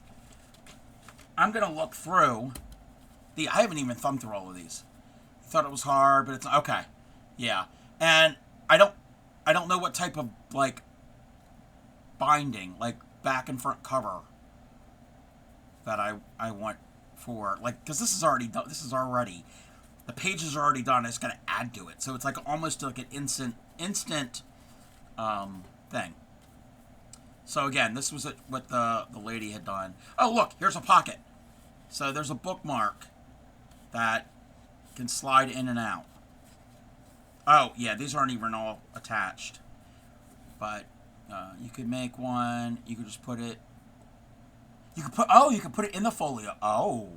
I'm going to look through I haven't even thumbed through all of these. Thought it was hard, but it's okay. Yeah. And I don't know what type of like binding, like back and front cover that I want for, like, because this is already done. The pages are already done. I just got to add to it. So it's like almost like an instant thing. So again, this was what the lady had done. Oh, look, here's a pocket. So there's a bookmark that can slide in and out. Oh, yeah, these aren't even all attached. But you could make one. You could just put it. You could put it in the folio. Oh.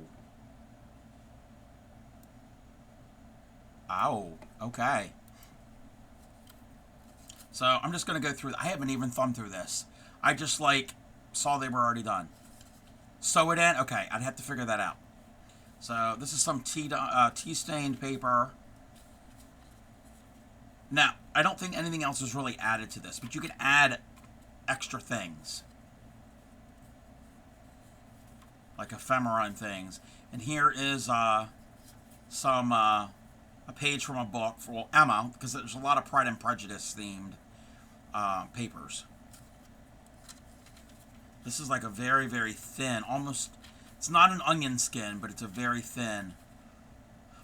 Oh, okay. So I'm just going to go through. I haven't even thumbed through this. I just like saw they were already done. Sew it in. Okay, I'd have to figure that out. So this is some tea-stained paper. Now, I don't think anything else is really added to this, but you can add extra things. Like ephemera and things. And here is a page from a book for Emma, because there's a lot of Pride and Prejudice themed papers. This is like a very, very thin, almost, it's not an onion skin, but it's a very thin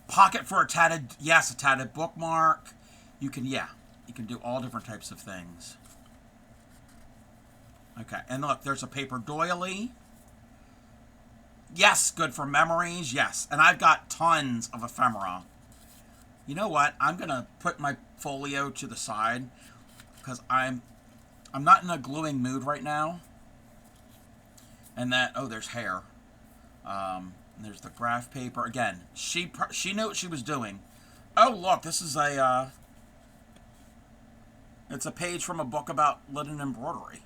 pocket for a tatted bookmark. You can do all different types of things. Okay, and look, there's a paper doily. Yes, good for memories, yes. And I've got tons of ephemera. You know what? I'm going to put my folio to the side because I'm not in a gluing mood right now. And there's hair. There's the graph paper. Again, she knew what she was doing. Oh, look, this is it's a page from a book about linen embroidery.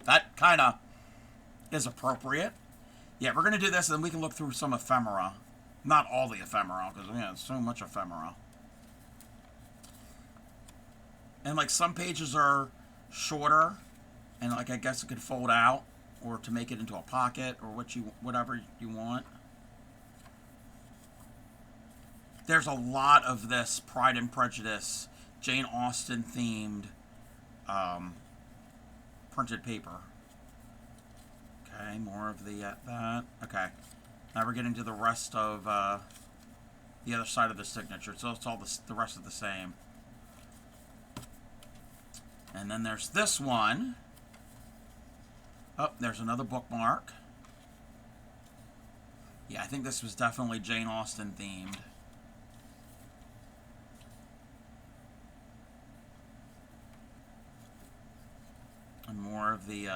That kind of is appropriate. Yeah, we're going to do this, and then we can look through some ephemera. Not all the ephemera, because we have so much ephemera. And, like, some pages are shorter, and, like, I guess it could fold out, or to make it into a pocket, or whatever you want. There's a lot of this Pride and Prejudice, Jane Austen-themed printed paper. Okay, more of that. Okay. Now we're getting to the rest of the other side of the signature. So it's all the rest of the same. And then there's this one. Oh, there's another bookmark. Yeah, I think this was definitely Jane Austen themed. And more of the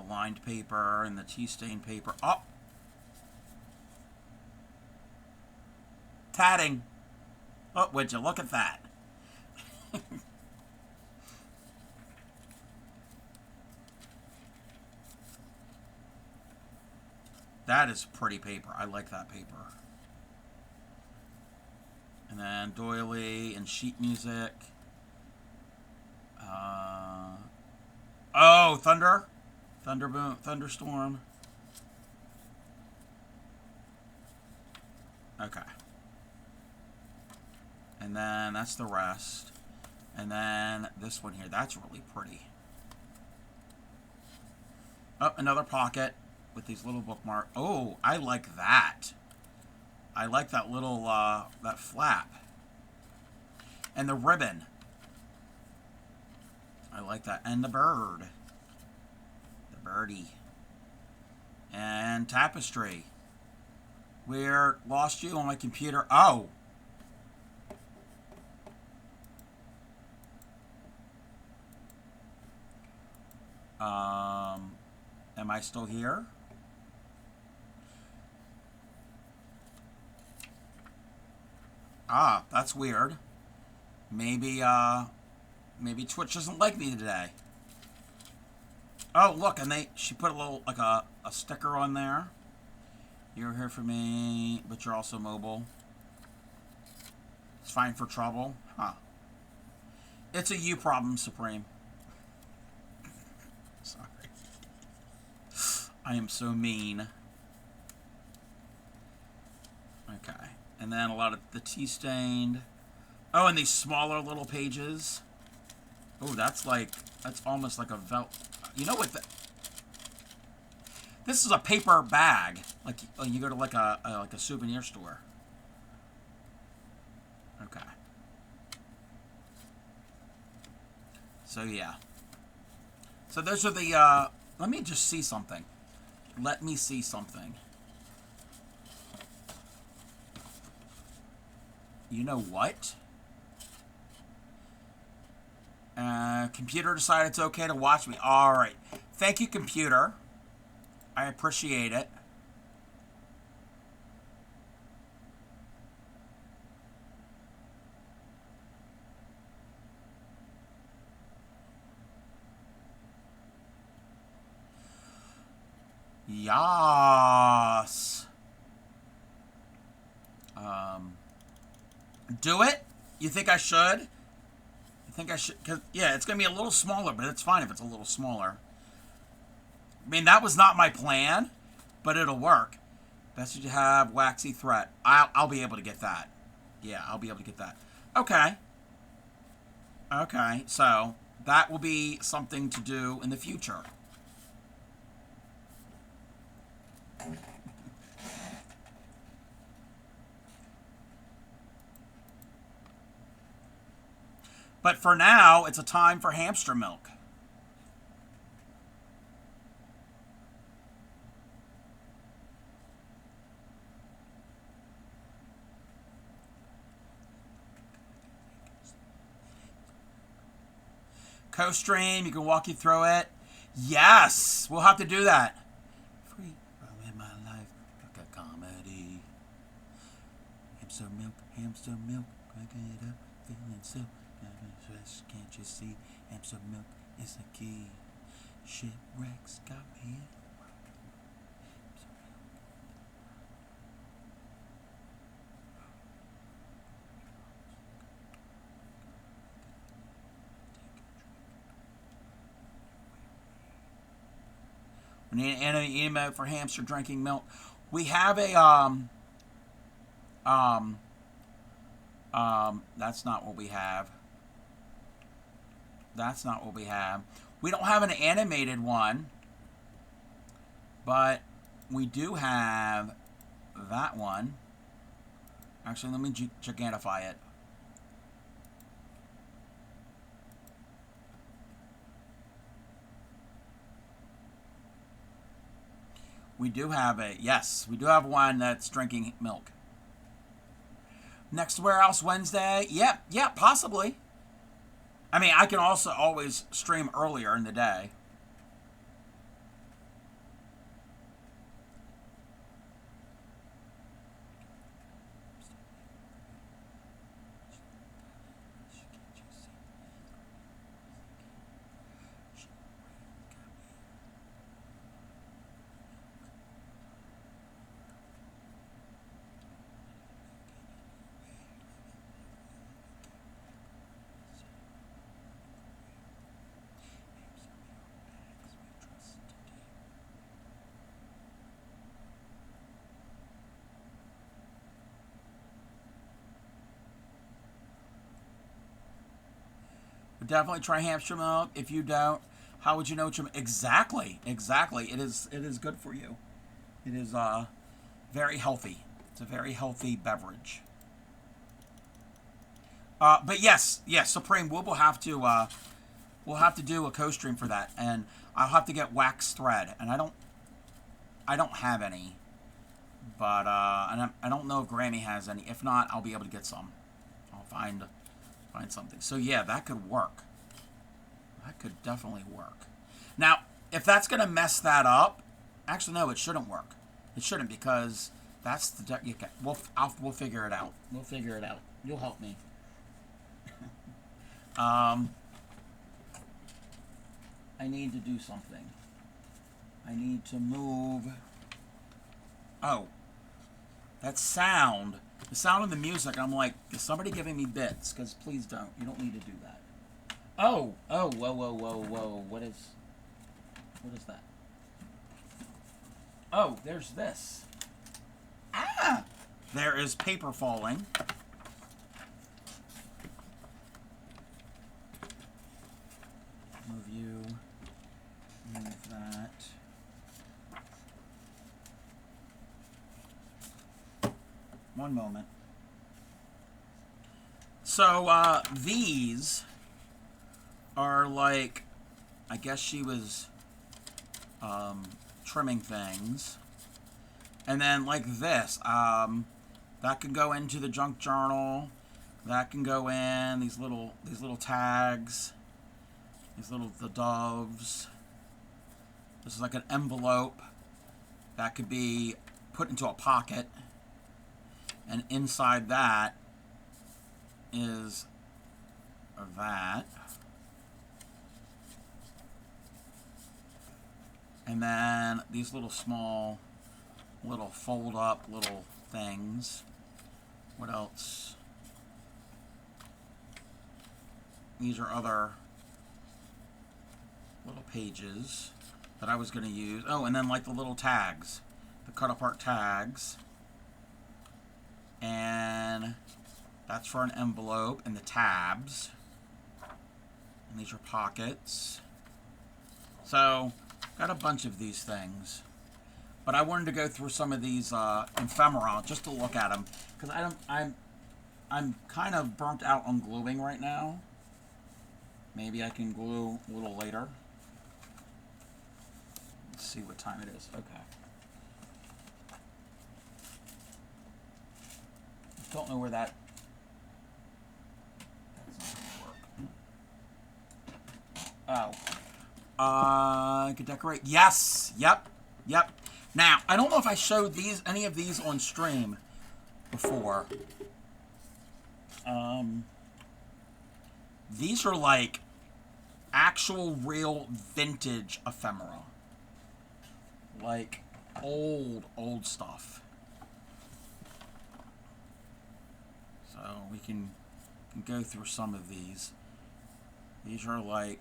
lined paper and the tea-stained paper. Oh! Tatting. Oh, would you look at that? That is pretty paper. I like that paper. And then doily and sheet music. Oh, thunder. Thunderboom, thunderstorm. Okay. And then that's the rest. And then this one here, that's really pretty. Oh, another pocket with these little bookmarks. Oh, I like that. I like that little, that flap. And the ribbon. I like that. And the bird. Birdie. And tapestry. Where lost you on my computer. Oh. Am I still here? Ah, that's weird. Maybe Maybe Twitch doesn't like me today. Oh, look, and she put a little, like a sticker on there. You're here for me, but you're also mobile. It's fine for trouble. Huh. It's a you problem, Supreme. Sorry. I am so mean. Okay. And then a lot of the tea stained. Oh, and these smaller little pages. Oh, that's almost like a you know what? This is a paper bag. Like you go to like a souvenir store. Okay. So yeah. So those are the let me just see something. Let me see something. You know what? Computer decided it's okay to watch me. All right. Thank you, computer. I appreciate it. Yas. Do it? You think I should? You think I should? Cause yeah, it's gonna be a little smaller, but it's fine if it's a little smaller. I mean, that was not my plan, but it'll work. Best you have waxy threat. I'll be able to get that. Yeah, I'll be able to get that. Okay. Okay, so that will be something to do in the future. But for now, it's a time for hamster milk. Co-stream, you can walk you through it. Yes, we'll have to do that. Free from in my life, like a comedy. Hamster milk, cracking it up, feeling so. Can't you see? Hamster milk is a key. Shipwrecks got me. We need an emote for hamster drinking milk. We have a that's not what we have. That's not what we have. We don't have an animated one, but we do have that one. Actually, let me gigantify it. We do have yes, we do have one that's drinking milk. Next Warehouse Wednesday? Yeah, possibly. I mean, I can also always stream earlier in the day. Definitely try hamster milk. If you don't, how would you know what exactly? It is good for you. It is very healthy. It's a very healthy beverage. But yes, Supreme. We'll have to do a co-stream for that, and I'll have to get wax thread, and I don't have any, but and I don't know if Grammy has any. If not, I'll be able to get some. I'll find something. So yeah, that could work. That could definitely work. Now, if that's going to mess that up, actually no, it shouldn't work. It shouldn't, because that's the we'll figure it out. We'll figure it out. You'll help me. I need to do something. I need to move. Oh, that sound. The sound of the music, I'm like, is somebody giving me bits? Because please don't. You don't need to do that. Oh, whoa, whoa, whoa, whoa. What is that? Oh, there's this. Ah! There is paper falling. Move you. Move that. One moment. So, these are like, I guess she was trimming things. And then like this, that can go into the junk journal. That can go in these little tags. The doves. This is like an envelope that could be put into a pocket. And inside that is that. And then these little small, fold up little things. What else? These are other little pages that I was going to use. Oh, and then like the little tags, the cut apart tags. And that's for an envelope, and the tabs. And these are pockets. So, got a bunch of these things. But I wanted to go through some of these ephemera just to look at them, because I'm kind of burnt out on gluing right now. Maybe I can glue a little later. Let's see what time it is. Okay. Don't know where that's not gonna work. Oh. I could decorate. Yes. Yep. Now, I don't know if I showed any of these on stream before. These are like actual real vintage ephemera. Like old stuff. So we can go through some of these. These are like,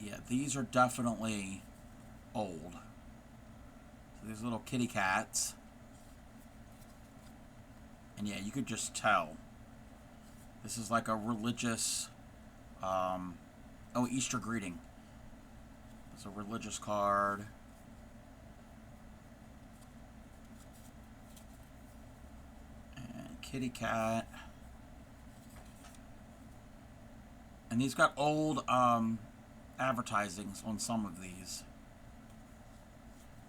yeah, these are definitely old. So these little kitty cats. And yeah, you could just tell. This is like a religious, Easter greeting. It's a religious card. And kitty cat. And these got old advertisings on some of these.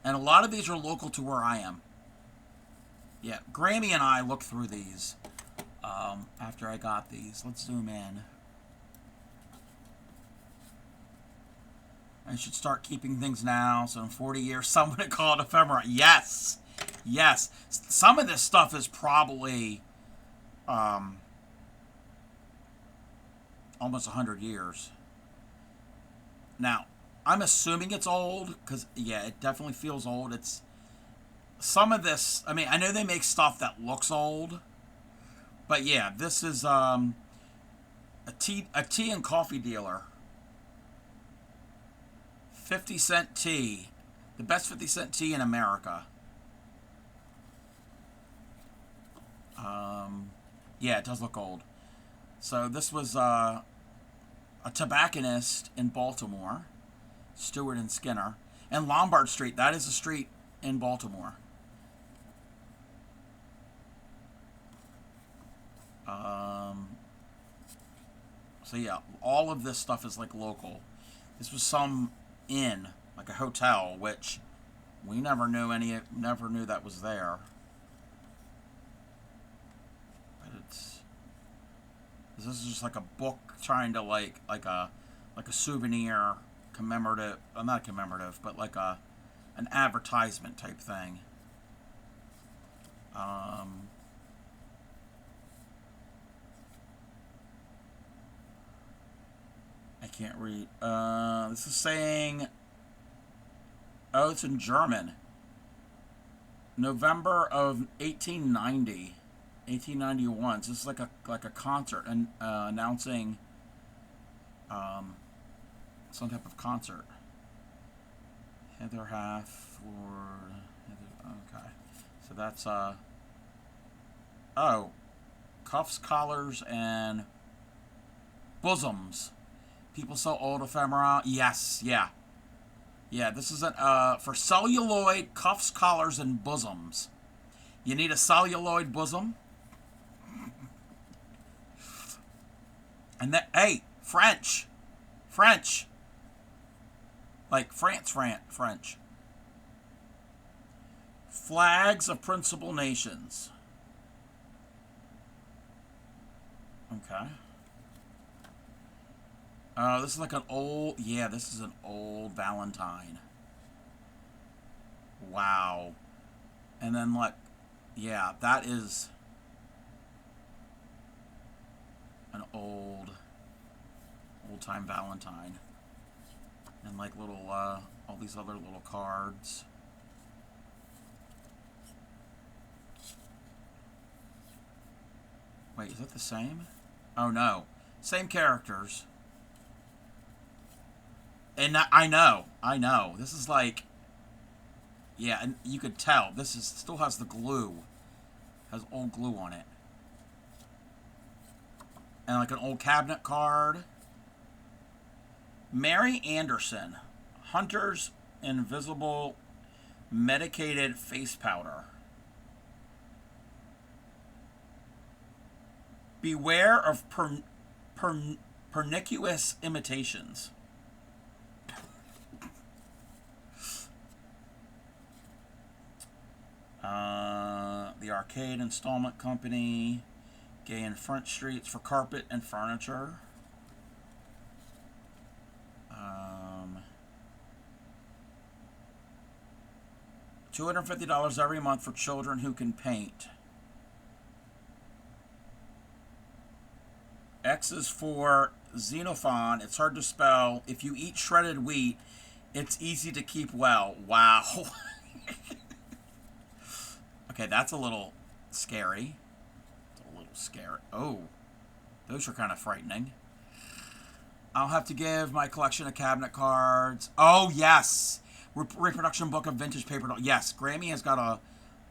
And a lot of these are local to where I am. Yeah, Grammy and I looked through these after I got these. Let's zoom in. I should start keeping things now, so in 40 years, someone would call it ephemera. Yes! Yes. Some of this stuff is probably almost 100 years. Now, I'm assuming it's old, because, yeah, it definitely feels old. It's some of this, I mean, I know they make stuff that looks old, but yeah, this is a tea and coffee dealer. 50-cent tea. The best 50-cent tea in America. Yeah, it does look old. So this was a tobacconist in Baltimore, Stewart and Skinner, and Lombard Street. That is a street in Baltimore. So yeah, all of this stuff is like local. This was some inn, like a hotel, which we never knew that was there. But this is just like a book trying to like a souvenir commemorative, not commemorative, but like an advertisement type thing. I can't read. This is saying... Oh, it's in German. November of 1890. 1891. So this is like a concert and announcing some type of concert. Heather half for... Okay. So that's, oh. Cuffs, collars, and bosoms. People sew old ephemera. Yes, yeah. Yeah, this is for celluloid, cuffs, collars, and bosoms. You need a celluloid bosom. And then, hey, French. French. Like France, French. Flags of principal nations. Okay. This is like an old... Yeah, this is an old Valentine. Wow. And then, like... Yeah, that is... an old-time Valentine. And, like, little, all these other little cards. Wait, is that the same? Oh, no. Same characters. And I know. This is like... Yeah, and you could tell. This is still has the glue. Has old glue on it. And like an old cabinet card. Mary Anderson. Hunter's Invisible Medicated Face Powder. Beware of pernicious imitations. The Arcade Installment Company. Gay and Front Streets for carpet and furniture. $250 every month for children who can paint. X is for Xenophon. It's hard to spell. If you eat shredded wheat, it's easy to keep well. Wow. Okay, that's a little scary. It's a little scary. Oh, those are kind of frightening. I'll have to give my collection of cabinet cards. Oh, yes. Reproduction book of vintage paper dolls. Yes, Grammy has got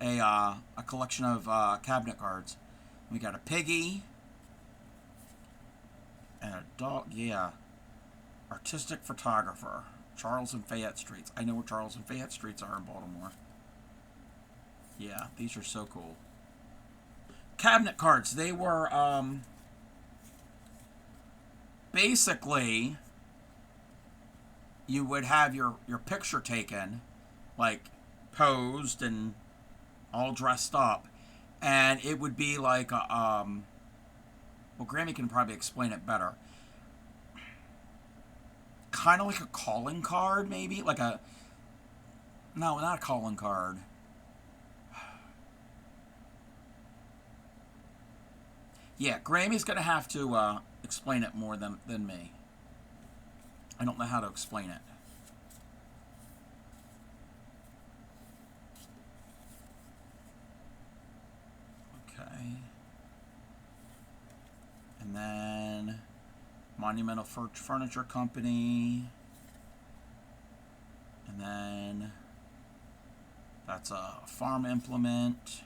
a collection of cabinet cards. We got a piggy. And a dog, yeah. Artistic photographer. Charles and Fayette Streets. I know where Charles and Fayette Streets are in Baltimore. Yeah, these are so cool. Cabinet cards. They were, basically, you would have your picture taken, like, posed and all dressed up. And it would be like a, well, Grammy can probably explain it better. Kind of like a calling card, maybe? Like a... No, not a calling card. Yeah, Grammy's going to have to explain it more than me. I don't know how to explain it. Okay. And then Monumental Furniture Company. And then that's a farm implement.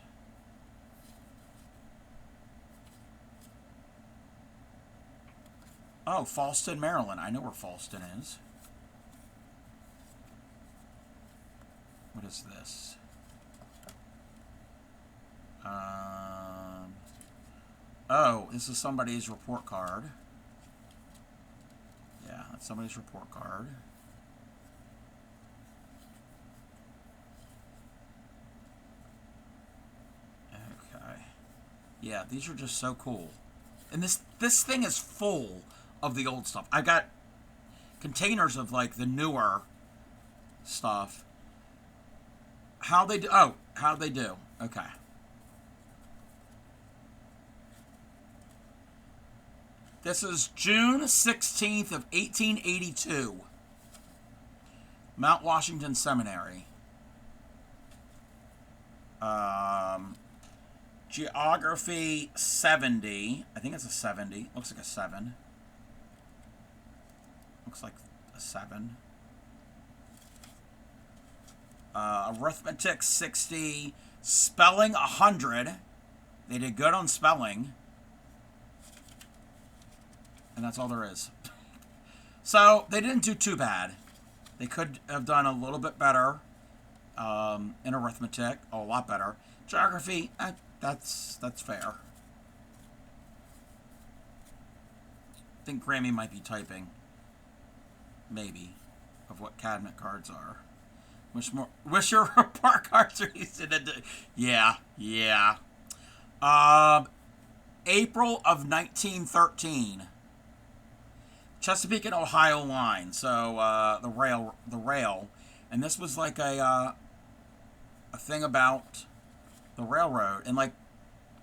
Oh, Falston, Maryland. I know where Falston is. What is this? Oh, this is somebody's report card. Yeah, that's somebody's report card. Okay. Yeah, these are just so cool. And this thing is full of the old stuff. I got containers of like the newer stuff. How they do? Oh, how they do? Okay. This is June 16th of 1882. Mount Washington Seminary. Geography 70. I think it's a 70. Looks like a 7. Looks like a 7. Arithmetic 60. Spelling 100. They did good on spelling. And that's all there is. So, they didn't do too bad. They could have done a little bit better in arithmetic. Oh, a lot better. Geography, that's fair. I think Grammy might be typing. Maybe. Of what cabinet cards are. Wish your report cards are easy to do. Yeah. April of 1913. Chesapeake and Ohio line. So the rail, and this was like a thing about the railroad and like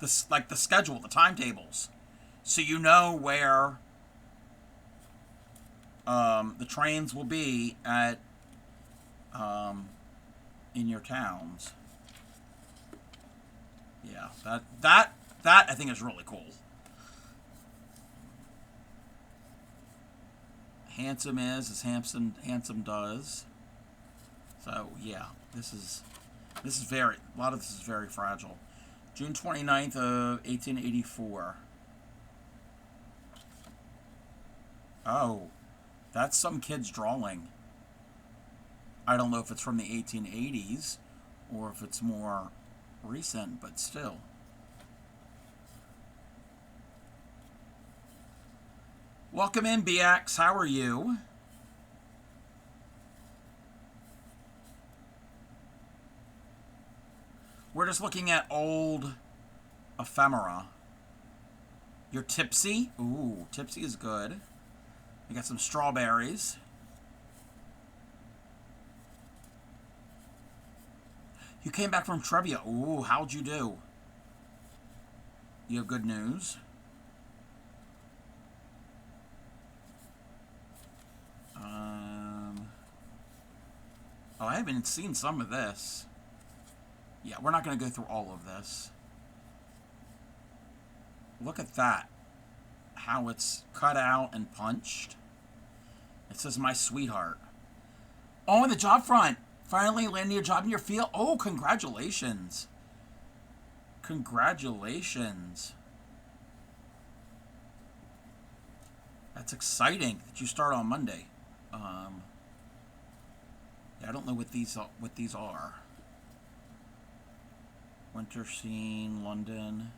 the schedule, the timetables, so you know where the trains will be at in your towns. Yeah, that I think is really cool. Handsome is as handsome does. So yeah, this is very, a lot of this is very fragile. June 29th of 1884. Oh, that's some kid's drawing. I don't know if it's from the 1880s or if it's more recent, but still. Welcome in, BX. How are you? We're just looking at old ephemera. You're tipsy? Ooh, tipsy is good. We got some strawberries. You came back from Trebia. Ooh, how'd you do? You have good news? Oh, I haven't seen some of this. Yeah, we're not going to go through all of this. Look at that. How it's cut out and punched. It says, my sweetheart. Oh, in the job front. Finally landing a job in your field. Oh, congratulations. Congratulations. That's exciting that you start on Monday. Yeah, I don't know what these are. Winter scene, London.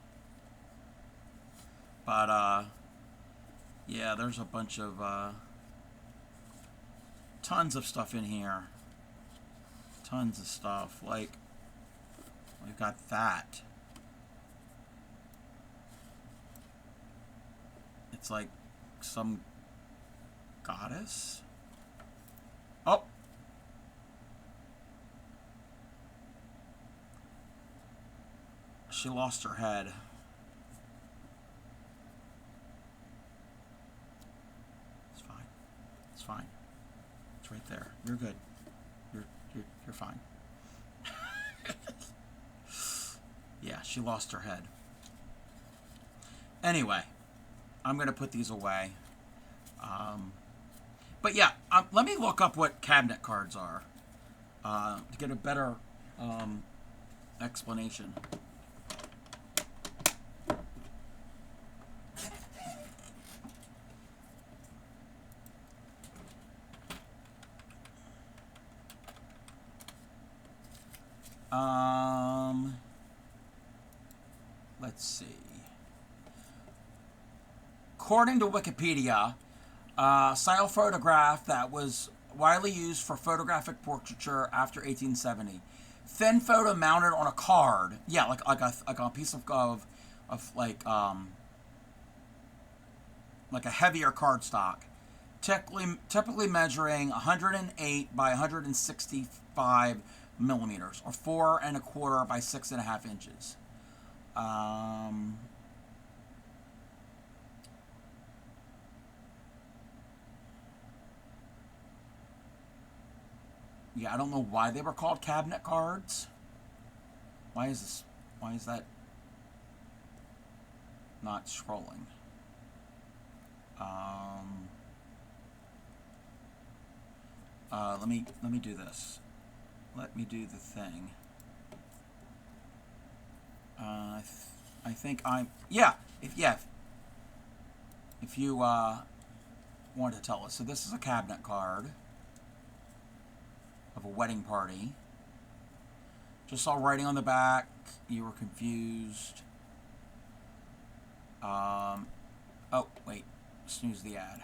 But yeah, there's a bunch of tons of stuff in here. Tons of stuff. Like, we've got that. It's like some goddess. Oh. She lost her head. It's fine. It's fine. It's right there. You're good. You're fine. Yeah, she lost her head. Anyway, I'm going to put these away. But yeah, let me look up what cabinet cards are to get a better explanation. Let's see. According to Wikipedia, style photograph that was widely used for photographic portraiture after 1870. Thin photo mounted on a card. Yeah, like a piece of like a heavier cardstock. Typically measuring 108 by 165 millimeters, or 4 1/4 by 6.5 inches. Yeah, I don't know why they were called cabinet cards. Why is this? Why is that not scrolling? Let me do this. Let me do the thing. I think I'm if you want to tell us. So this is a cabinet card of a wedding party. Just saw writing on the back. You were confused. Oh wait, snooze the ad.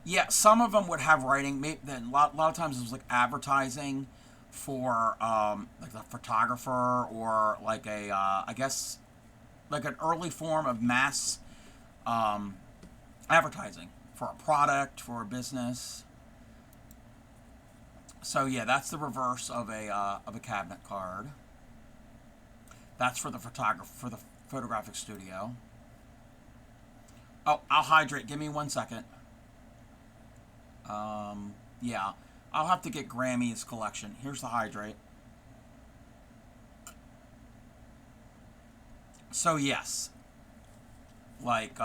Yeah, some of them would have writing. Maybe then a lot of times it was like advertising for like a photographer or like a I guess like an early form of mass advertising for a product, for a business. So yeah, that's the reverse of a cabinet card. That's for the photographer, for the photographic studio. Oh, I'll hydrate. Give me 1 second. Yeah, I'll have to get Grammy's collection. Here's the hydrate. So yes, like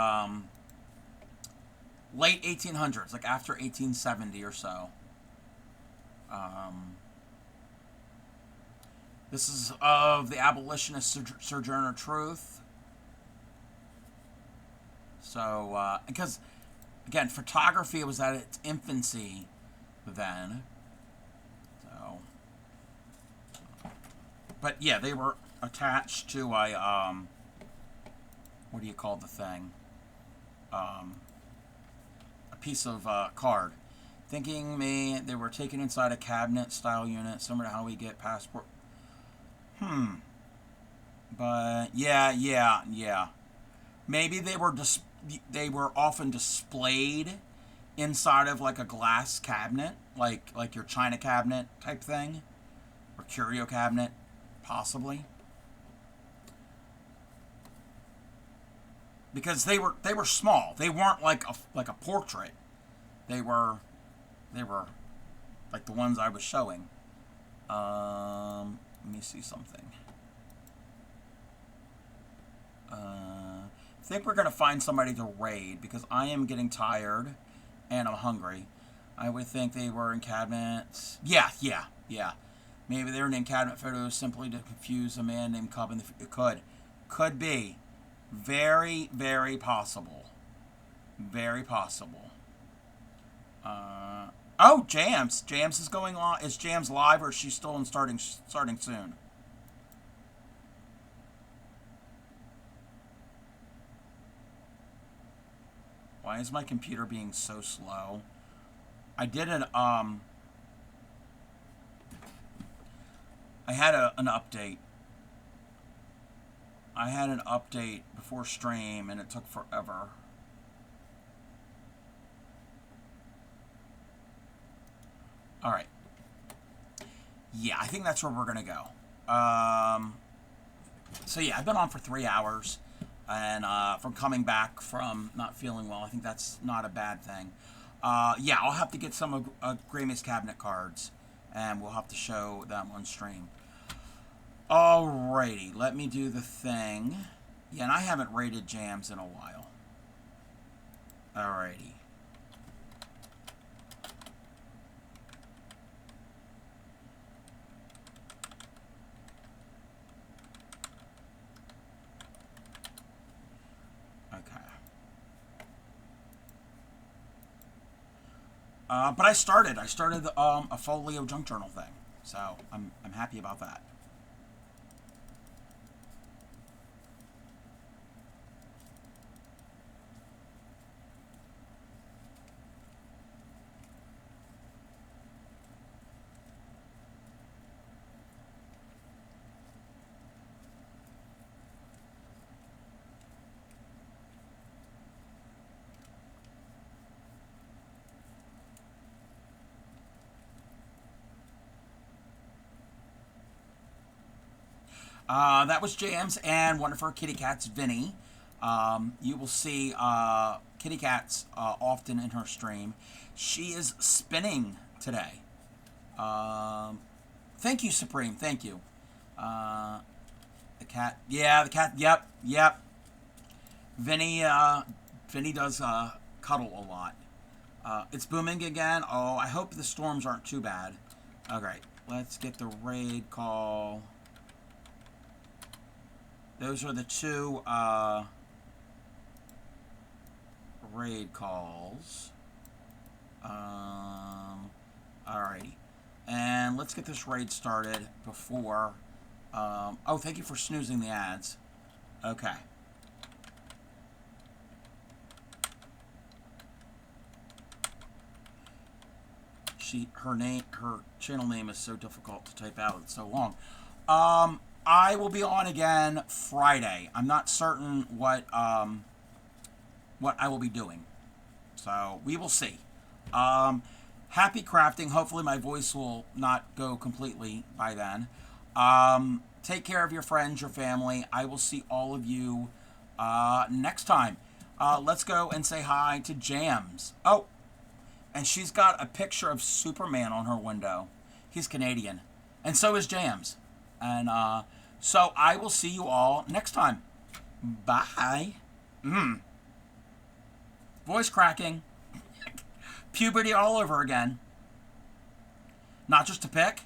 late 1800s, like after 1870 or so. Um, this is of the abolitionist Sojourner Truth. So, because, again, photography was at its infancy then. So, but yeah, they were attached to a, what do you call the thing? A piece of card. Thinking they were taken inside a cabinet-style unit, similar to how we get passport. But, yeah. Maybe they were often displayed inside of like a glass cabinet, like your china cabinet type thing, or curio cabinet, possibly. Because they were small. They weren't like a portrait. They were like the ones I was showing. Let me see something. I think we're going to find somebody to raid because I am getting tired and I'm hungry. I would think they were in cabinets. Yeah. Maybe they were in cabinet photos simply to confuse a man named Cub. It could be. Very, very possible. Very possible. Oh, Jams. Jams is going on. Is Jams live or is she still in starting soon? Why is my computer being so slow? I did I had an update. I had an update before stream and it took forever. All right. Yeah, I think that's where we're going to go. So yeah, I've been on for 3 hours. And from coming back from not feeling well, I think that's not a bad thing. Yeah, I'll have to get some of Grammy's cabinet cards, and we'll have to show them on stream. Alrighty, let me do the thing. Yeah, and I haven't rated Jams in a while. Alrighty. But I started a folio junk journal thing, so I'm happy about that. That was Jams and one of her kitty cats, Vinny. You will see kitty cats often in her stream. She is spinning today. Thank you, Supreme. Thank you. The cat. Yeah, the cat. Yep, yep. Vinny, Vinny does cuddle a lot. It's booming again. Oh, I hope the storms aren't too bad. Okay, let's get the raid call. Those are the two raid calls. Alrighty. And let's get this raid started before... oh, thank you for snoozing the ads. Okay. Her channel name is so difficult to type out. It's so long. I will be on again Friday. I'm not certain what I will be doing. So we will see. Happy crafting. Hopefully my voice will not go completely by then. Take care of your friends, your family. I will see all of you next time. Let's go and say hi to Jams. Oh, and she's got a picture of Superman on her window. He's Canadian. And so is Jams. And so I will see you all next time. Bye. Voice cracking. Puberty all over again. Not just to pick.